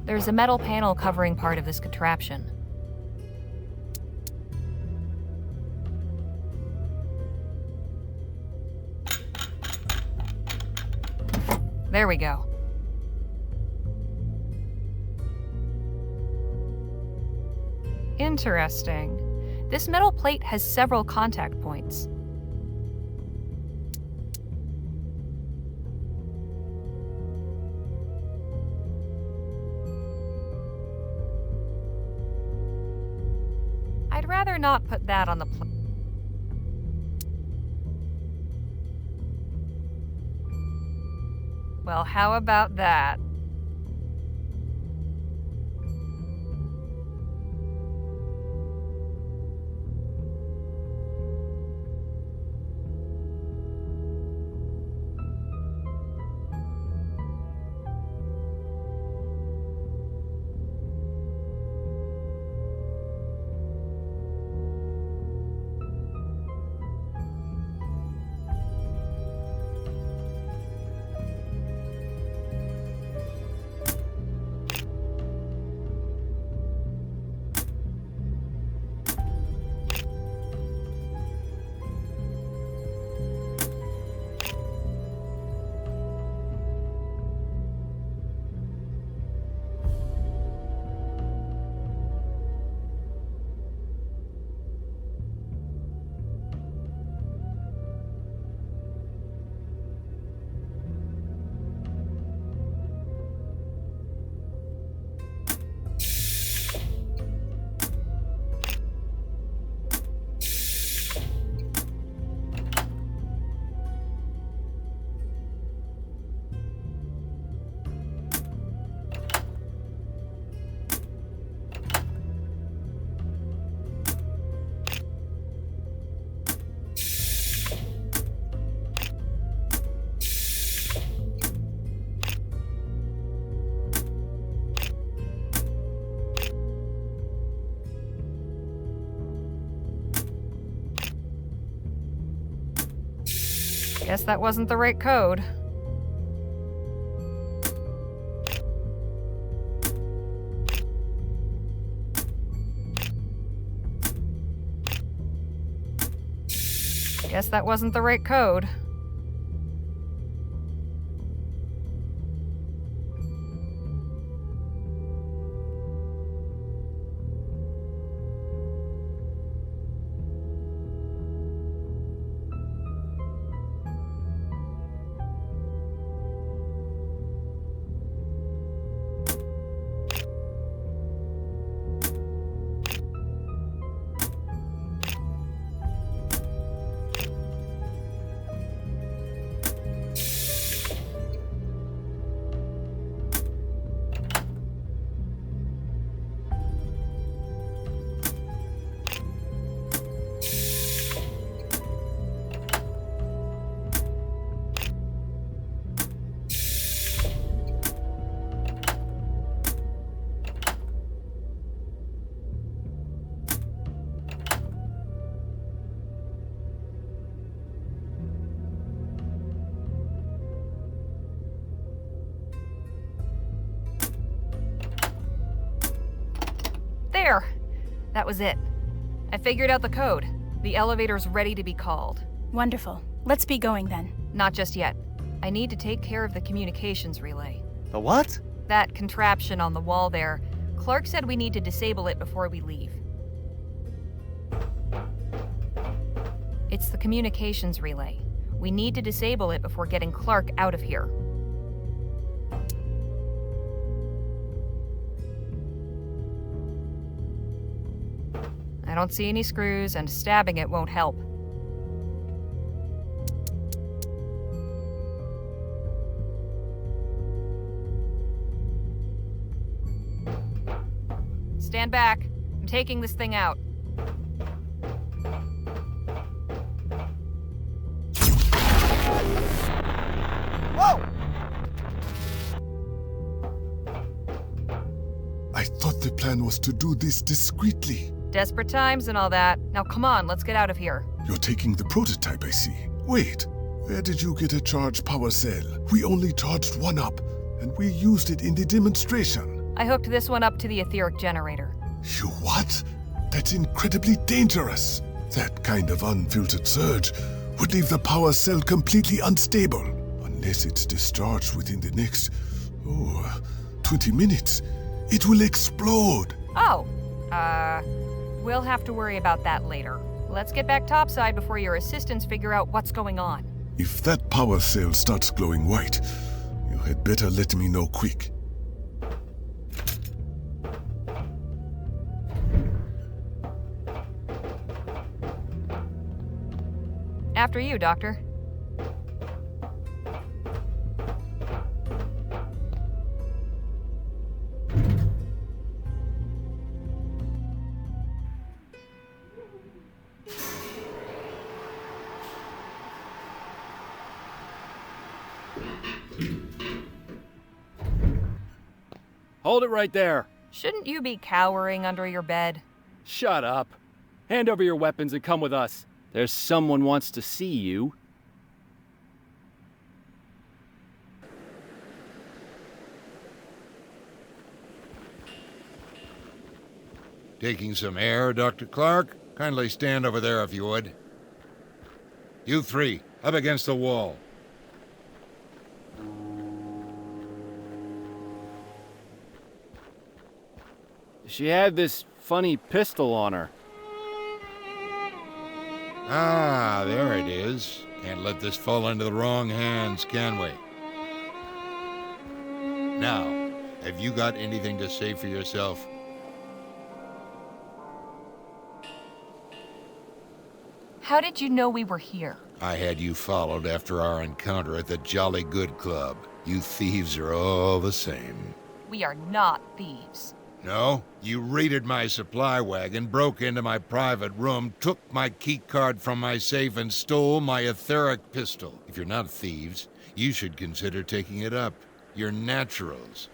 There's a metal panel covering part of this contraption. There we go. Interesting. This metal plate has several contact points. I'd rather not put that on the plate. Well, how about that? Guess that wasn't the right code. Guess that wasn't the right code. There! That was it. I figured out the code. The elevator's ready to be called. Wonderful. Let's be going then. Not just yet. I need to take care of the communications relay. The what? That contraption on the wall there. Clark said we need to disable it before we leave. It's the communications relay. We need to disable it before getting Clark out of here. I don't see any screws, and stabbing it won't help. Stand back. I'm taking this thing out. Whoa! I thought the plan was to do this discreetly. Desperate times and all that. Now come on, let's get out of here. You're taking the prototype, I see. Wait, where did you get a charged power cell? We only charged one up, and we used it in the demonstration. I hooked this one up to the etheric generator. You what? That's incredibly dangerous. That kind of unfiltered surge would leave the power cell completely unstable. Unless it's discharged within the next, 20 minutes. It will explode. Oh, we'll have to worry about that later. Let's get back topside before your assistants figure out what's going on. If that power cell starts glowing white, you had better let me know quick. After you, Doctor. Hold it right there. Shouldn't you be cowering under your bed? Shut up. Hand over your weapons and come with us. There's someone wants to see you. Taking some air, Dr. Clark? Kindly stand over there if you would. You three, up against the wall. She had this funny pistol on her. Ah, there it is. Can't let this fall into the wrong hands, can we? Now, have you got anything to say for yourself? How did you know we were here? I had you followed after our encounter at the Jolly Good Club. You thieves are all the same. We are not thieves. No, you raided my supply wagon, broke into my private room, took my key card from my safe, and stole my etheric pistol. If you're not thieves, you should consider taking it up. You're naturals.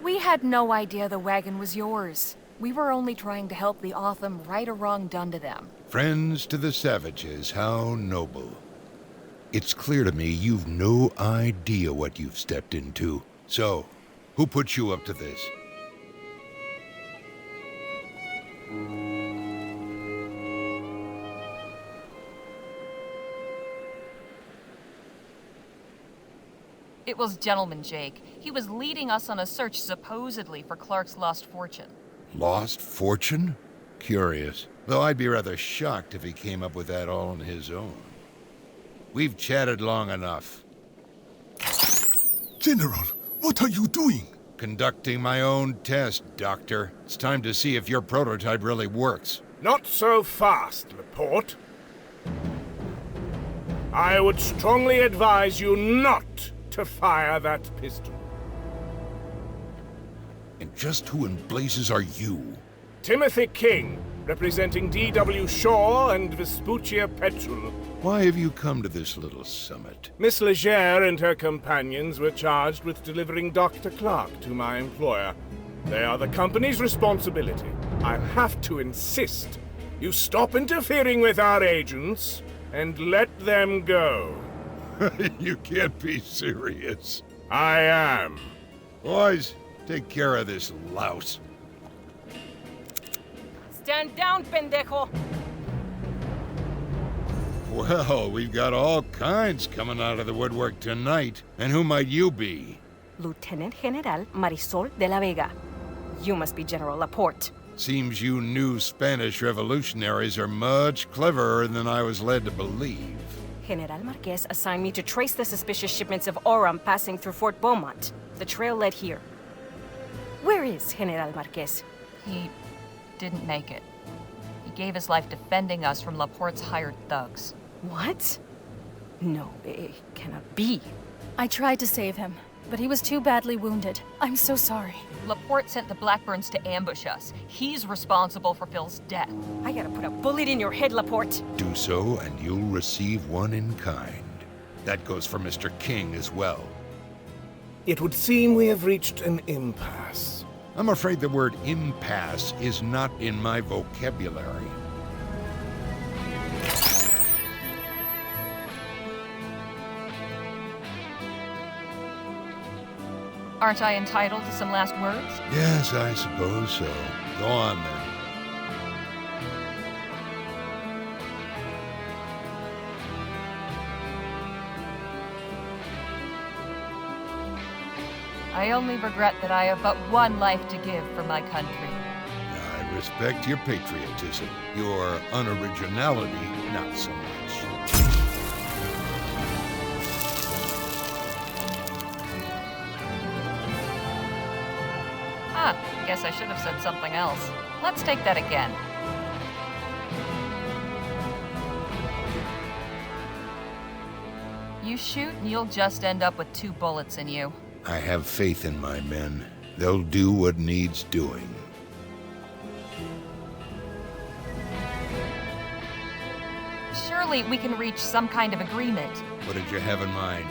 We had no idea the wagon was yours. We were only trying to help the Otham right a wrong done to them. Friends to the savages, how noble. It's clear to me you've no idea what you've stepped into. So, who put you up to this? It was Gentleman Jake. He was leading us on a search supposedly for Clark's lost fortune. Lost fortune? Curious. Though I'd be rather shocked if he came up with that all on his own. We've chatted long enough. General, what are you doing? Conducting my own test, Doctor. It's time to see if your prototype really works. Not so fast, Laporte. I would strongly advise you not to fire that pistol. And just who in blazes are you? Timothy King, representing D.W. Shaw and Vespuccia Petrol. Why have you come to this little summit? Miss Legere and her companions were charged with delivering Dr. Clark to my employer. They are the company's responsibility. I have to insist you stop interfering with our agents and let them go. You can't be serious. I am. Boys, take care of this louse. Stand down, pendejo! Well, we've got all kinds coming out of the woodwork tonight. And who might you be? Lieutenant General Marisol de la Vega. You must be General Laporte. Seems you new Spanish revolutionaries are much cleverer than I was led to believe. General Marquez assigned me to trace the suspicious shipments of Aurum passing through Fort Beaumont. The trail led here. Where is General Marquez? He didn't make it. He gave his life defending us from Laporte's hired thugs. What? No, it cannot be. I tried to save him, but he was too badly wounded. I'm so sorry. Laporte sent the Blackburns to ambush us. He's responsible for Phil's death. I gotta put a bullet in your head, Laporte. Do so, and you'll receive one in kind. That goes for Mr. King as well. It would seem we have reached an impasse. I'm afraid the word impasse is not in my vocabulary. Aren't I entitled to some last words? Yes, I suppose so. Go on, then. I only regret that I have but one life to give for my country. I respect your patriotism. Your unoriginality, not so much. Guess I should have said something else. Let's take that again. You shoot and you'll just end up with 2 bullets in you. I have faith in my men. They'll do what needs doing. Surely we can reach some kind of agreement. What did you have in mind?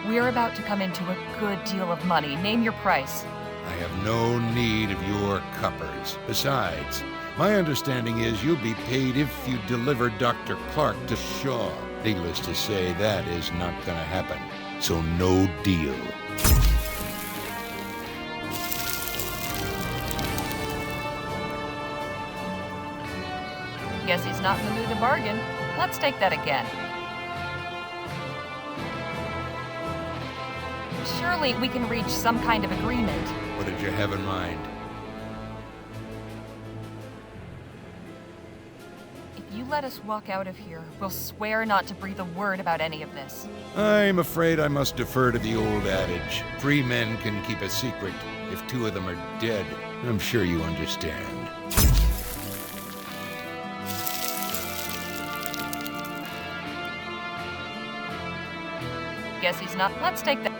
We're about to come into a good deal of money. Name your price. I have no need of your coppers. Besides, my understanding is you'll be paid if you deliver Dr. Clark to Shaw. Needless to say, that is not gonna happen. So no deal. Guess he's not in the mood to bargain. Let's take that again. Surely we can reach some kind of agreement. What did you have in mind? If you let us walk out of here, we'll swear not to breathe a word about any of this. I'm afraid I must defer to the old adage. 3 men can keep a secret if 2 of them are dead. I'm sure you understand. Guess he's not. Let's take that.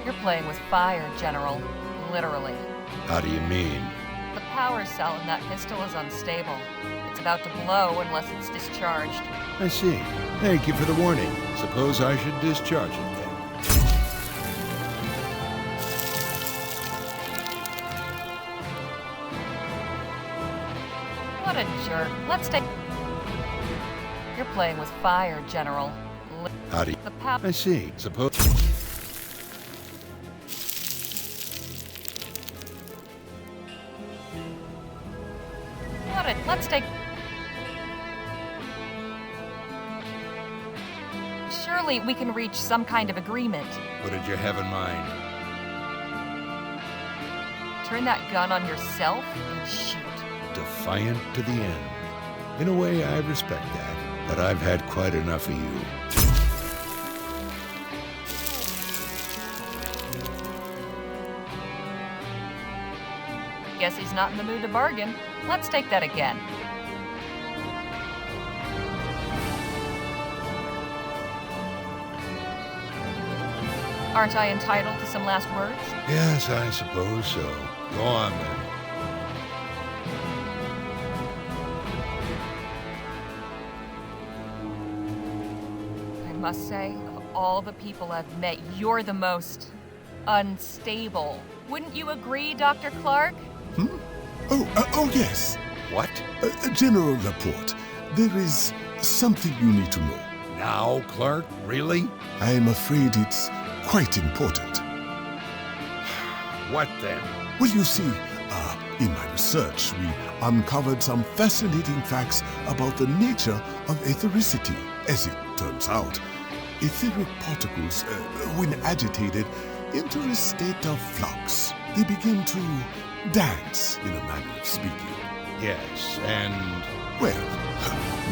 You're playing with fire, General. Literally. How do you mean? The power cell in that pistol is unstable. It's about to blow unless it's discharged. I see. Thank you for the warning. Suppose I should discharge it then. What a jerk. Let's take... You're playing with fire, General. Howdy. I see. Suppose... Let's take... Surely we can reach some kind of agreement. What did you have in mind? Turn that gun on yourself and shoot. Defiant to the end. In a way, I respect that, but I've had quite enough of you. Guess he's not in the mood to bargain. Let's take that again. Aren't I entitled to some last words? Yes, I suppose so. Go on, then. I must say, of all the people I've met, you're the most unstable. Wouldn't you agree, Dr. Clark? Oh, yes. What? General Laporte, there is something you need to know. Now, Clark? Really? I am afraid it's quite important. What then? Well, you see, in my research, we uncovered some fascinating facts about the nature of ethericity. As it turns out, etheric particles, when agitated, enter a state of flux. They begin to dance, in a manner of speaking. Yes, and... Well,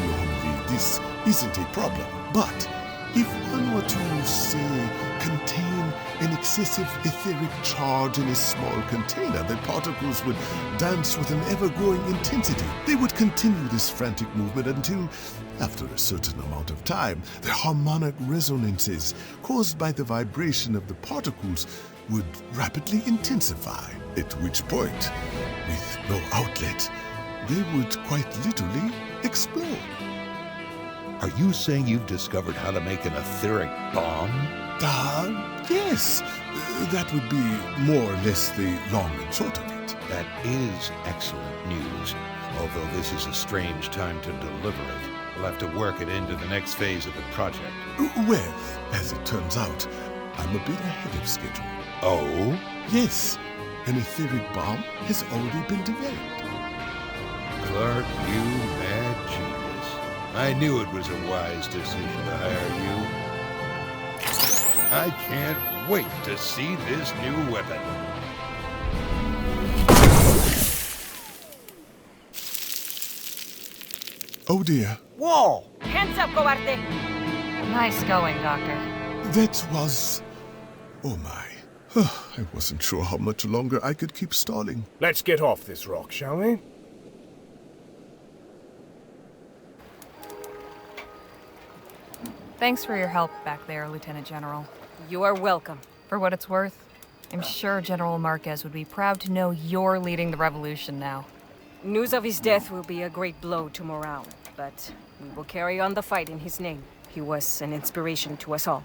normally this isn't a problem, but if one were to, say, contain an excessive etheric charge in a small container, the particles would dance with an ever-growing intensity. They would continue this frantic movement until, after a certain amount of time, the harmonic resonances caused by the vibration of the particles would rapidly intensify, at which point, with no outlet, they would quite literally explode. Are you saying you've discovered how to make an etheric bomb? Yes. That would be more or less the long and short of it. That is excellent news, although this is a strange time to deliver it. We'll have to work it into the next phase of the project. Well, as it turns out, I'm a bit ahead of schedule. Oh? Yes. An etheric bomb has already been developed. Clark, you mad genius. I knew it was a wise decision to hire you. I can't wait to see this new weapon. Oh dear. Whoa! Hands up, Coarte! Nice going, Doctor. That was... Oh my. I wasn't sure how much longer I could keep stalling. Let's get off this rock, shall we? Thanks for your help back there, Lieutenant General. You are welcome. For what it's worth, I'm sure General Marquez would be proud to know you're leading the revolution now. News of his death will be a great blow to morale, but we will carry on the fight in his name. He was an inspiration to us all.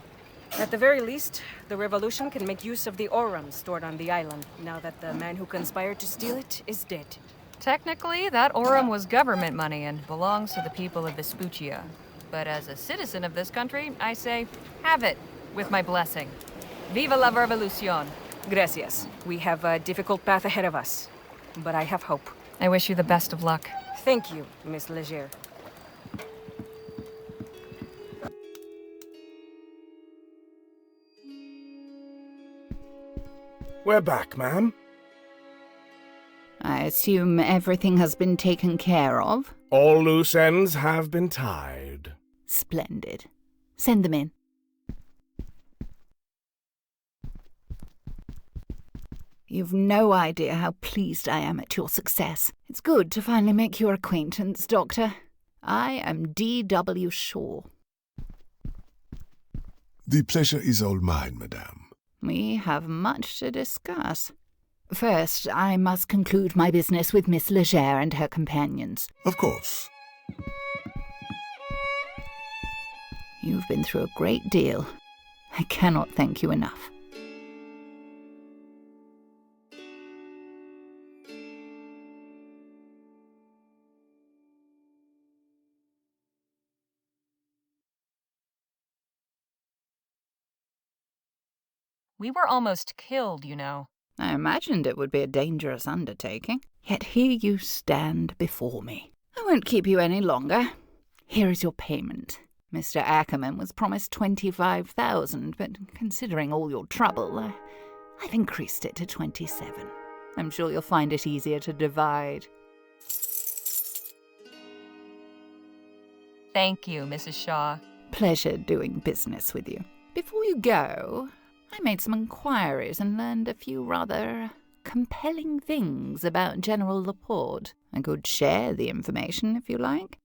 At the very least, the revolution can make use of the Aurum stored on the island, now that the man who conspired to steal it is dead. Technically, that Aurum was government money and belongs to the people of Vespuccia. But as a citizen of this country, I say, have it, with my blessing. Viva la revolucion! Gracias. We have a difficult path ahead of us, but I have hope. I wish you the best of luck. Thank you, Miss Leger. We're back, ma'am. I assume everything has been taken care of? All loose ends have been tied. Splendid. Send them in. You've no idea how pleased I am at your success. It's good to finally make your acquaintance, Doctor. I am D.W. Shaw. The pleasure is all mine, madame. We have much to discuss. First, I must conclude my business with Miss Leger and her companions. Of course. You've been through a great deal. I cannot thank you enough. We were almost killed, you know. I imagined it would be a dangerous undertaking. Yet here you stand before me. I won't keep you any longer. Here is your payment. Mr. Ackerman was promised 25,000, but considering all your trouble, I've increased it to 27. I'm sure you'll find it easier to divide. Thank you, Mrs. Shaw. Pleasure doing business with you. Before you go, I made some inquiries and learned a few rather compelling things about General Laporte. I could share the information if you like.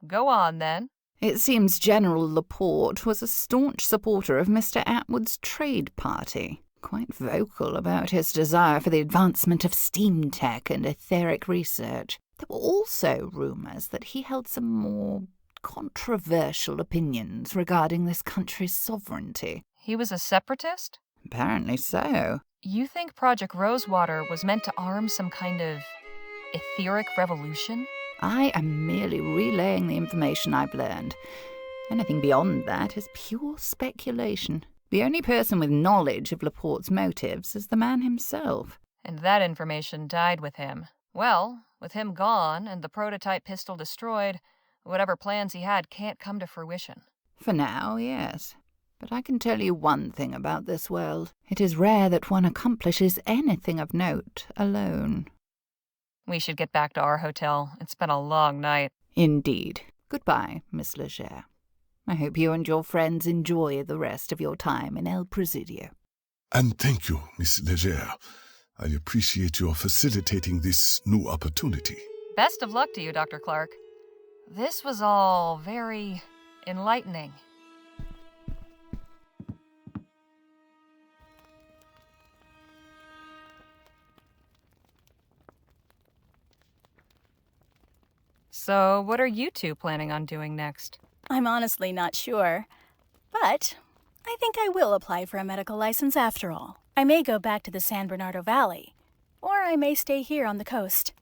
Go on, then. It seems General Laporte was a staunch supporter of Mr. Atwood's trade party, quite vocal about his desire for the advancement of steam tech and etheric research. There were also rumours that he held some more controversial opinions regarding this country's sovereignty. He was a separatist? Apparently so. You think Project Rosewater was meant to arm some kind of etheric revolution? I am merely relaying the information I've learned. Anything beyond that is pure speculation. The only person with knowledge of Laporte's motives is the man himself. And that information died with him. Well, with him gone and the prototype pistol destroyed, whatever plans he had can't come to fruition. For now, yes. But I can tell you one thing about this world. It is rare that one accomplishes anything of note alone. We should get back to our hotel. It's been a long night. Indeed. Goodbye, Miss Leger. I hope you and your friends enjoy the rest of your time in El Presidio. And thank you, Miss Leger. I appreciate your facilitating this new opportunity. Best of luck to you, Dr. Clark. This was all very enlightening. So, what are you two planning on doing next? I'm honestly not sure, but I think I will apply for a medical license after all. I may go back to the San Bernardo Valley, or I may stay here on the coast.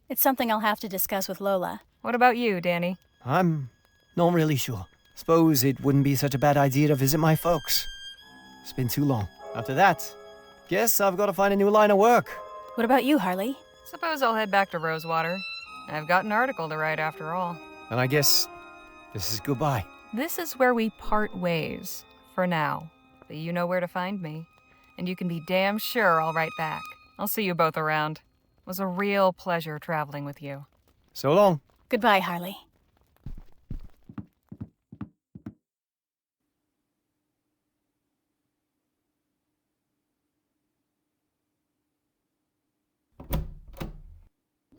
It's something I'll have to discuss with Lola. What about you, Danny? I'm not really sure. Suppose it wouldn't be such a bad idea to visit my folks. It's been too long. After that, guess I've got to find a new line of work. What about you, Harley? Suppose I'll head back to Rosewater. I've got an article to write after all. And I guess this is goodbye. This is where we part ways, for now. But you know where to find me. And you can be damn sure I'll write back. I'll see you both around. It was a real pleasure traveling with you. So long. Goodbye, Harley.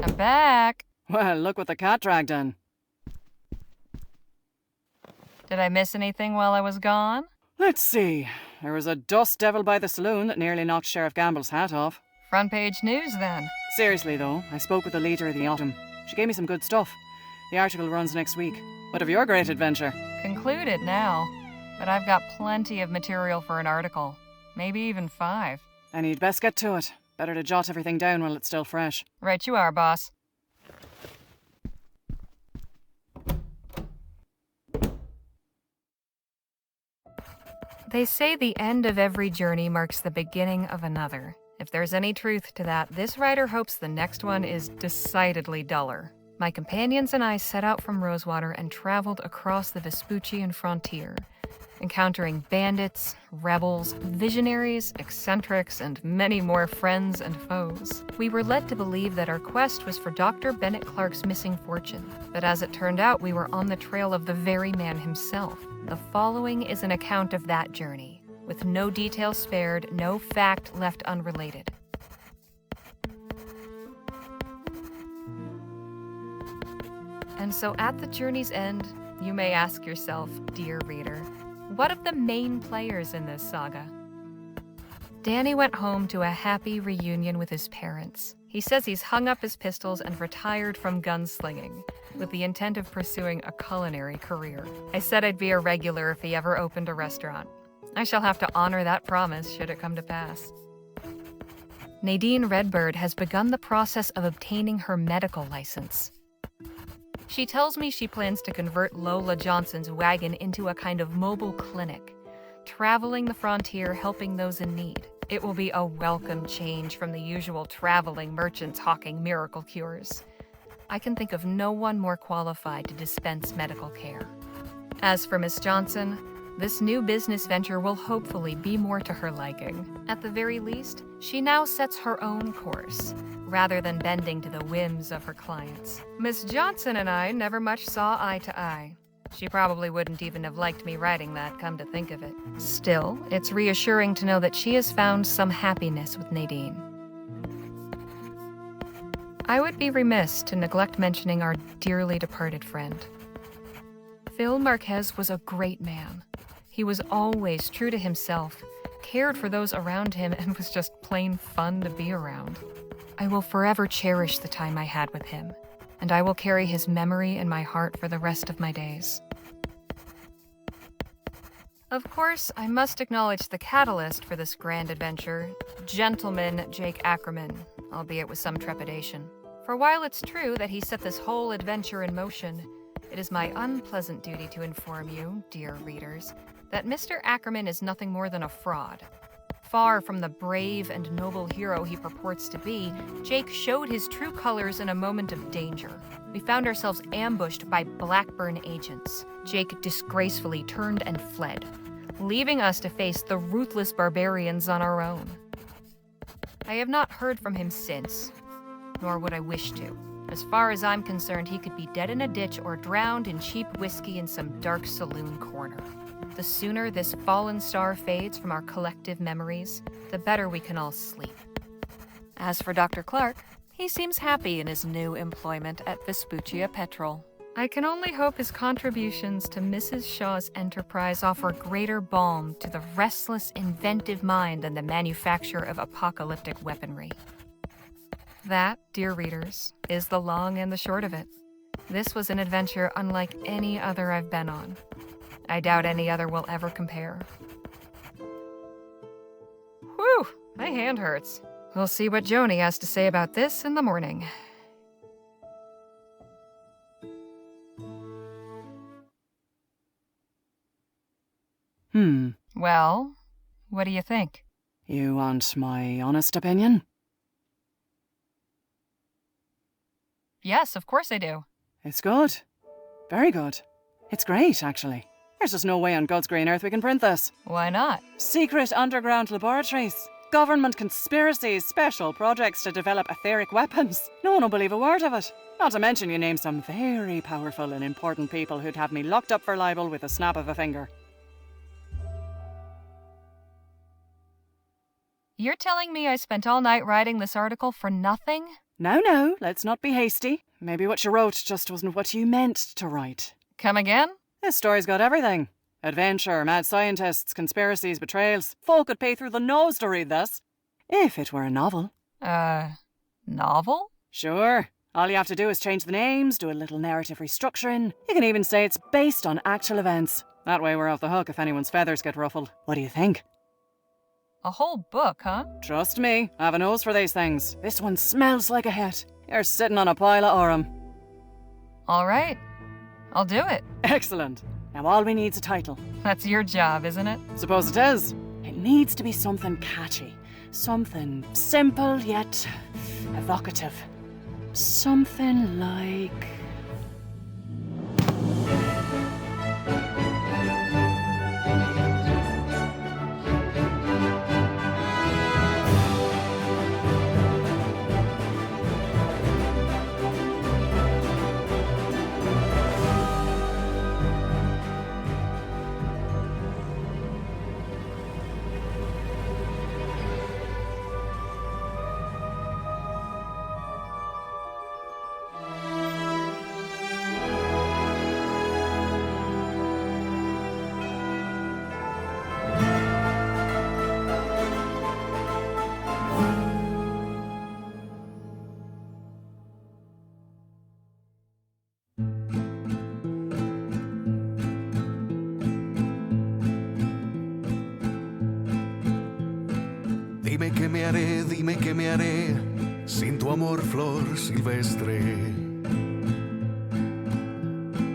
I'm back. Well, look what the cat dragged done. Did I miss anything while I was gone? Let's see. There was a dust devil by the saloon that nearly knocked Sheriff Gamble's hat off. Front page news, then. Seriously, though, I spoke with the leader of the Autumn. She gave me some good stuff. The article runs next week. What of your great adventure? Concluded now. But I've got plenty of material for an article. Maybe even 5. And you'd best get to it. Better to jot everything down while it's still fresh. Right you are, boss. They say the end of every journey marks the beginning of another. If there's any truth to that, this writer hopes the next one is decidedly duller. My companions and I set out from Rosewater and traveled across the Vespuccian frontier, encountering bandits, rebels, visionaries, eccentrics, and many more friends and foes. We were led to believe that our quest was for Dr. Bennett Clark's missing fortune, but as it turned out, we were on the trail of the very man himself. The following is an account of that journey, with no detail spared, no fact left unrelated. And so at the journey's end, you may ask yourself, dear reader, what of the main players in this saga? Danny went home to a happy reunion with his parents. He says he's hung up his pistols and retired from gunslinging, with the intent of pursuing a culinary career. I said I'd be a regular if he ever opened a restaurant. I shall have to honor that promise should it come to pass. Nadine Redbird has begun the process of obtaining her medical license. She tells me she plans to convert Lola Johnson's wagon into a kind of mobile clinic, traveling the frontier helping those in need. It will be a welcome change from the usual traveling merchants hawking miracle cures. I can think of no one more qualified to dispense medical care. As for Miss Johnson, this new business venture will hopefully be more to her liking. At the very least, she now sets her own course, rather than bending to the whims of her clients. Miss Johnson and I never much saw eye to eye. She probably wouldn't even have liked me writing that, come to think of it. Still, it's reassuring to know that she has found some happiness with Nadine. I would be remiss to neglect mentioning our dearly departed friend. Phil Marquez was a great man. He was always true to himself, cared for those around him, and was just plain fun to be around. I will forever cherish the time I had with him, and I will carry his memory in my heart for the rest of my days. Of course, I must acknowledge the catalyst for this grand adventure, Gentleman Jake Ackerman, albeit with some trepidation. For while it's true that he set this whole adventure in motion, it is my unpleasant duty to inform you, dear readers, that Mr. Ackerman is nothing more than a fraud. Far from the brave and noble hero he purports to be, Jake showed his true colors in a moment of danger. We found ourselves ambushed by Blackburn agents. Jake disgracefully turned and fled, leaving us to face the ruthless barbarians on our own. I have not heard from him since, nor would I wish to. As far as I'm concerned, he could be dead in a ditch or drowned in cheap whiskey in some dark saloon corner. The sooner this fallen star fades from our collective memories, the better we can all sleep. As for Dr. Clark, he seems happy in his new employment at Vespuccia Petrol. I can only hope his contributions to Mrs. Shaw's enterprise offer greater balm to the restless, inventive mind than the manufacture of apocalyptic weaponry. That, dear readers, is the long and the short of it. This was an adventure unlike any other I've been on. I doubt any other will ever compare. Whew, my hand hurts. We'll see what Joni has to say about this in the morning. Well, what do you think? You want my honest opinion? Yes, of course I do. It's good. Very good. It's great, actually. There's just no way on God's green earth we can print this. Why not? Secret underground laboratories, government conspiracies, special projects to develop etheric weapons. No one will believe a word of it. Not to mention you name some very powerful and important people who'd have me locked up for libel with a snap of a finger. You're telling me I spent all night writing this article for nothing? No, let's not be hasty. Maybe what you wrote just wasn't what you meant to write. Come again? This story's got everything. Adventure, mad scientists, conspiracies, betrayals. Folk would pay through the nose to read this. If it were a novel. Novel? Sure. All you have to do is change the names, do a little narrative restructuring. You can even say it's based on actual events. That way we're off the hook if anyone's feathers get ruffled. What do you think? A whole book, huh? Trust me, I have a nose for these things. This one smells like a hit. You're sitting on a pile of aurum. All right. I'll do it. Excellent. Now all we need's a title. That's your job, isn't it? Suppose it is. It needs to be something catchy. Something simple yet evocative. Something like... me haré, dime qué me haré sin tu amor, flor silvestre.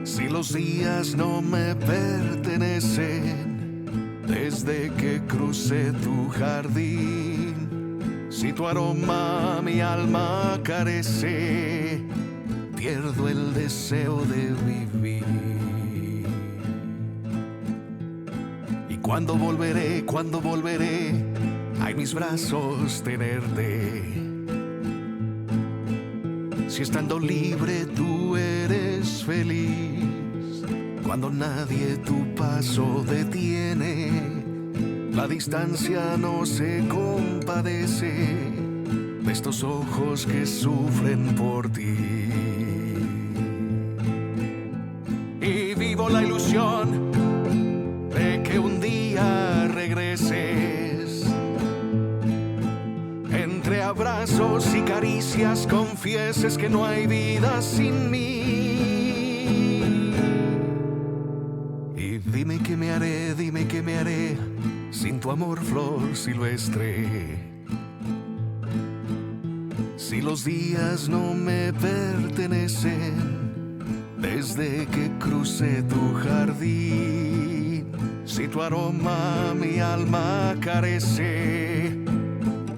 Si los días no me pertenecen desde que crucé tu jardín, si tu aroma mi alma carece, pierdo el deseo de vivir. Y cuando volveré, a mis brazos tenerte. Si estando libre tú eres feliz, cuando nadie tu paso detiene, la distancia no se compadece de estos ojos que sufren por ti. Y vivo la ilusión de que un día regreses. Entre abrazos y caricias confieses que no hay vida sin mí. Y dime qué me haré sin tu amor, flor silvestre. Si los días no me pertenecen desde que crucé tu jardín, si tu aroma mi alma carece,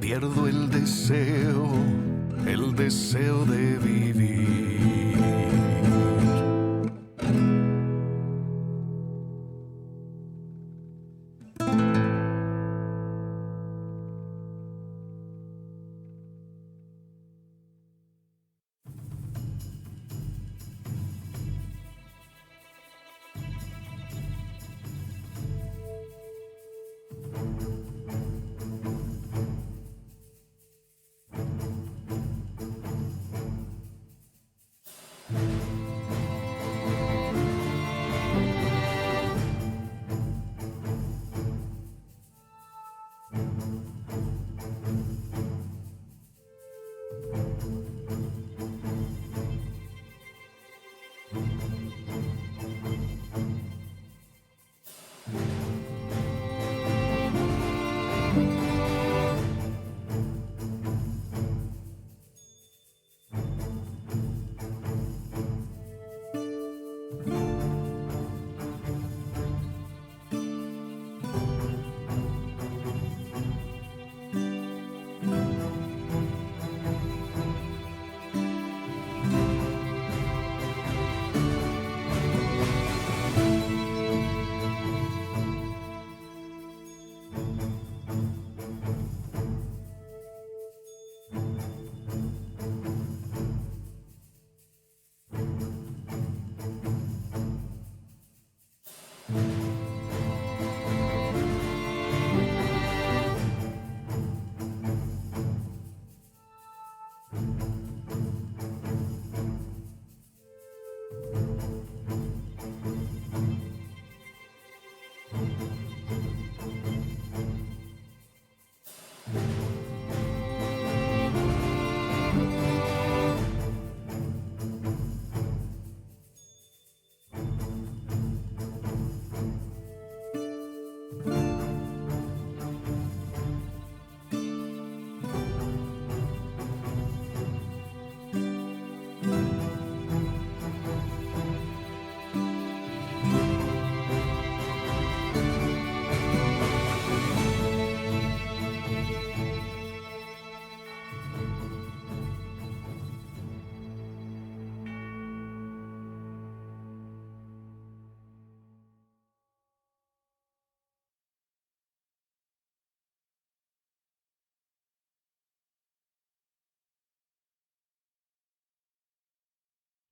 pierdo el deseo de vivir.